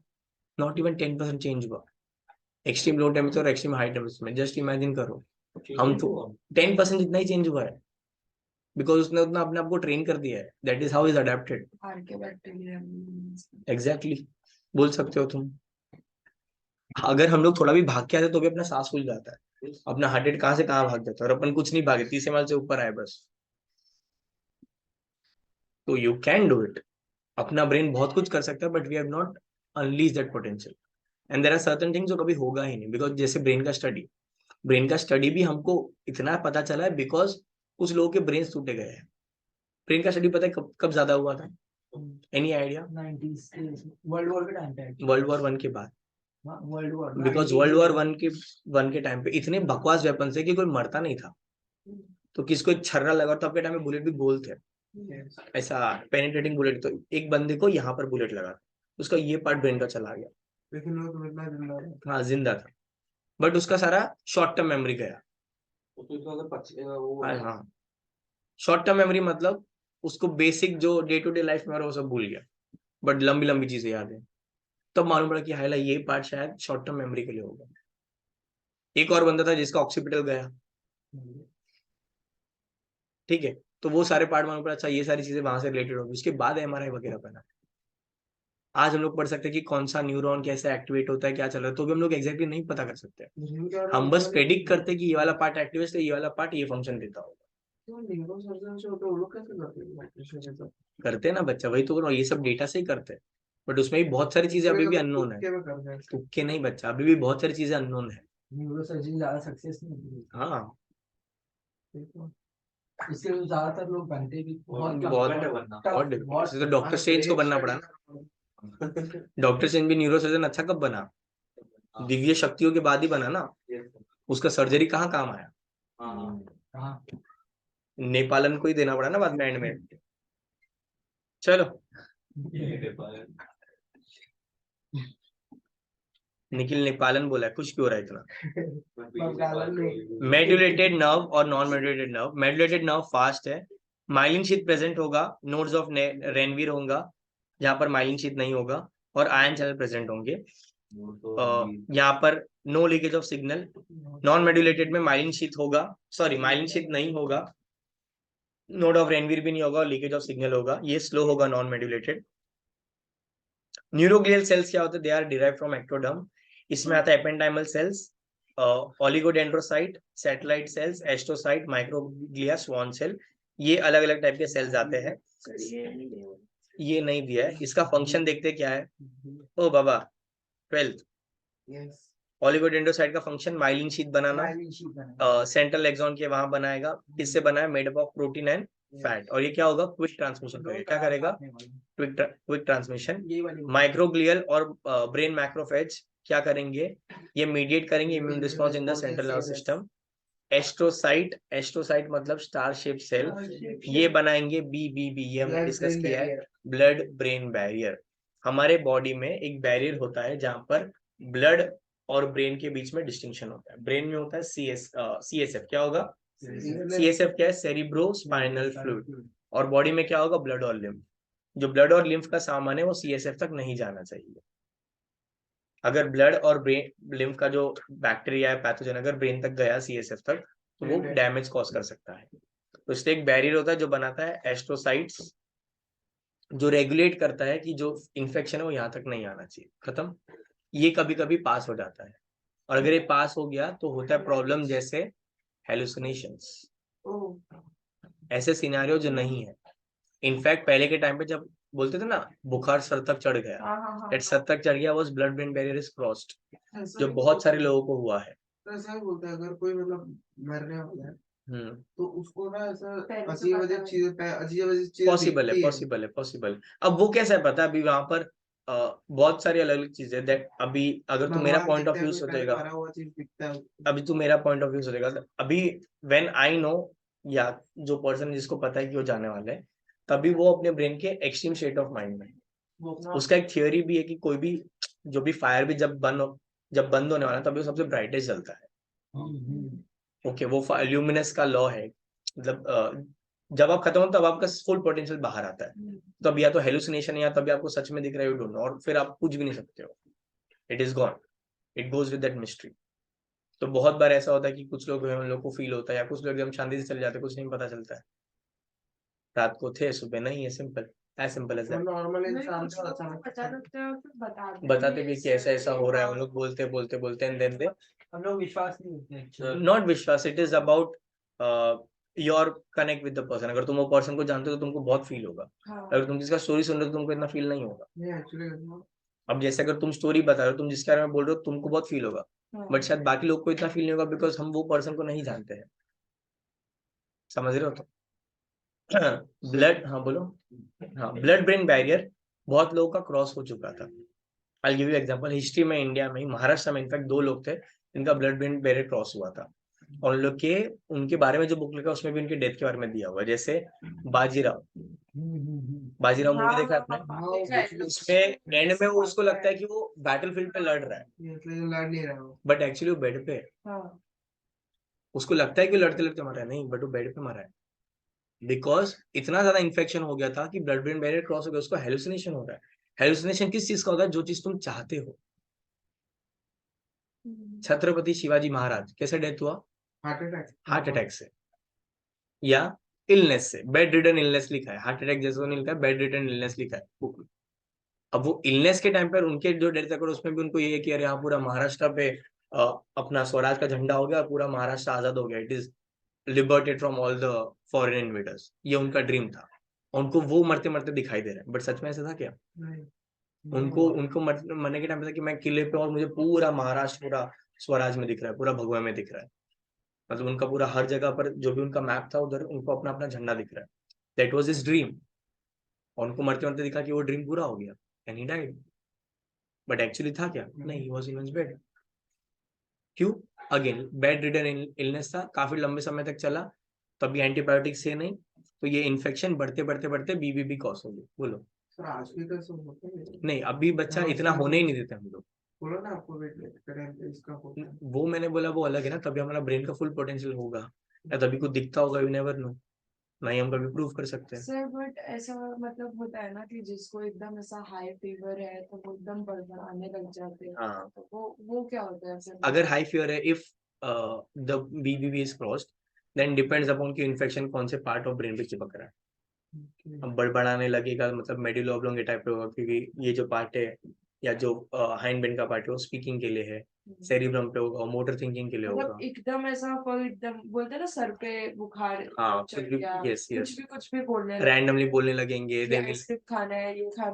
नॉट इवन 10% चेंज हुआ एक्सट्रीम लो टेम्परेचर और एक्सट्रीम हाई टेम्परेचर में। जस्ट इमेजिन करो, हम तो 10% इतना ही चेंज हुआ है, बिकॉज उसने उतना अपने आप को ट्रेन कर दिया है। That is how is adapted. Exactly, बोल सकते हो तुम। अगर हम लोग थोड़ा भी भाग के आते तो भी अपना सांस फूल जाता है, अपना हार्ट रेट कहाँ से कहाँ भाग जाता है, और अपन कुछ नहीं भागे, 30 माइल से ऊपर आए बस। तो यू कैन डू इट, अपना ब्रेन बहुत कुछ कर सकता है, but we have not unleash that potential. And there are certain things जो कभी होगा ही नहीं, बिकॉज जैसे ब्रेन का स्टडी भी हमको इतना पता चला है बिकॉज कुछ लोगों के ब्रेन टूटे गए हैं। ब्रेन का स्टडी पता है कब ज्यादा हुआ था? Any idea? 90s world war के टाइम पे, वर्ल्ड वॉर 1 के बाद, world war, because world war 1 के टाइम पे इतने बकवास वेपन से कि कोई मरता नहीं था। तो किसको एक छर्रा लगा, तब के टाइम में बुलेट भी गोल थे, ऐसा पेनिट्रेटिंग बुलेट। तो एक बंदे को यहाँ पर बुलेट लगा, उसका ये पार्ट ब्रेन का चला गया, लेकिन वो तो इतना जिंदा है। हाँ जिंदा था, बट उसका सारा शॉर्ट टर्म मेमोरी गया। हाँ, शॉर्ट टर्म मेमोरी मतलब उसको बेसिक जो डे टू डे लाइफ में वो सब भूल गया, बट लंबी लंबी चीजें याद है। तब मालूम पड़ा कि हाइला ये पार्ट शायद शॉर्ट टर्म मेमोरी के लिए होगा। एक और बंदा था जिसका ऑक्सीपिटल गया, ठीक है, तो वो सारे पार्ट मालूम पड़ा, अच्छा ये सारी चीजें वहां से रिलेटेड होगी। उसके बाद MRI वगैरह बना। आज हम लोग पढ़ सकते हैं कि कौन सा न्यूरॉन कैसे एक्टिवेट होता है, क्या चल रहा है, तो भी हम लोग एग्जैक्टली नहीं पता कर सकते। हम बस प्रेडिक्ट करते हैं कि ये वाला पार्ट एक्टिवेट है, ये वाला पार्ट ये फंक्शन देता होगा। करते हैं ना बच्चा, वही तो बोल रहा हूँ, ये सब डेटा से ही करते हैं, बट उसमें भी बहुत सारी चीजें अभी भी अननोन है। तुक्के नहीं बच्चा, अभी भी बहुत सारी चीजें अननोन है। न्यूरोसर्जन ज्यादा सक्सेस नहीं होती है। हाँ इसके लिए ज्यादातर लोग बनते भी बहुत बहुत difficult। इसलिए तो डॉक्टर स्ट्रेंज को बनना पड़ा ना। डॉक्टर स्ट्रेंज भी न्यूरोसर्जन अच्छा कब बना? दिव्य शक्तियों के बाद ही बना ना। उसका सर्जरी कहाँ काम आया? हाँ नेपालन को ही देना पड़ा ना बाद में एंड में। चलो निखिल नेपालन बोला है, कुछ क्यों हो रहा है इतना? मेडुलेटेड नर्व और non medullated nerve. Medullated nerve fast है, माइलिन शीथ प्रेजेंट होगा, नोड्स ऑफ रेनवीर होगा जहां पर माइलिन शीथ नहीं होगा, और आयन चैनल प्रेजेंट होंगे। यहाँ पर no leakage of signal. Non medullated में माइलिन शीथ होगा, सॉरी माइलिन शीथ नहीं होगा, नोड ऑफ रेनवीर भी नहीं होगा, और लीकेज ऑफ सिग्नल होगा, ये स्लो होगा नॉन मेडुलेटेड। न्यूरोग्लियल सेल्स क्या होते हैं? They are derive from ectoderm. इसमें आता है ependymal cells, oligodendrocyte, satellite cells, astrocyte, microglia, Schwann cell, ये अलग अलग टाइप के सेल्स आते हैं। ये नहीं दिया है, इसका फंक्शन देखते क्या है। ओ बाबा 12th, ओलिगोडेंड्रोसाइट का फंक्शन माइलिन शीथ बनाना, सेंट्रल एक्सॉन के वहां बनाएगा, किससे बना है? Made up of protein and fat. और ये क्या होगा? क्विक ट्रांसमिशन करेगा। क्या करेगा? Quick transmission. माइक्रोग्लियल और ब्रेन मैक्रोफेज क्या करेंगे? ये मीडिएट करेंगे immune response in the central nervous system. Astrocyte, astrocyte मतलब स्टार शेप सेल, ये बनाएंगे BBB, ये हमने डिस्कस किया है, ब्लड ब्रेन बैरियर। हमारे बॉडी में एक बैरियर होता है जहां पर ब्लड और ब्रेन के बीच में डिस्टिंक्शन होता है। ब्रेन में होता है CSF, क्या होगा? CSF क्या है? Cerebro spinal fluid. और बॉडी में क्या होगा? ब्लड और लिम्फ। जो ब्लड और लिम्फ का सामान है वो CSF तक नहीं जाना चाहिए। अगर ब्लड और ब्रेन लिम्फ का जो बैक्टीरिया है, पैथोजन, अगर ब्रेन तक गया CSF तक, तो वो डैमेज कॉज कर सकता है। तो इसलिए एक बैरियर होता है जो बनाता है एस्ट्रोसाइट्स, जो रेगुलेट करता है कि जो इन्फेक्शन है वो यहाँ तक नहीं आना चाहिए। खत्म। ये कभी कभी पास हो जाता है, और अगर ये पास हो गया तो होता है प्रॉब्लम, जैसे हेलुसिनेशंस, ऐसे सिनेरियो जो नहीं है। इनफैक्ट पहले के टाइम पे जब बोलते थे ना बुखार सर तक चढ़ गया, दैट सर तक चढ़ गया was blood brain barrier is crossed, जो बहुत सारे लोगों को हुआ है। तो ऐसा ही बोलते हैं, अगर कोई मतलब मरने वाला है तो उसको ना ऐसा अजीब-अजीब चीजें पॉसिबल है, पॉसिबल है, पॉसिबल। अब वो कैसा है पता है? अभी वहां पर बहुत सारी अलग अलग चीजें दैट अभी अगर तू मेरा पॉइंट ऑफ व्यू सोचेगा, अभी तू मेरा पॉइंट ऑफ व्यू सोचेगा, अभी व्हेन आई नो, या जो पर्सन जिसको पता है कि वो जाने वाला है, तभी वो अपने ब्रेन के एक्सट्रीम स्टेट ऑफ माइंड में। उसका एक थियोरी भी है कि कोई भी जो भी फायर भी जब बंद होने वाला है तभी वो सबसे ब्राइटेस्ट जलता है। ओके, वो ल्यूमिनस का लॉ है, मतलब जब आप खत्म हो तब आपका फुल पोटेंशियल बाहर आता है। तब या तो हेलुसिनेशन है, या तभी आपको सच में दिख रहा है, यू डोंट नो, और फिर आप कुछ भी नहीं सकते हो, it is gone, it goes with that mystery. तो बहुत बार ऐसा होता है कि कुछ लोग हम लोग को फील होता है, या कुछ लोग एकदम शांति से चले जाते हैं, कुछ नहीं पता चलता है, रात को थे सुबह नहीं है, simple, as simple as that. Normal इंसान को बताते भी कि ऐसा ऐसा हो रहा है, हम लोग बोलते बोलते बोलते एंड देन दे हम लोग विश्वास नहीं होते। नॉट विश्वास, it is about your connect with the person. अगर तुम वो पर्सन को जानते हो तो तुमको बहुत फील होगा, अगर तुम जिसका स्टोरी सुन रहे हो तो तुमको इतना फील नहीं होगा। नहीं एक्चुअली अब जैसे अगर तुम स्टोरी बता रहे हो, तुम जिसके बारे में बोल रहे हो, तुमको बहुत फील होगा, बट शायद बाकी लोग को इतना फील नहीं होगा, बिकॉज हम वो पर्सन को नहीं जानते हैं। समझ रहे हो? तो ब्लड, हाँ बोलो, हाँ ब्लड ब्रेन बैरियर बहुत लोगों का क्रॉस हो चुका था। I give you example, history में इंडिया में, महाराष्ट्र में इनफैक्ट 2 लोग थे जिनका ब्लड ब्रेन बैरियर क्रॉस हुआ था, और उन लोग के उनके बारे में जो बुक लिखा उसमें भी उनके डेथ के बारे में दिया हुआ है। जैसे बाजीराव, बाजीराव मूवी देखा आपने? उसमें एंड में वो उसको लगता है कि वो बैटलफील्ड पे लड़ रहा है, लड़ नहीं रहा हूँ। बट एक्चुअली वो बेड पे है। उसको लगता है कि लड़ते लड़ते मरा है, नहीं, बट वो बेड पे मरा है, बिकॉज इतना ज्यादा इन्फेक्शन हो गया था कि ब्लड ब्रेन बैरियर क्रॉस हो गया, उसको हेलुसिनेशन हो रहा है। हेलुसिनेशन किस चीज का होता है? जो चीज तुम चाहते हो। छत्रपति शिवाजी महाराज कैसे डेथ हुआ? हार्ट अटैक से, या इलनेस से, बेड रिडन इलनेस लिखा है, हार्ट अटैक जैसे नहीं लिखा है, बेड रिडन इलनेस लिखा है बुक में। अब वो इलनेस के टाइम पर उनके जो डेथ रिकॉर्ड उसमें भी उनको ये है कि अरे यहाँ पूरा महाराष्ट्र पे अपना स्वराज का झंडा हो गया और पूरा महाराष्ट्र आजाद हो गया, it is liberated from all the foreign invaders, ये उनका ड्रीम था। उनको वो मरते मरते दिखाई दे रहा है, बट सच में ऐसा था क्या? उनको उनको मरने के टाइम पे था कि मैं किले पे और मुझे पूरा महाराष्ट्र पूरा स्वराज में दिख रहा है, पूरा भगवा में दिख रहा है, मतलब उनका पूरा हर जगह पर जो भी उनका मैप था उधर उनको अपना अपना झंडा दिख रहा है। That was his dream. और उनको मरते मरते दिखा कि वो ड्रीम पूरा हो गया and he died. But actually था क्या? नहीं, he was in his bed. क्यों? अगेन बेड रिडन इलनेस था, काफी लंबे समय तक चला, तभी एंटीबायोटिक्स से नहीं, तो ये इन्फेक्शन बढ़ते बढ़ते बढ़ते बीबीबी कॉज हो गई। बोलो। सर आज भी तो सब होता है। नहीं, अभी बच्चा इतना होने ही नहीं देते हम लोग। बोलो ना आपको वेट करें इसका होता है। वो मैंने बोला वो अलग है ना, तभी हमारा ब्रेन का फुल पोटेंशियल होगा, या तभी कुछ दिखता होगा, यू नेवर नो, नहीं हम कभी प्रूव कर सकते हैं। सर बट ऐसा मतलब होता है ना कि जिसको एकदम ऐसा हाई फीवर है तो वो एकदम बड़बड़ाने लग जाते हैं, हाँ, तो वो क्या होता है सर? अगर हाई फीवर है, if the BBB is crossed, then depends upon कि इन्फेक्शन कौन से पार्ट ऑफ ब्रेन पे चिपक रहा है। अब बड़बड़ाने लगेगा मतलब मेडुला ऑब्लोंग टाइप पे होगा, क्योंकि ये जो पार्ट है या जो हाइंड ब्रेन का पार्ट है वो स्पीकिंग के लिए है, सेरिब्रम पे होगा और मोटर थिंकिंग के लिए मतलब होगा। एकदम ऐसा कोई एकदम बोलते हैं ना सर पे बुखार हाँ, चढ़ गया, यस यस, कुछ भी बोलने रैंडमली बोलने लगेंगे, लगते, दे ये विल आइसक्रीम खाना है, ये खाना है,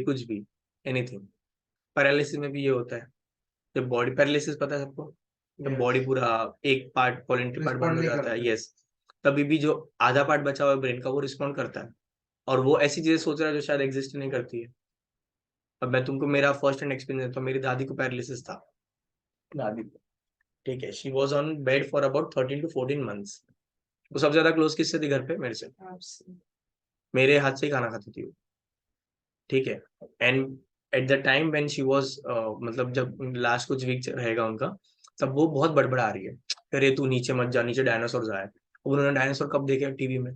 कुछ भी एनीथिंग। पैरालिसिस में भी ये होता है, जब बॉडी पैरालिसिस, पता है सबको, जब बॉडी पूरा एक पार्ट वॉलेंट्री पार्ट बंद हो जाता है, यस, तभी भी जो आधा पार्ट बचा हुआ है ब्रेन का वो रिस्पॉन्ड करता है, और वो ऐसी चीजें सोच रहा है जो शायद एग्जिस्ट नहीं करती है। अब मैं तुमको मेरा फर्स्ट हैंड एक्सपीरियंस, तो मेरी दादी को पैरालिसिस था, दादी को, ठीक है, she was on bed for about 13 to 14 months। वो सबसे ज्यादा क्लोज किससे थी घर पे? मेरे से, आपसे। मेरे हाथ से ही खाना खाती थी वो, ठीक है। And at the time when she was, मतलब जब लास्ट कुछ वीक रहेगा उनका, तब वो बहुत बड़बड़ा रही है, अरे तू नीचे मत जा, नीचे डायनासोर आए। उन्होंने डायनासोर कब देखे टीवी में?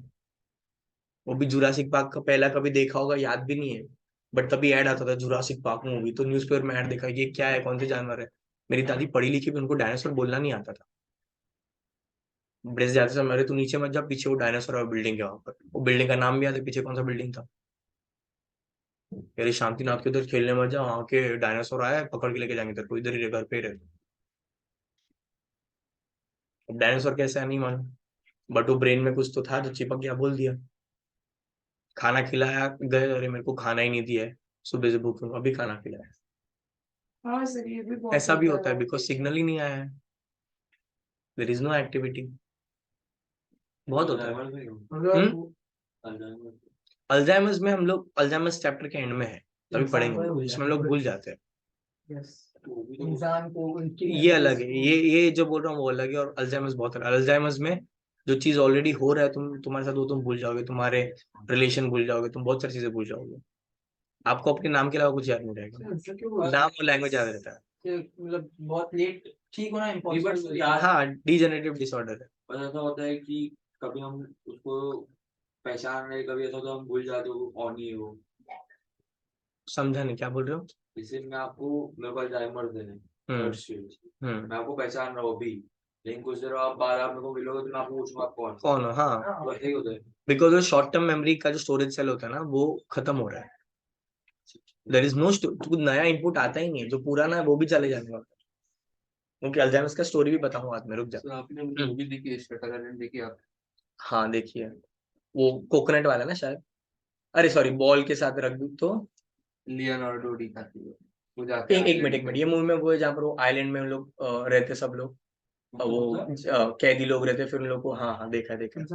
वो भी जुरासिक पार्क का पहला कभी देखा होगा, याद भी नहीं है, बट तभी ऐड आता था जुरासिक पार्क मूवी, तो न्यूज़पेपर में ऐड देखा, ये क्या है, कौन से जानवर है। मेरी दादी पढ़ी लिखी भी, उनको डायनासोर बोलना नहीं आता था। ब्रेस जाते समय, अरे तू नीचे मत जा, पीछे वो डायनासोर और बिल्डिंग है वहां पर, वो बिल्डिंग का नाम भी याद है, पीछे कौन सा बिल्डिंग था, अरे शांतिनाथ के उधर खेलने मत जा, वहां के डायनासोर आया है, पकड़ के लेके जाएंगे तेरे को, इधर ही रह, घर पे ही रह। अब डायनासोर कैसे है नहीं मालूम, बट वो ब्रेन में कुछ तो था जो चिपक गया, बोल दिया। खाना खिलाया गए, अरे मेरे को खाना ही नहीं दिया है, सुबह से भूख हूँ, अभी खाना खिलाया। हाँ सर, ये भी बहुत ऐसा भी होता है है। बिकॉज सिग्नल ही नहीं आया है, देयर इज नो एक्टिविटी, बहुत होता है। मतलब अल्जाइमर्स में हम लोग, अल्जाइमर्स चैप्टर के एंड में है, तभी पढ़ेंगे हम लोग, इसमें हम लोग भूल जाते हैं। इंसान को उनकी ये अलग है, ये जो बोल रहा हूँ वो अलग है, और अल्जाइमर्स बहुत अलग है। अल्जाइमर्स में जो चीज ऑलरेडी हो रहा है तुम्हारे साथ, वो तुम भूल जाओगे, तुम्हारे रिलेशन भूल जाओगे, तुम बहुत सारी चीजें भूल जाओगे, आपको अपने नाम के अलावा कुछ याद नहीं रहेगा, नाम और लैंग्वेज याद रहता है। मतलब बहुत लेट ठीक होना इम्पॉसिबल। हाँ, डिजेनरेटिव डिसऑर्डर है। पर ऐसा होता है कि कभी हम उसको पहचान रहे, कभी ऐसा होता है हम भूल जाते हो वो कौन ही है वो। समझा नहीं, क्या बोल रहे हो? जैसे मैं आपको, मेरे पास डायमंड है, मैं आपको पहचान रहा हूँ अभी, लेकिन कुछ देर आप बाद आप मेरे को मिलोगे तो मैं आपको पूछूंगा आप कौन कौन हो, हाँ, तो ऐसे ही होता है। बिकॉज वो शॉर्ट टर्म मेमोरी का जो स्टोरेज सेल होता है ना, वो खत्म हो रहा है, देयर इज नो, कुछ नया इनपुट आता ही नहीं है, जो पुराना है वो भी चले जाने वाला है। क्योंकि अल्जाइमर्स का स्टोरी भी बताऊंगा आज में, रुक जा। तो आपने मूवी देखी है, शटर आइलैंड देखी आप? हाँ देखिए, वो कोकोनट वाला ना शायद, अरे सॉरी, बॉल के साथ रख दूं तो, लियोनार्डो डिकैप्रियो वो जाते एक हैं एक मिनट एक मिनट, ये मूवी में वो है जहाँ पर वो आइलैंड में उन लोग रहते सब लोग, वो कैदी लोग रहते, फिर उन लोग को, हाँ हाँ देखा है देखा है।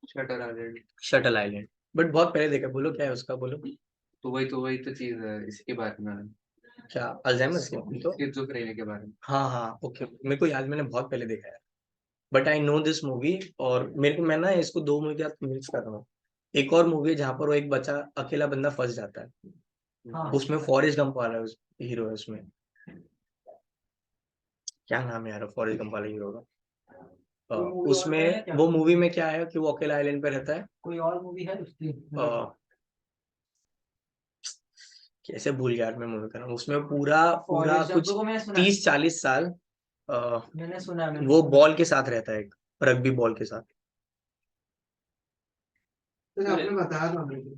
Shutter island. Shuttle island, but बहुत पहले देखा, बोलो क्या है उसका, बोलो। तो वही तो चीज है इसके बारे में, क्या? अल्जाइमर्स के तो, स्किज़ोफ्रेनिया के बारे में। हाँ हाँ ओके, मेरे को याद, मैंने बहुत पहले देखा है, but I know this movie. और मेरे को, मैं ना इसको दो मूवी के साथ मिक्स कर रहा हूँ। एक और मूवी है जहाँ पर वो एक बच्चा, अकेला बंदा फंस जाता है, हाँ। उसमें फॉरेस्ट गंप वाला है, हीरो है उसमें, क्या नाम है यार फॉरेस्ट गंप वाले हीरो का? उसमें वो मूवी में क्या है कि वो अकेला आइलैंड पे रहता है, कोई और मूवी है उसकी? कैसे भूल गया यार मैं मूवी का नाम, उसमें पूरा पूरा Forrest कुछ Gump को मैंने सुना है। 30-40 साल मैंने सुना है, मैंने वो सुना है। बॉल के साथ रहता है, एक रग्बी बॉल के साथ। तो आपने बताया था मुझे।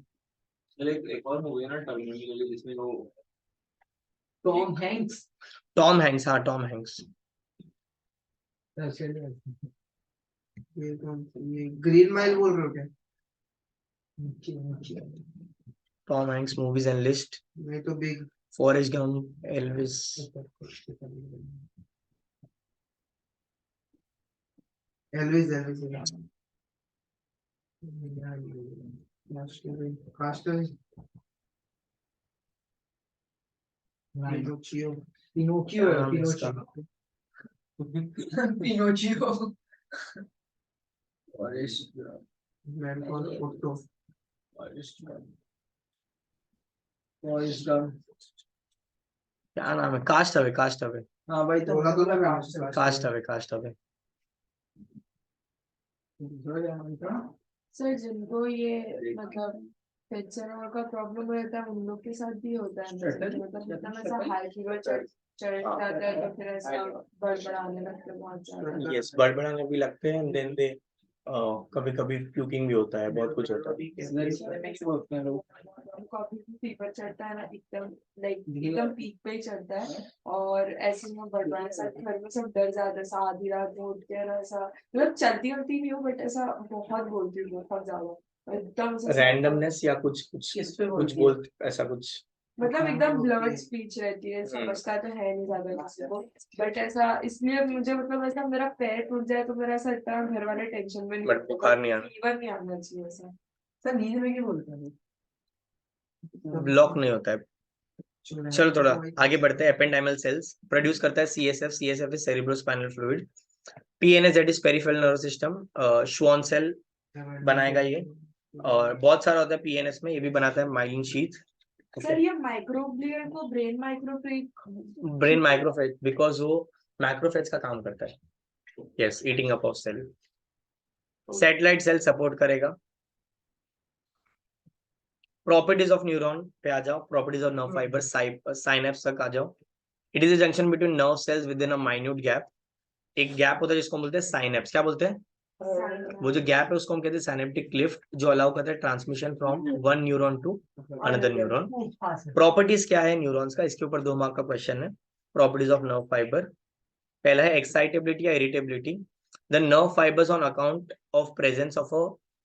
एक और मूवी है ना टर्मिनल जिसमें वो टॉम हैंक्स। टॉम हैंक्स, हाँ टॉम हैंक्स। ये कौन सी, ये ग्रीन माइल बोल रहे हो क्या? Tom Hanks movies and list, नहीं तो big. Forrest Gump, Elvis. Elvis Elvis Castor, Pinocchio. Pinocchio है, नाम है इसका? Pinocchio. Pinocchio. Man called Otto. क्या नाम है? कास्ट अवे, कास्ट अवे, हाँ भाई, तो बोला तो ना cast away, cast away. Sir जिनको ये मतलब पेट का प्रॉब्लम रहता है उन लोग के साथ भी होता है ना सर? मतलब एकदम ऐसा हाई फीवर चढ़ जाता है तो फिर ऐसा बड़बड़ाने लगते हैं बहुत ज्यादा। यस, बड़बड़ाने भी लगते हैं, देन दे कभी कभी प्यूकिंग भी होता है, बहुत कुछ होता है। कॉफी फीवर चढ़ता है ना एकदम, लाइक एकदम पीक पे ही चढ़ता है और ऐसे में बड़बड़ाने से घर में सब डर जाते हैं, ऐसा आधी रात में उठ के ना ऐसा, मतलब चलती वलती नहीं हो बट ऐसा बहुत बोलती हूँ, बहुत ज्यादा एकदम ऐसा रैंडमनेस या कुछ कुछ किस पे कुछ बोलती है? बोल ऐसा कुछ। मतलब एकदम ब्लर्ड स्पीच रहती है, समझता तो है नहीं ज्यादा किसी को, बट ऐसा इसलिए मुझे मतलब ऐसा मेरा पैर टूट जाए तो मेरा ऐसा इतना घर वाले टेंशन में नहीं, बट बुखार नहीं आना, फीवर नहीं आना चाहिए ऐसा। सर नींद में क्यों बोलते हैं? ब्लॉक नहीं होता है। चलो थोड़ा आगे बढ़ते हैं। एपेंडाइमल सेल्स प्रोड्यूस करता है CSF, CSF is cerebrospinal fluid. PNS that is peripheral nerve system, Schwann cell बनाएगा ये, और बहुत सारा होता है पीएनएस में, ये भी बनाता है माइलिन शीथ। सर ये माइक्रोग्लिया को brain microphage, brain microphage, because वो मैक्रोफेज का काम करता है। Yes, eating up of cell. Satellite cell support करेगा। प्रॉपर्टीज ऑफ न्यूरॉन पे आ जाओ, properties of nerve fibre, synapse तक आ जाओ। It is a junction between nerve cells within a minute gap. एक गैप होता है जिसको हम बोलते हैं साइनेप्स। क्या बोलते हैं? वो जो गैप है उसको हम कहते हैं साइनेप्टिक क्लिफ्ट, जो अलाउ करता है transmission from one neuron to another neuron. Properties क्या है न्यूरॉन्स का, इसके ऊपर 2 मार्क का क्वेश्चन है। प्रॉपर्टीज ऑफ नर्व फाइबर, पहला है एक्साइटेबिलिटी या irritability. The nerve fibers on account of presence of a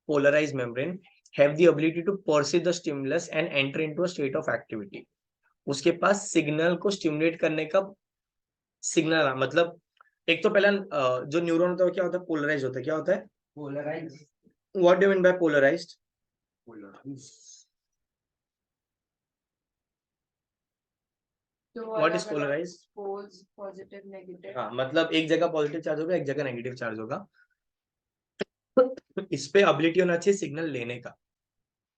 polarized membrane have the ability to perceive the stimulus and enter into a state of activity. उसके पास सिग्नल को स्टिमुलेट करने का सिग्नल, मतलब एक तो पहला जो न्यूरॉन होता है वो क्या होता है? पोलराइज होता है। क्या होता है? Polarise. What do you mean by polarised? तो what is polarised? Positive negative. हाँ, मतलब एक जगह पॉजिटिव चार्ज होगा, एक जगह नेगेटिव चार्ज होगा। इस पे एबिलिटी होना चाहिए सिग्नल लेने का।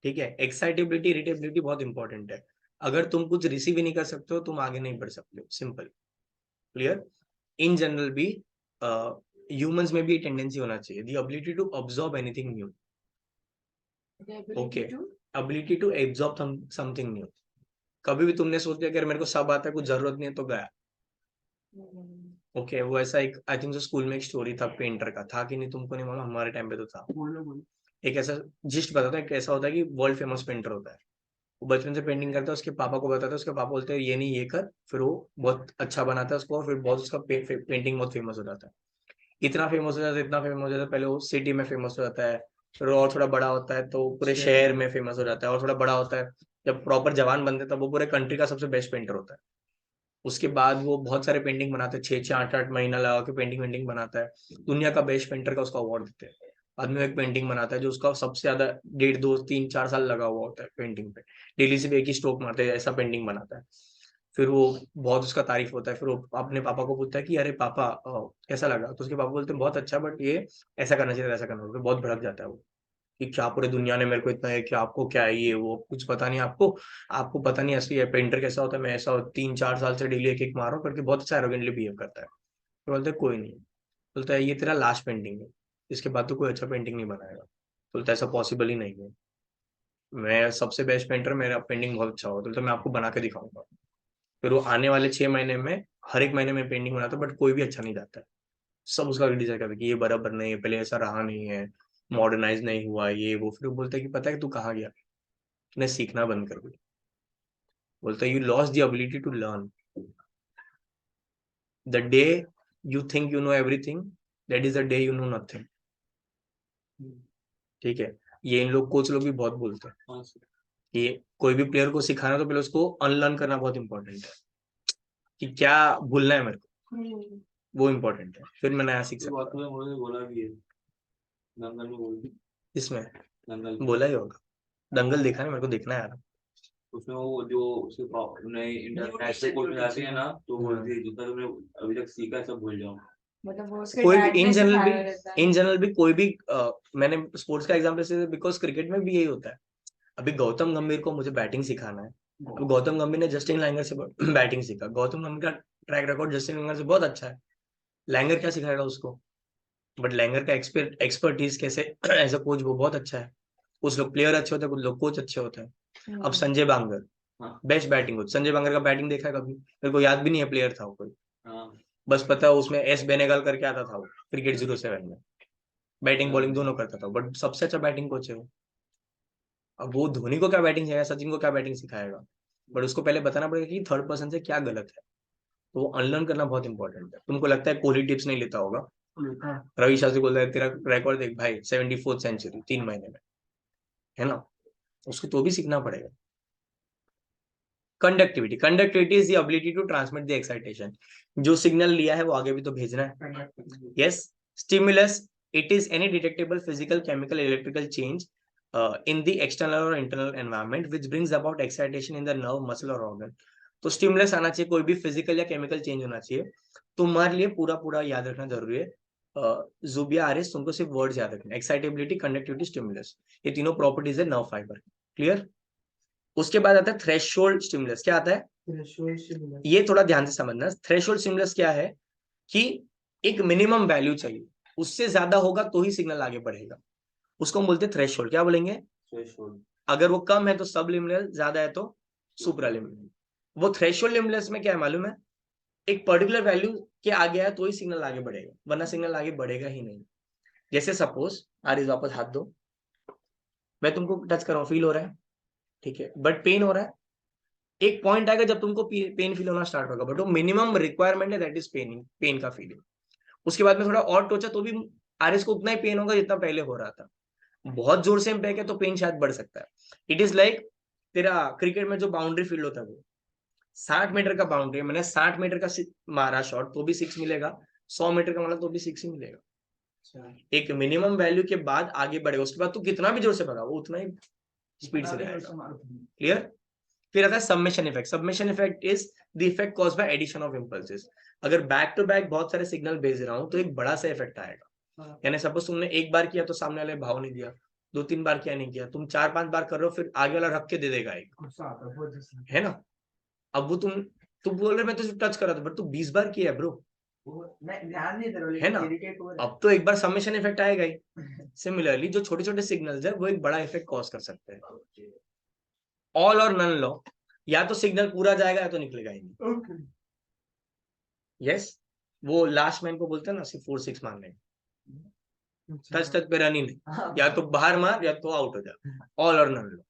ठीक है, एक्साइटेबिलिटी इरिटेबिलिटी बहुत इंपॉर्टेंट है। अगर तुम कुछ रिसीव ही नहीं कर सकते हो तुम आगे नहीं बढ़ सकते हो, सिंपल, क्लियर। इन जनरल भी ह्यूमंस में भी टेंडेंसी होना चाहिए, the ability to absorb anything new. Okay, ability to absorb something new. कभी भी तुमने सोच लिया कि मेरे को सब आता है, कुछ जरूरत नहीं है, तो गया। ओके, वो ऐसा एक आई थिंक स्कूल में एक स्टोरी था, पेंटर का था कि नहीं तुमको नहीं मालूम, हमारे टाइम पे तो था। एक ऐसा जिस्ट बताता है, कैसा होता है कि वर्ल्ड फेमस पेंटर होता है, वो बचपन से पेंटिंग करता है, उसके पापा को बताता है, उसके पापा बोलते हैं ये नहीं ये कर, फिर वो बहुत अच्छा बनाता है उसको, और फिर बहुत उसका पेंटिंग बहुत फेमस हो जाता है। इतना फेमस हो जाता है, इतना फेमस हो जाता है, पहले वो सिटी में फेमस हो जाता है, फिर और थोड़ा बड़ा होता है तो पूरे शहर में फेमस हो जाता है, और थोड़ा बड़ा होता है, जब प्रॉपर जवान बनते हैं तब वो पूरे कंट्री का सबसे बेस्ट पेंटर होता है। उसके बाद वो बहुत सारे पेंटिंग बनाते हैं, 6-8 महीना लगा के पेंटिंग वेंटिंग बनाता है, दुनिया का बेस्ट पेंटर का उसका अवार्ड देते हैं। आदमी एक पेंटिंग बनाता है जो उसका सबसे ज्यादा 1.5, 2, 3, 4 साल लगा हुआ होता है पेंटिंग पे, डेली सिर्फ एक ही स्ट्रोक मारते हैं, ऐसा पेंटिंग बनाता है। फिर वो बहुत उसका तारीफ होता है, फिर वो अपने पापा को पूछता है कि अरे पापा कैसा लगा, तो उसके पापा बोलते हैं बहुत अच्छा, बट ये ऐसा करना चाहिए, ऐसा करना चाहिए। बहुत भड़क जाता है वो कि क्या पूरे दुनिया ने मेरे को इतना है कि आपको क्या है ये वो, कुछ पता नहीं आपको, आपको पता नहीं असली है पेंटर कैसा होता है, मैं ऐसा 3-4 साल से डेली एक एक मार रहा हूँ करके बहुत अच्छा एरोगेंटली बिहेव करता है। तो बोलते हैं कोई नहीं, बोलता है ये तेरा लास्ट पेंटिंग है, इसके बाद तो कोई अच्छा पेंटिंग नहीं बनाएगा। बोलता है ऐसा पॉसिबल ही नहीं है, मैं सबसे बेस्ट पेंटर, मेरा पेंटिंग बहुत अच्छा होगा, तो मैं आपको बना के दिखाऊंगा। फिर वो आने वाले 6 महीने में हर एक महीने में पेंटिंग बनाता है, बट कोई भी अच्छा नहीं जाता है। सब उसका क्रिटिसाइज करते हैं कि ये बराबर नहीं है, पहले ऐसा रहा नहीं है, मॉडर्नाइज नहीं हुआ ये वो। फिर वो बोलते हैं कि पता है कि तू कहाँ गया, तूने सीखना बंद कर दिया। बोलता you lost the ability to learn. The day you think you know everything, that is the day you know nothing. ठीक है, ये इन लोग कोच लोग भी बहुत बोलते हैं। ये कोई भी प्लेयर को सिखाना तो पहले उसको अनलर्न करना बहुत इंपॉर्टेंट है, कि क्या भूलना है मेरे को, वो इम्पोर्टेंट है, फिर मैं नया सीख सकता हूँ। बोला भी है, दंगल में बोल दी। इसमें दंगल बोला ही होगा, दंगल देखा नहीं, मेरे को देखना है यार। उसमें वो जो उसके नए इंटरनेशनल कोच में जाते हैं ना, तो बोलती है जितना तुमने अभी तक सीखा है सब भूल जाओ। मतलब वो उसके कोई dad भी इन ने जनरल सिखाया रहता है। इन जनरल भी कोई भी मैंने स्पोर्ट्स का एग्जांपल से, बिकॉज क्रिकेट में भी यही होता है। अभी गौतम गंभीर को मुझे बैटिंग सिखाना है, अब गौतम गंभीर ने जस्टिन लैंगर से बैटिंग सीखा, गौतम गंभीर का ट्रैक रिकॉर्ड जस्टिन लैंगर से बहुत अच्छा है, लैंगर क्या सिखाएगा उसको? बट लैंगर का एक्सपर्टीज कैसे एज अ कोच वो बहुत अच्छा है। कुछ लोग प्लेयर अच्छे होते हैं, कुछ लोग कोच अच्छे होते हैं। अब संजय बांगर बेस्ट बैटिंग कोच, संजय बांगर का बैटिंग देखा है कभी? मेरे को याद भी नहीं है प्लेयर था वो कोई, बस पता है उसमें एस बेनेगल करके आता था वो क्रिकेट 07 में, बैटिंग बॉलिंग दोनों करता था, बट सबसे अच्छा बैटिंग कोच है वो। अब वो धोनी को क्या बैटिंग सिखाएगा, सचिन को क्या बैटिंग सिखाएगा? बट उसको पहले बताना पड़ेगा कि थर्ड पर्सन से क्या गलत है, तो वो अनलर्न करना बहुत इंपॉर्टेंट है। तुमको लगता है कोहली टिप्स नहीं लेता होगा, रवि शास्त्री बोलता है तेरा रिकॉर्ड देख भाई 74th सेंचुरी 3 महीने में, है ना? उसको तो भी सीखना पड़ेगा। Conductivity is the ability to transmit the excitation. जो सिग्नल लिया है वो आगे भी तो भेजना है। Yes, stimulus it is any detectable physical chemical electrical change in the external or internal environment which brings about excitation in the nerve muscle or organ। तो स्टिमुलस आना चाहिए, कोई भी फिजिकल या केमिकल चेंज होना चाहिए। तुम्हारे लिए पूरा पूरा याद रखना जरूरी है। जुबिया आरिस, तुमको सिर्फ वर्ड्स याद रखना, एक्साइटेबिलिटी, कंडक्टिविटी, स्टिमुलस, ये तीनों प्रॉपर्टीज है नर्व फाइबर। क्लियर? उसके बाद आता है थ्रेशोल्ड स्टिमुलस। क्या आता है ये थोड़ा ध्यान से समझना। थ्रेशोल्ड स्टिमुलस क्या है कि एक मिनिमम वैल्यू चाहिए, उससे ज्यादा होगा तो ही सिग्नल आगे बढ़ेगा, उसको हम बोलते हैं थ्रेशोल्ड। क्या बोलेंगे? अगर वो कम है तो सबलिमिनल, ज्यादा है तो सुप्रालिमिनल। वो थ्रेशोल्ड लिमिनल्स में क्या है मालूम है? एक पर्टिकुलर वैल्यू के आगे है तो ही सिग्नल आगे बढ़ेगा, वरना सिग्नल आगे बढ़ेगा ही नहीं। जैसे सपोज आरिज वापस हाथ दो, मैं तुमको टच कर रहा हूँ, फील हो रहा है, ठीक है, बट पेन हो रहा है। एक पॉइंट आएगा जब तुमको पेन फील होना स्टार्ट होगा, बट वो मिनिमम रिक्वायरमेंट है, दैट इज पेन का फीलिंग। उसके बाद में थोड़ा और टोचा तो भी आरिज को उतना ही पेन होगा जितना पहले हो रहा था। बहुत जोर से इम्पैक्ट है तो पेन शायद बढ़ सकता है। इट इज लाइक तेरा क्रिकेट में जो बाउंड्री फील्ड होता है वो 60 मीटर का बाउंड्री, मैंने 60 मीटर का मारा शॉट तो भी 6 मिलेगा, 100 मीटर का मारा तो भी 6 ही मिलेगा। एक मिनिमम वैल्यू के बाद आगे बढ़ेगा, उसके बाद तू कितना भी जोर से भगा वो उतना ही स्पीड से जाएगा। क्लियर? फिर आता है submission effect. Submission effect is the effect caused by addition of impulses. अगर बैक टू बैक बहुत सारे सिग्नल भेज रहा हूं तो एक बड़ा सा इफेक्ट आएगा। यानी सपोज तुमने एक बार किया तो सामने वाले भाव नहीं दिया, 2-3 बार किया नहीं किया, तुम 4-5 बार कर रहे हो, फिर आगे वाला रख के दे देगा एक, है ना? अब वो तुम बोल रहे मैं तो सिर्फ टच कर रहा था, बट तू 20 बार किया है ब्रो, ध्यान नहीं दे रहा है ना? अब तो एक बार सबमिशन इफेक्ट आएगा ही। सिमिलरली जो छोटे छोटे सिग्नल्स है वो एक बड़ा इफेक्ट कॉज कर सकते हैं। ऑल और नन लॉ, या तो सिग्नल पूरा जाएगा या तो निकलेगा ही नहीं। यस, वो लास्ट मैन को बोलते हैं ना सिर्फ 4-6 मारने, टच पे रन ही नहीं, या तो बाहर मार या तो आउट हो जा। All or none law,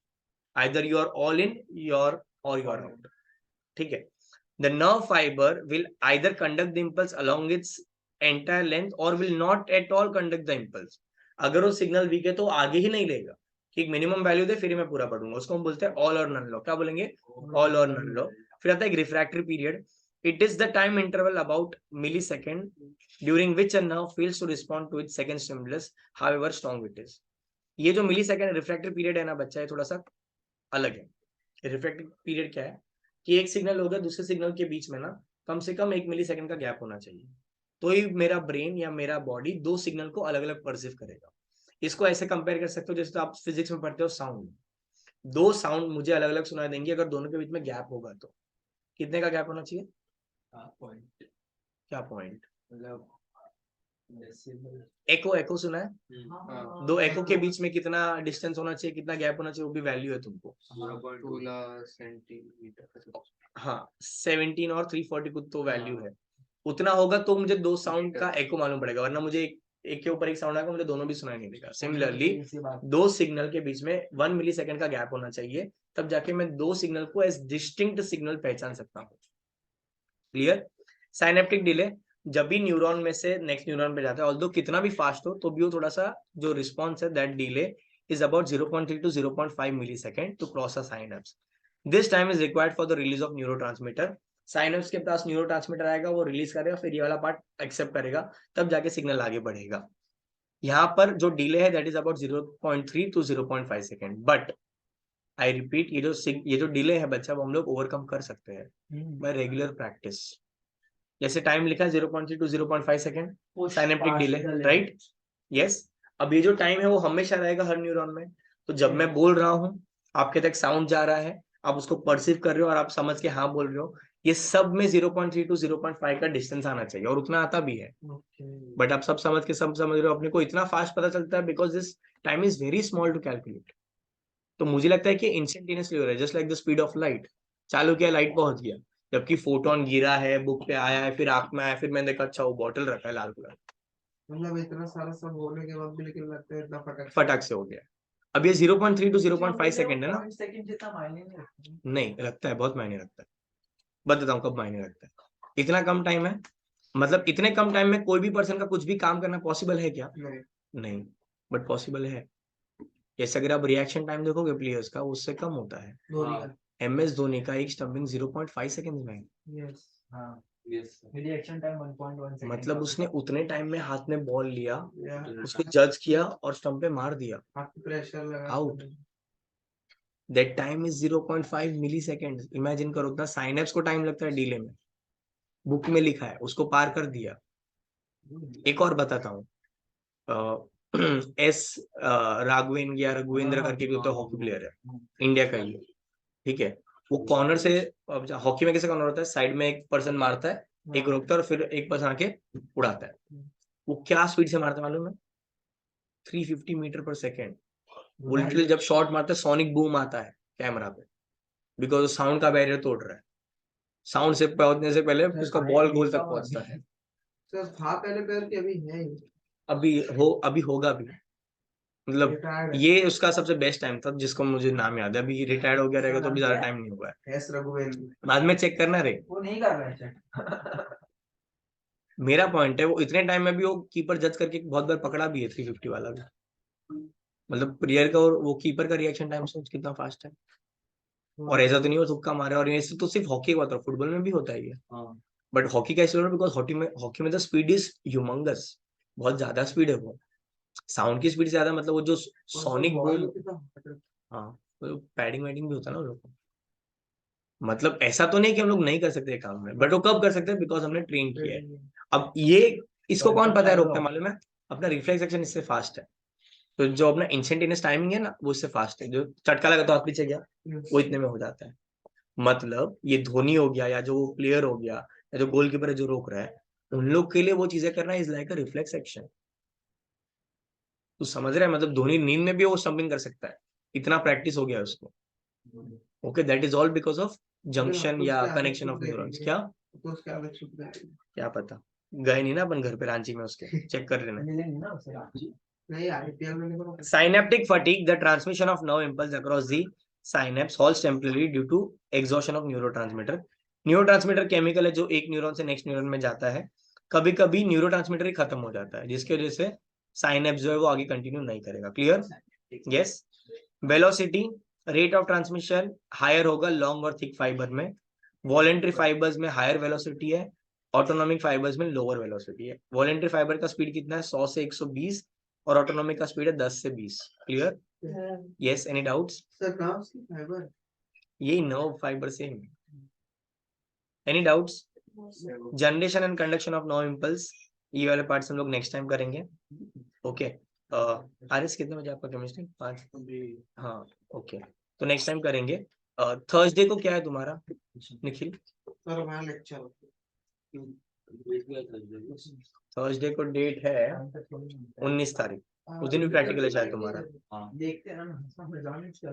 either you are all in your or you are out. ठीक है, the nerve fiber will either conduct the impulse along its entire length or will not at all conduct the impulse। अगर वो सिग्नल वीक है तो आगे ही नहीं लेगा कि एक मिनिमम वैल्यू दे फिर मैं पूरा पढ़ूंगा, उसको हम बोलते हैं ऑल और नन लॉ। क्या बोलेंगे? All or none law. फिर आता है एक refractory period. It is the time interval about millisecond during which a nerve fails to respond to its second stimulus however strong it is. ये जो मिलीसेकंड रिफ्रैक्टरी पीरियड है ना बच्चा, ये थोड़ा सा अलग है। रिफ्रैक्टरी पीरियड क्या है कि एक सिग्नल होगा दूसरे सिग्नल के बीच में ना कम से कम 1 मिलीसेकंड का गैप होना चाहिए, तो ही मेरा ब्रेन या मेरा बॉडी दो सिग्नल को अलग अलग परसीव करेगा। इसको ऐसे कंपेयर कर सकते हो जैसे तो आप फिजिक्स में पढ़ते हो साउंड, दो साउंड मुझे अलग अलग सुनाई देंगे, अगर दोनों के बीच में गैप होगा तो कितने का गैप होना चाहिए? पॉइंट। क्या पॉइंट? मतलब एको सुना है? दो एको के बीच में कितना डिस्टेंस होना चाहिए, कितना गैप होना चाहिए, वो भी वैल्यू है तुमको। 16 सेंटीमीटर। हाँ, 17 और 340 कुछ तो वैल्यू है, उतना होगा तो मुझे दो साउंड का एको मालूम पड़ेगा, वरना मुझे एक के ऊपर एक साउंड आएगा, मुझे दोनों भी सुनाई नहीं देगा। सिमिलरली इसी बात दो सिग्नल के बीच में 1 मिली सेकेंड का गैप होना चाहिए, तब जाके मैं दो सिग्नल को एज डिस्टिंक्ट सिग्नल पहचान सकता हूँ। क्लियर? साइनेप्टिक डिले जब भी न्यूरॉन में से नेक्स्ट न्यूरॉन पे जाता है, ऑल्दो कितना भी फास्ट हो तो भी वो थोड़ा सा जो रिस्पॉन्स है that delay is about 0.3 to 0.5 millisecond to cross a synapse. This time is required for the release of neurotransmitter. Synapse के पास न्यूरोट्रांसमीटर आएगा, वो रिलीज करेगा, फिर ये वाला पार्ट एक्सेप्ट करेगा, तब जाके सिग्नल आगे बढ़ेगा। यहाँ पर जो डिले है that is about 0.3 to 0.5 second. But I repeat, ये जो डिले है बच्चा, वो हम लोग ओवरकम कर सकते हैं बाय रेगुलर प्रैक्टिस। जैसे टाइम लिखा है 0.3 to 0.5 second synaptic delay, right? Yes. अब ये जो टाइम है वो हमेशा रहेगा हर न्यूरॉन में। तो जब मैं बोल रहा हूँ, आपके तक साउंड जा रहा है, आप उसको परसीव कर रहे हो और आप समझ के हाँ बोल रहे हो, ये सब में 0.3 to 0.5 का डिस्टेंस आना चाहिए, और उतना आता भी है। बट आप सब समझ रहे हो, अपने को इतना फास्ट पता चलता है because this time is very small to calculate. तो मुझे लगता है कि इंस्टेंटेनियसली हो रहा है, just like the speed of light. चालू किया, लाइट पहुंच गया, जबकि फोटोन गिरा है, बुक पे आया है, फिर आंख में आया, फिर मैंने देखा अच्छा वो बॉटल रखा है लाल कलर, मतलब इतना सारा सब होने के बाद भी लेकिन लगता है इतना फटाक से हो गया। अब ये 0.3 to 0.5 सेकेंड है ना? सेकंड जितना मायने नहीं रखता। नहीं रखता है, बहुत मायने रखता है। बताता हूँ कब मायने रखता है। इतना कम टाइम है, मतलब इतने कम टाइम में कोई भी पर्सन का कुछ भी काम करना पॉसिबल है क्या? नहीं, बट पॉसिबल है। जैसे अगर आप रिएक्शन टाइम देखोगे प्लेयर्स का, उससे कम होता है। MS धोनी का एक स्टंपिंग 0.5 सेकंड में है। यस हां यस, रिएक्शन टाइम 1.1 सेकंड। मतलब उसने उतने टाइम में हाथ में बॉल लिया, उसको जज किया और स्टंप पे मार दिया, प्रेशर लगा, out. That time is 0.5 millisecond. Imagine करो, उतना साइनेप्स को टाइम लगता है डिले में, बुक में लिखा है, उसको पार कर दिया। एक और बताता हूँ, एस राघवेंद्र करके भी होता है, हॉकी प्लेयर है, इंडिया का ही, ठीक है। वो कॉर्नर से, हॉकी में कैसे कॉर्नर होता है, साइड में एक पर्सन मारता है, एक रोकता है और फिर एक पर्सन आके उड़ाता है। वो क्या स्पीड से मारता है मालूम है? 350 मीटर पर सेकेंड। वो लिटरली जब शॉट मारता है सोनिक बूम आता है कैमरा पे, बिकॉज साउंड का बैरियर तोड़ रहा है। साउंड से पहुंचने से पहले उसका बॉल गोल तक पहुंचता है। सर था पहले प्लेयर की, अभी है ही। अभी होगा भी, मतलब ये उसका सबसे बेस्ट टाइम था जिसको मुझे नाम याद है। अभी रिटायर्ड हो गया रहेगा तो भी ज्यादा टाइम नहीं हुआ है। एस रघुवेंद्र। बाद में चेक करना रे। वो नहीं कर रहा है चेक। मेरा पॉइंट है, वो इतने टाइम में भी वो कीपर जज करके बहुत बार पकड़ा भी है 350 वाला भी। मतलब प्लेयर का और वो कीपर का रिएक्शन टाइम सोच कितना फास्ट है। और ऐसा तो नहीं हो तुक्का मारे, और ऐसे तो सिर्फ हॉकी का, फुटबॉल में भी होता है ये। बट हॉकी का इसलिए बिकॉज हॉकी में द स्पीड इज ह्यूमंगस, बहुत ज्यादा स्पीड है वो, साउंड की स्पीड से ज्यादा। मतलब वो जो सोनिक बूम, हाँ, तो पैडिंग वैडिंग भी होता है ना लोगों को। मतलब ऐसा तो नहीं कि हम लोग नहीं कर सकते काम में, बट वो कब कर सकते हैं, बिकॉज हमने ट्रेन किया है। अब ये इसको कौन पता है रोकता है मालूम है? अपना रिफ्लेक्स एक्शन इससे फास्ट है। तो जो अपना इंस्टेंटेनियस टाइमिंग है ना, वो इससे फास्ट है। जो चटका लगा तो हाथ पीछे गया, वो इतने में हो जाता है। मतलब ये धोनी हो गया, या जो प्लेयर हो गया, या जो गोलकीपर है जो रोक रहा है, उन लोग के लिए वो चीजें करना is like a reflex action. तू समझ रहा है? मतलब धोनी नींद में भी वो स्टंपिंग कर सकता है, इतना प्रैक्टिस हो गया है उसको। Okay, that is all because of junction या कनेक्शन ऑफ न्यूरॉन्स। क्या पता, गए नहीं ना अपन घर पे रांची में, उसके चेक कर लेना। मिलेंगे ना उसे रांची। नहीं आईपीएल में Synaptic fatigue, the transmission of nerve impulse across the synapse halts temporarily due to exhaustion of neurotransmitter. Neurotransmitter chemical है जो एक न्यूरॉन से नेक्स्ट न्यूरॉन में जाता है। कभी कभी न्यूरोट्रांसमीटर ही खत्म हो जाता है, जिसकी वजह से साइनेप्स जो है वो आगे कंटिन्यू नहीं करेगा। Clear? Yes. Velocity, rate of transmission higher होगा लॉन्ग और थिक फाइबर में। वॉलेंट्री फाइबर्स में हायर वेलोसिटी है, ऑटोनॉमिक फाइबर्स में लोअर वेलोसिटी है। वॉलेंट्री फाइबर का स्पीड कितना है? 100 से 120, और ऑटोनॉमिक का स्पीड है 10 से 20। Clear? Yes, any doubts? Sir नाम से फाइबर यही nerve fibre same. Any doubts? Generation and conduction of nerve impulse, ये वाले पार्ट्स हम लोग नेक्स्ट टाइम करेंगे। ओके। आरएस कितने बजे आपका केमिस्ट्री? 5? हाँ, ओके, तो नेक्स्ट टाइम करेंगे। थर्सडे को क्या है तुम्हारा निखिल? सर हमारा लेक्चर थर्सडे को डेट है 19 तारीख, उस दिन भी प्रैक्टिकल है शायद तुम्हारा। देखते हैं ना, हम जाने क्या